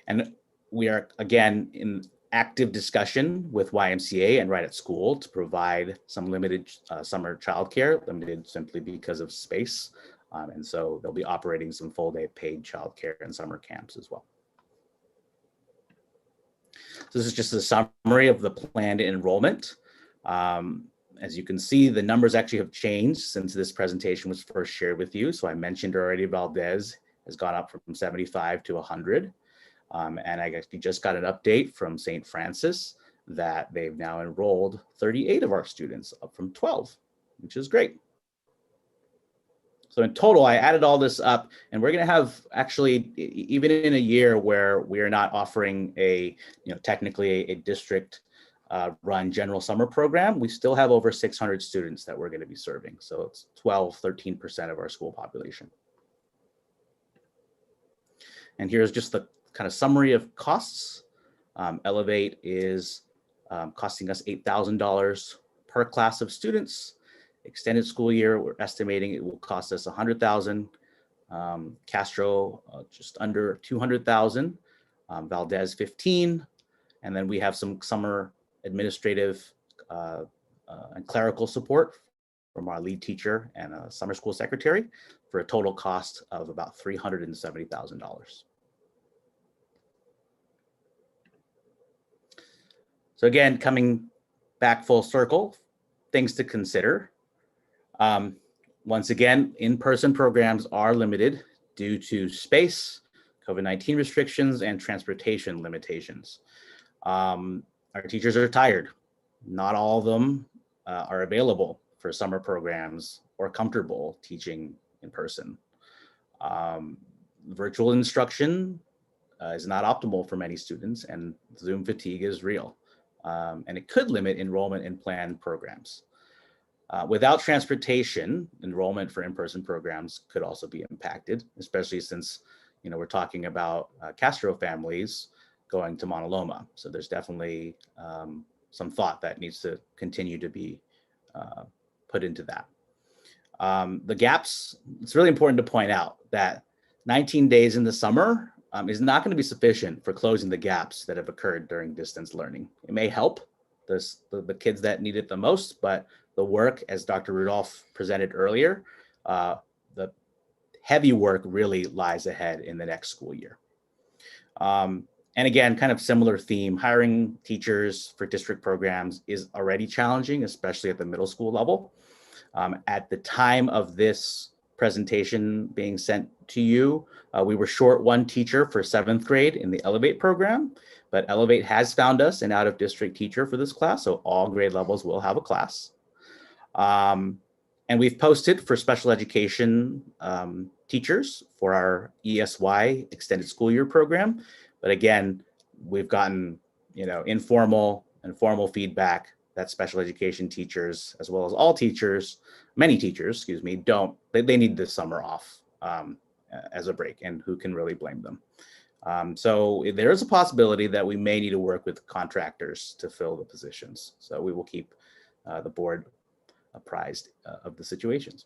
And we are, again, in active discussion with YMCA and Right at School to provide some limited summer childcare, limited simply because of space. And so they'll be operating some full day paid childcare and summer camps as well. So this is just a summary of the planned enrollment. As you can see, the numbers actually have changed since this presentation was first shared with you. So I mentioned already Valdez has gone up from 75 to 100. And I actually just got an update from St. Francis that they've now enrolled 38 of our students, up from 12, which is great. So in total, I added all this up, and we're going to have actually, even in a year where we are not offering a, technically a district run general summer program, we still have over 600 students that we're going to be serving. So it's 13% of our school population. And here's just the kind of summary of costs. Elevate is costing us $8,000 per class of students. Extended school year, we're estimating it will cost us $100,000. Castro, just under $200,000. Valdez, $15,000. And then we have some summer administrative and clerical support from our lead teacher and a summer school secretary for a total cost of about $370,000. So again, coming back full circle, things to consider. Once again, in-person programs are limited due to space, COVID-19 restrictions, and transportation limitations. Our teachers are tired. Not all of them are available for summer programs or comfortable teaching in person. Virtual instruction is not optimal for many students, and Zoom fatigue is real. And it could limit enrollment in planned programs. Without transportation, enrollment for in-person programs could also be impacted, especially since we're talking about Castro families going to Mauna Loma. So there's definitely some thought that needs to continue to be put into that. The gaps, it's really important to point out that 19 days in the summer is not going to be sufficient for closing the gaps that have occurred during distance learning. It may help the kids that need it the most, but the work, as Dr. Rudolph presented earlier, the heavy work really lies ahead in the next school year. And again, kind of similar theme, hiring teachers for district programs is already challenging, especially at the middle school level. At the time of this presentation being sent to you, we were short one teacher for 7th grade in the Elevate program, but Elevate has found us an out-of-district teacher for this class, so all grade levels will have a class. And we've posted for special education teachers for our ESY extended school year program. But again, we've gotten informal and formal feedback that special education teachers, as well as all teachers, many teachers, excuse me, they need this summer off as a break, and who can really blame them? So there is a possibility that we may need to work with contractors to fill the positions. So we will keep the board apprised of the situations.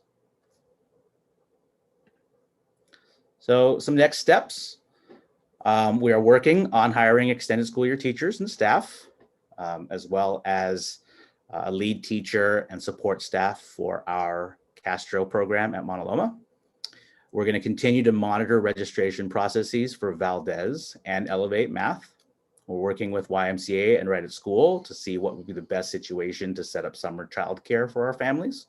So some next steps. We are working on hiring extended school year teachers and staff, as well as a lead teacher and support staff for our Castro program at Mauna Loma. We're going to continue to monitor registration processes for Valdez and Elevate Math. We're working with YMCA and Right at School to see what would be the best situation to set up summer childcare for our families.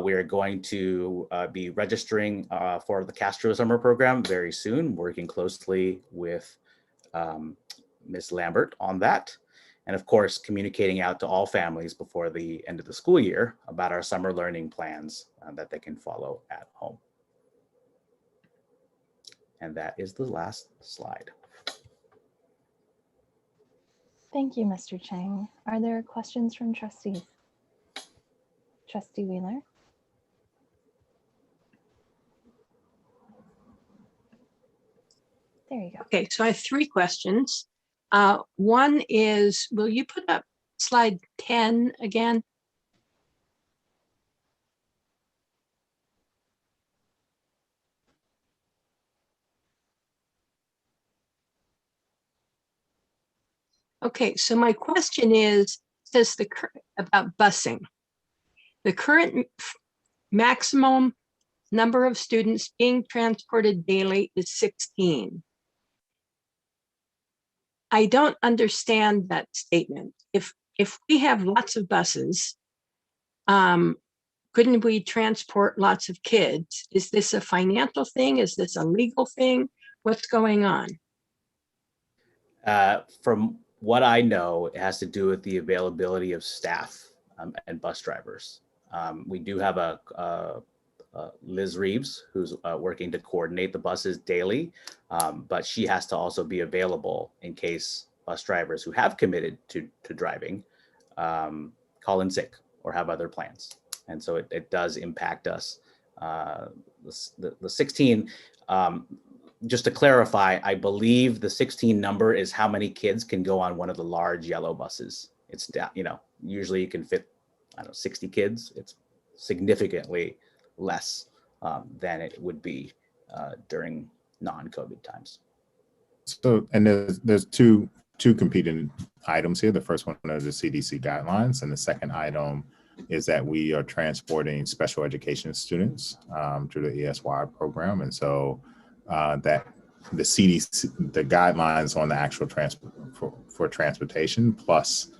We are going to be registering for the Castro Summer Program very soon, working closely with Ms. Lambert on that. And of course, communicating out to all families before the end of the school year about our summer learning plans that they can follow at home. And that is the last slide. Thank you, Mr. Chang. Are there questions from trustees? Trustee Wheeler? There you go. Okay, so I have 3 questions. One is, will you put up slide 10 again? Okay, so my question is, says about busing. The current maximum number of students being transported daily is 16. I don't understand that statement. If we have lots of buses, couldn't we transport lots of kids? Is this a financial thing? Is this a legal thing? What's going on? From what I know, it has to do with the availability of staff and bus drivers. We do have Liz Reeves, who's working to coordinate the buses daily, but she has to also be available in case bus drivers who have committed to driving call in sick or have other plans. And so it does impact us. The 16, just to clarify, I believe the 16 number is how many kids can go on one of the large yellow buses. It's, usually you can fit, 60 kids. It's significantly less than it would be during non-COVID times. So, and there's two competing items here. The first one are the CDC guidelines, and the second item is that we are transporting special education students through the ESY program, and so that the CDC, the guidelines on the actual for transportation, plus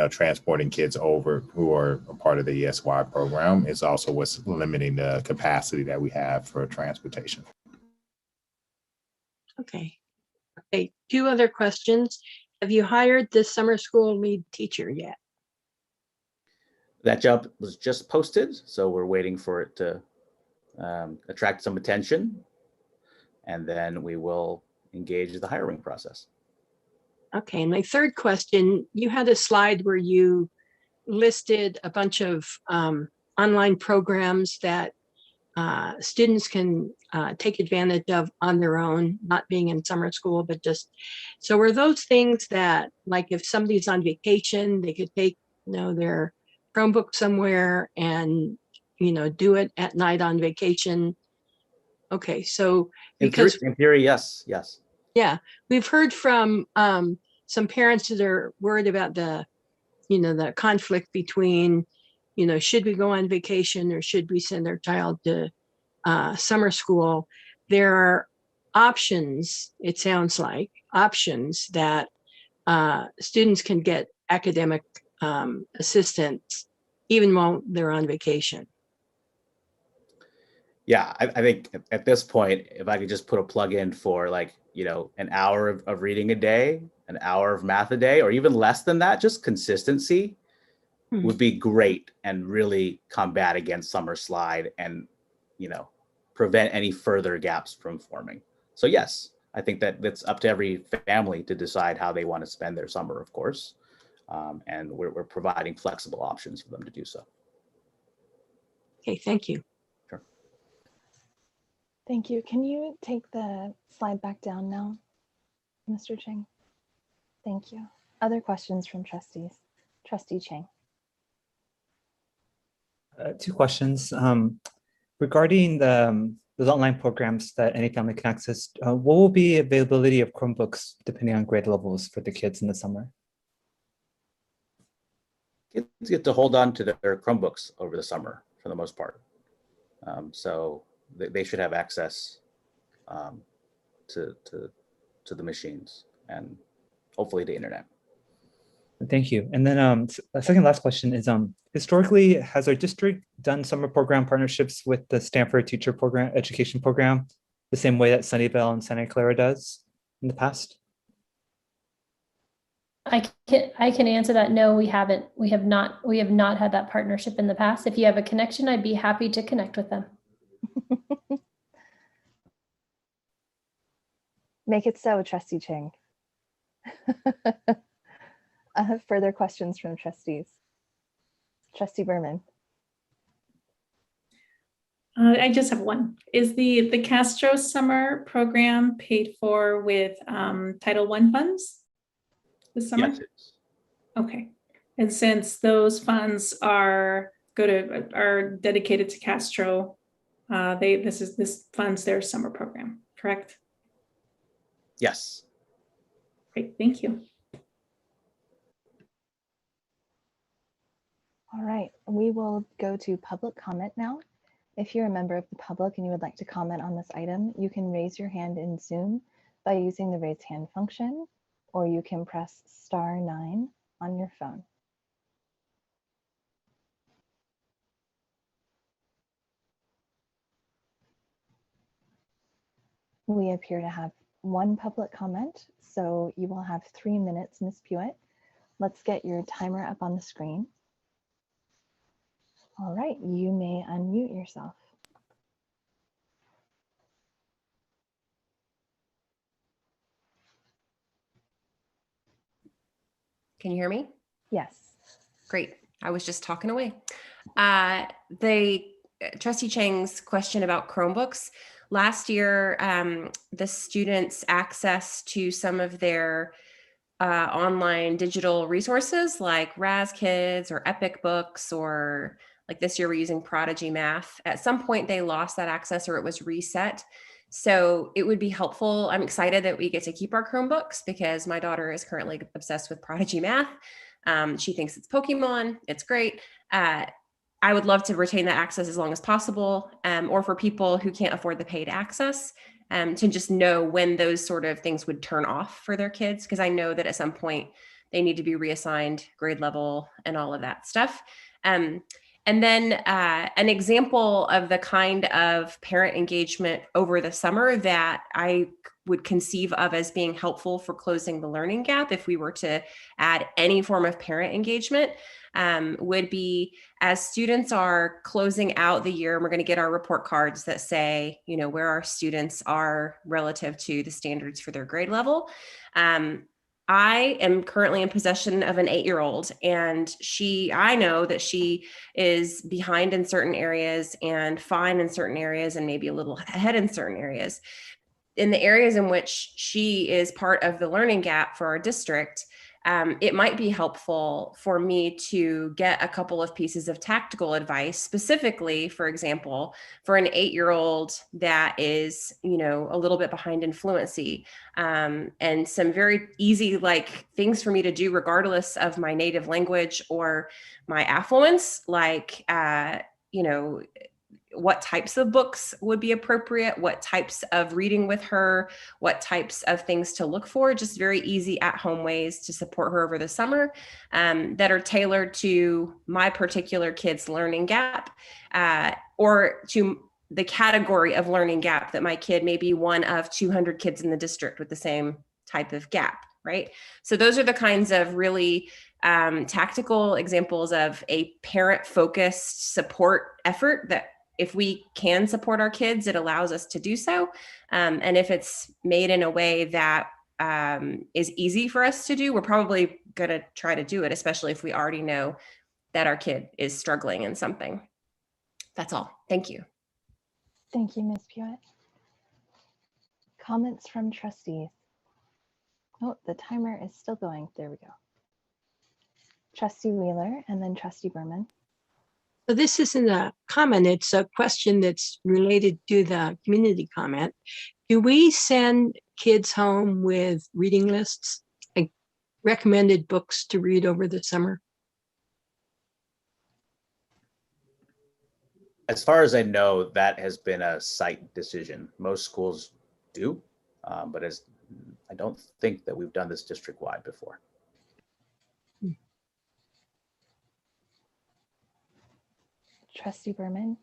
transporting kids over who are a part of the ESY program, is also what's limiting the capacity that we have for transportation. Okay. 2 other questions. Have you hired the summer school lead teacher yet? That job was just posted, so we're waiting for it to attract some attention, and then we will engage the hiring process. Okay, and my third question, you had a slide where you listed a bunch of online programs that students can take advantage of on their own, not being in summer school, but just, so are those things that, like, if somebody's on vacation, they could take, their Chromebook somewhere and, do it at night on vacation? Okay, so because in theory, yes. Yeah, we've heard from some parents that are worried about the conflict between, should we go on vacation or should we send our child to summer school? There are options, it sounds like, options that students can get academic assistance even while they're on vacation. Yeah, I think at this point, if I could just put a plug in for an hour of reading a day, an hour of math a day, or even less than that, just consistency would be great and really combat against summer slide and, prevent any further gaps from forming. So yes, I think that it's up to every family to decide how they want to spend their summer, of course. And we're providing flexible options for them to do so. Okay, thank you. Sure. Thank you. Can you take the slide back down now, Mr. Chang? Thank you. Other questions from trustees? Trustee Chang. 2 questions. Regarding those online programs that any family can access, what will be availability of Chromebooks depending on grade levels for the kids in the summer? Kids get to hold on to their Chromebooks over the summer for the most part. So they should have access to the machines and hopefully the internet. Thank you. And then a second last question is, historically, has our district done summer program partnerships with the Stanford Teacher Program Education Program the same way that Sunnyvale and Santa Clara does in the past? I can answer that. No, we haven't. We have not had that partnership in the past. If you have a connection, I'd be happy to connect with them. Make it so, Trustee Chang. I have further questions from trustees. Trustee Berman. I just have one. Is the Castro Summer Program paid for with Title I funds this summer? Yes, it is. Okay. And since those funds are dedicated to Castro, this funds their summer program, correct? Yes. Great, thank you. All right, we will go to public comment now. If you're a member of the public and you would like to comment on this item, you can raise your hand in Zoom by using the raise hand function, or you can press *9 on your phone. We appear to have one public comment, so you will have 3 minutes, Ms. Pewitt. Let's get your timer up on the screen. All right, you may unmute yourself. Can you hear me? Yes. Great. I was just talking away. Trustee Chang's question about Chromebooks. Last year, the students' access to some of their online digital resources like RazKids or Epic Books, or like this year we're using Prodigy Math. At some point they lost that access or it was reset. So it would be helpful. I'm excited that we get to keep our Chromebooks because my daughter is currently obsessed with Prodigy Math. She thinks it's Pokemon. It's great. I would love to retain that access as long as possible, or for people who can't afford the paid access, to just know when those sort of things would turn off for their kids, because I know that at some point they need to be reassigned grade level and all of that stuff. And then an example of the kind of parent engagement over the summer that I would conceive of as being helpful for closing the learning gap, if we were to add any form of parent engagement, would be as students are closing out the year, and we're going to get our report cards that say, you know, where our students are relative to the standards for their grade level. I am currently in possession of an 8-year-old, and I know that she is behind in certain areas and fine in certain areas and maybe a little ahead in certain areas. In the areas in which she is part of the learning gap for our district, it might be helpful for me to get a couple of pieces of tactical advice, specifically, for example, for an 8-year-old that is, you know, a little bit behind in fluency, and some very easy things for me to do regardless of my native language or my affluence, like, you know, what types of books would be appropriate, what types of reading with her, what types of things to look for, just very easy at-home ways to support her over the summer, that are tailored to my particular kid's learning gap, or to the category of learning gap that my kid may be one of 200 kids in the district with the same type of gap, right? So those are the kinds of really tactical examples of a parent-focused support effort that, if we can support our kids, it allows us to do so. And if it's made in a way that is easy for us to do, we're probably going to try to do it, especially if we already know that our kid is struggling in something. That's all. Thank you. Thank you, Ms. Pewitt. Comments from trustees? Oh, the timer is still going. There we go. Trustee Wheeler and then Trustee Berman. So this isn't a comment, it's a question that's related to the community comment. Do we send kids home with reading lists, like recommended books to read over the summer? As far as I know, that has been a site decision. Most schools do, but I don't think that we've done this district-wide before. Trustee Berman.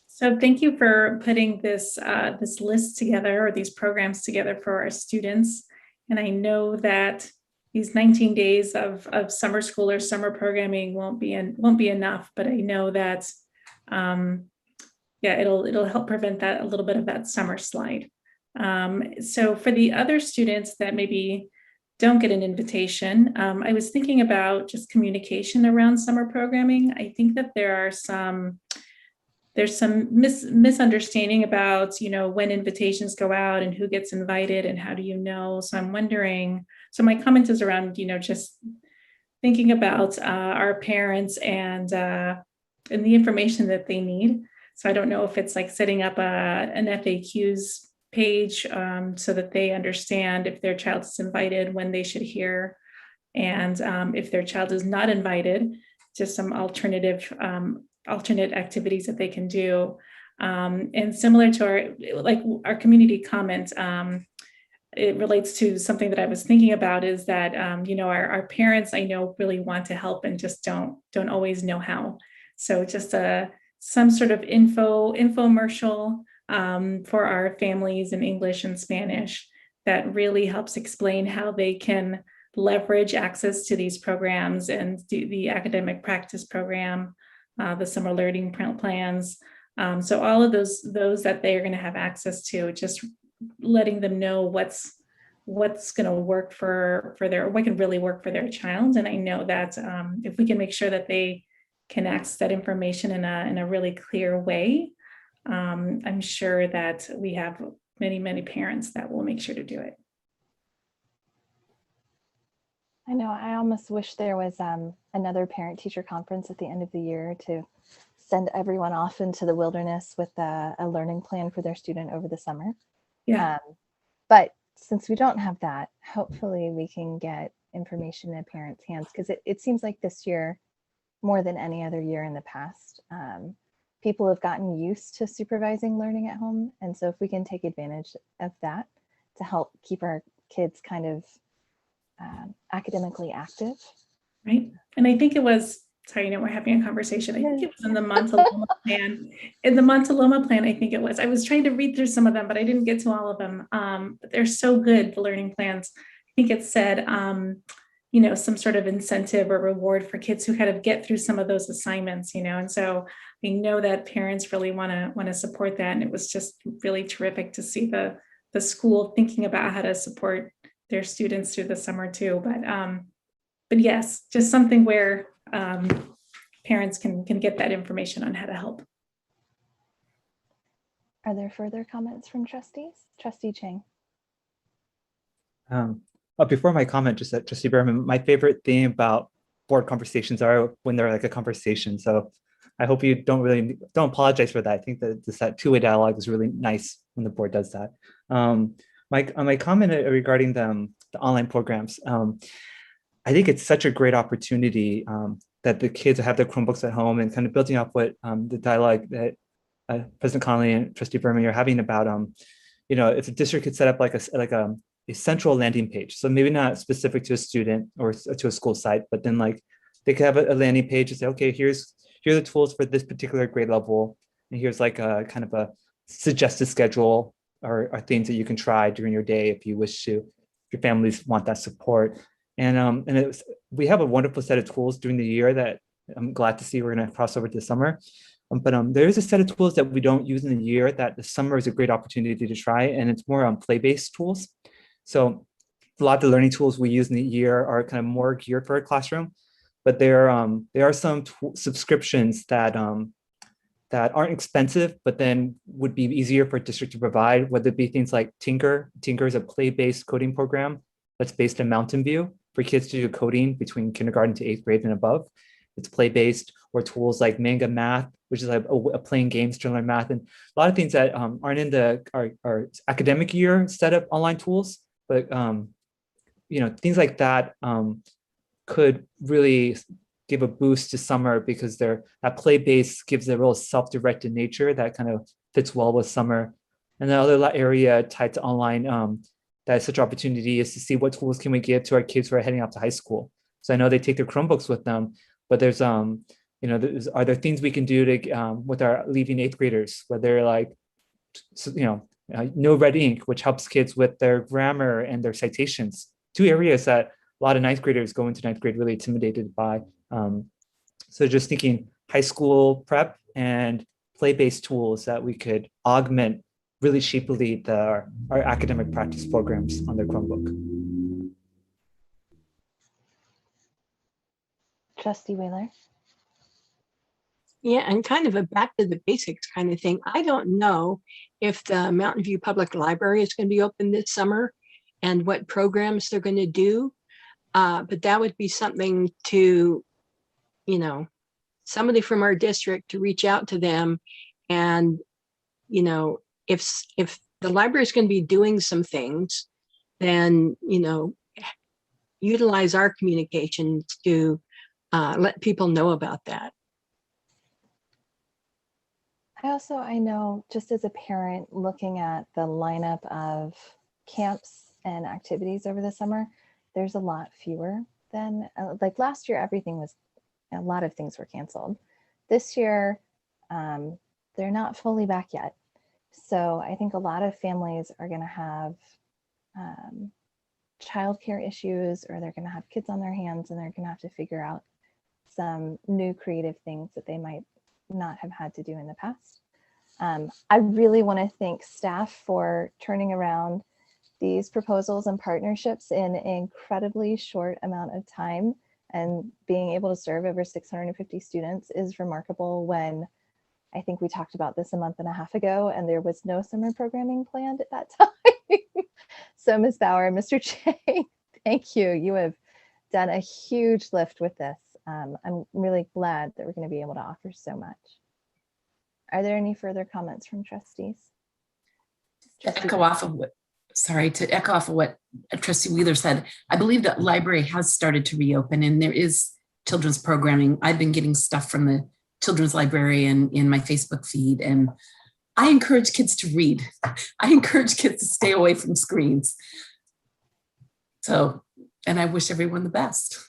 So thank you for putting this this list together, or these programs together for our students. And I know that these 19 days of summer school or summer programming won't be enough, but I know that yeah, it'll help prevent that, a little bit of that summer slide. So for the other students that maybe don't get an invitation, I was thinking about just communication around summer programming. I think that there's some misunderstanding about, you know, when invitations go out and who gets invited and how do you know. So I'm wondering, so my comment is around, you know, just thinking about our parents and the information that they need. So I don't know if it's like setting up an FAQs page so that they understand if their child is invited, when they should hear, and if their child is not invited, just some alternate activities that they can do. And similar to our community comment, it relates to something that I was thinking about, is that you know, our parents, I know, really want to help and just don't always know how. So just some sort of infomercial for our families in English and Spanish that really helps explain how they can leverage access to these programs and do the academic practice program, the summer learning plans. So all of those that they are going to have access to, just letting them know what's going to work for what can really work for their child. And I know that if we can make sure that they can access that information in a really clear way, I'm sure that we have many parents that will make sure to do it. I know, I almost wish there was another parent-teacher conference at the end of the year to send everyone off into the wilderness with a learning plan for their student over the summer. Yeah. But since we don't have that, hopefully we can get information in parents' hands, because it seems like this year, more than any other year in the past, people have gotten used to supervising learning at home. And so if we can take advantage of that to help keep our kids kind of academically active. Right. And I think it was, sorry, you know, we're having a conversation. I think it was in the Montaloma plan. In the Montaloma plan, I think it was. I was trying to read through some of them, but I didn't get to all of them. But they're so good, the learning plans. I think it said, you know, some sort of incentive or reward for kids who kind of get through some of those assignments, you know. And so I know that parents really want to support that. And it was just really terrific to see the school thinking about how to support their students through the summer too. But yes, just something where parents can get that information on how to help. Are there further comments from trustees? Trustee Chang. Before my comment, just that Trustee Berman, my favorite thing about board conversations are when they're like a conversation. So I hope you don't apologize for that. I think that that two-way dialogue is really nice when the board does that. My comment regarding the online programs, I think it's such a great opportunity that the kids have their Chromebooks at home, and kind of building off what the dialogue that President Connolly and Trustee Berman are having about, you know, if the district could set up like a central landing page. So maybe not specific to a student or to a school site, but then like they could have a landing page and say, okay, here are the tools for this particular grade level. And here's like a kind of a suggested schedule or things that you can try during your day if you wish to, if your families want that support. And we have a wonderful set of tools during the year that I'm glad to see we're going to cross over to the summer. But there is a set of tools that we don't use in the year that the summer is a great opportunity to try, and it's more on play-based tools. So a lot of the learning tools we use in the year are kind of more geared for a classroom, but there are some subscriptions that aren't expensive, but then would be easier for a district to provide, whether it be things like Tinker. Tinker is a play-based coding program that's based in Mountain View for kids to do coding between kindergarten to 8th grade and above. It's play-based, or tools like Manga Math, which is like a playing games to learn math, and a lot of things that aren't in our academic year set of online tools. But you know, things like that could really give a boost to summer, because that play base gives a real self-directed nature that kind of fits well with summer. And the other area tied to online that is such an opportunity is to see what tools can we give to our kids who are heading out to high school. So I know they take their Chromebooks with them, but there's are there things we can do to with our leaving 8th graders, whether like, no red ink, which helps kids with their grammar and their citations, 2 areas that a lot of 9th graders go into 9th grade really intimidated by. So just thinking high school prep and play-based tools that we could augment really shapely our academic practice programs on their Chromebook. Trustee Wheeler. Yeah, and kind of a back to the basics kind of thing. I don't know if the Mountain View Public Library is going to be open this summer and what programs they're going to do. But that would be something to, somebody from our district to reach out to them. And, if the library is going to be doing some things, then, utilize our communications to let people know about that. I know just as a parent looking at the lineup of camps and activities over the summer, there's a lot fewer than like last year, a lot of things were canceled. This year, they're not fully back yet. So I think a lot of families are going to have childcare issues, or they're going to have kids on their hands, and they're going to have to figure out some new creative things that they might not have had to do in the past. I really want to thank staff for turning around these proposals and partnerships in an incredibly short amount of time, and being able to serve over 650 students is remarkable when I think we talked about this a month and a half ago and there was no summer programming planned at that time. So Ms. Bauer and Mr. Chang, thank you. You have done a huge lift with this. I'm really glad that we're going to be able to offer so much. Are there any further comments from trustees? To echo off of what Trustee Wheeler said, I believe that library has started to reopen and there is children's programming. I've been getting stuff from the children's librarian in my Facebook feed, and I encourage kids to read. I encourage kids to stay away from screens. So, and I wish everyone the best.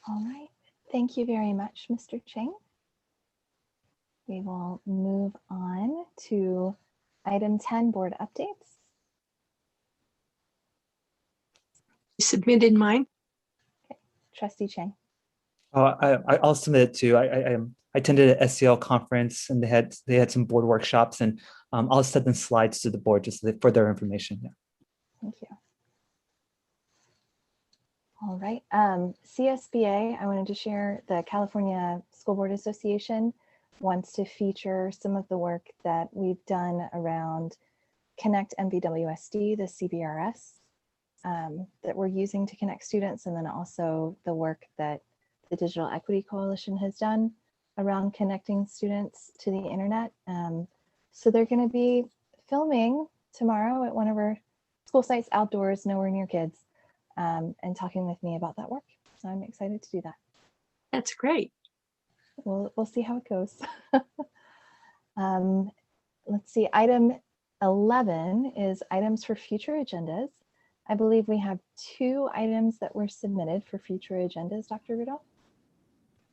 All right, thank you very much, Mr. Chang. We will move on to item 10, board updates. Submitted mine. Okay. Trustee Chang. I'll submit it too. I attended an SCL conference and they had some board workshops, and I'll send them slides to the board just for their information. Yeah. Thank you. All right. CSBA, I wanted to share the California School Board Association wants to feature some of the work that we've done around Connect MVWSD, the CBRS that we're using to connect students, and then also the work that the Digital Equity Coalition has done around connecting students to the internet. So they're going to be filming tomorrow at one of our school sites outdoors, nowhere near kids, and talking with me about that work. So I'm excited to do that. That's great. We'll see how it goes. Let's see, item 11 is items for future agendas. I believe we have 2 items that were submitted for future agendas, Dr. Rudolph.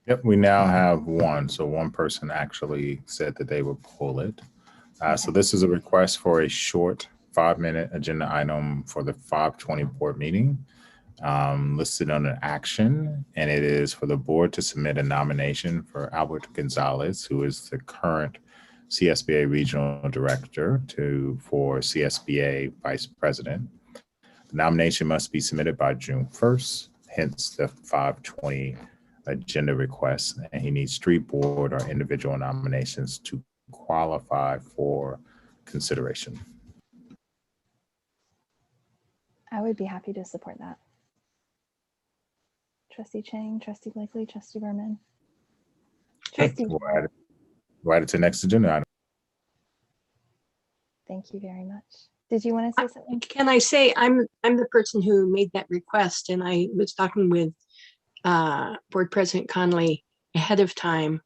Yep, we now have 1. So one person actually said that they would pull it. So this is a request for a short 5-minute agenda item for the 5/20 board meeting. Listed under action, and it is for the board to submit a nomination for Albert Gonzalez, who is the current CSBA Regional Director, for CSBA Vice President. The nomination must be submitted by June 1st, hence the 5/20 agenda request, and he needs 3 board or individual nominations to qualify for consideration. I would be happy to support that. Trustee Chang, Trustee Blakely, Trustee Berman. Trustee. We'll add it to the next agenda item. Thank you very much. Did you want to say something? Can I say I'm the person who made that request, and I was talking with Board President Conley ahead of time.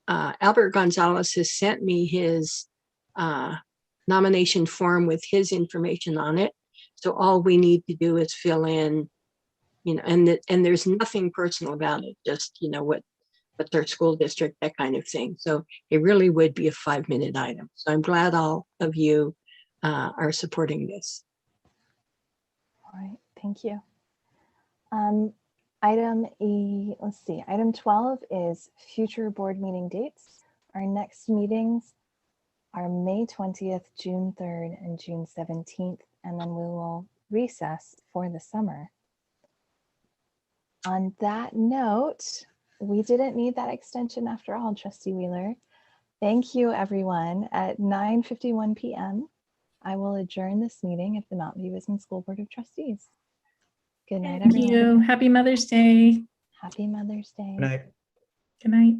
Albert Gonzalez has sent me his nomination form with his information on it. So all we need to do is fill in, and there's nothing personal about it, just, what's our school district, that kind of thing. So it really would be a 5-minute item. So I'm glad all of you are supporting this. All right, thank you. Item 12 is future board meeting dates. Our next meetings are May 20th, June 3rd, and June 17th, and then we will recess for the summer. On that note, we didn't need that extension after all, Trustee Wheeler. Thank you, everyone. At 9:51 p.m., I will adjourn this meeting of the Mountain View Wisdom School Board of Trustees. Good night, Thank everyone. you. Happy Mother's Day. Happy Mother's Day. Good night. Good night.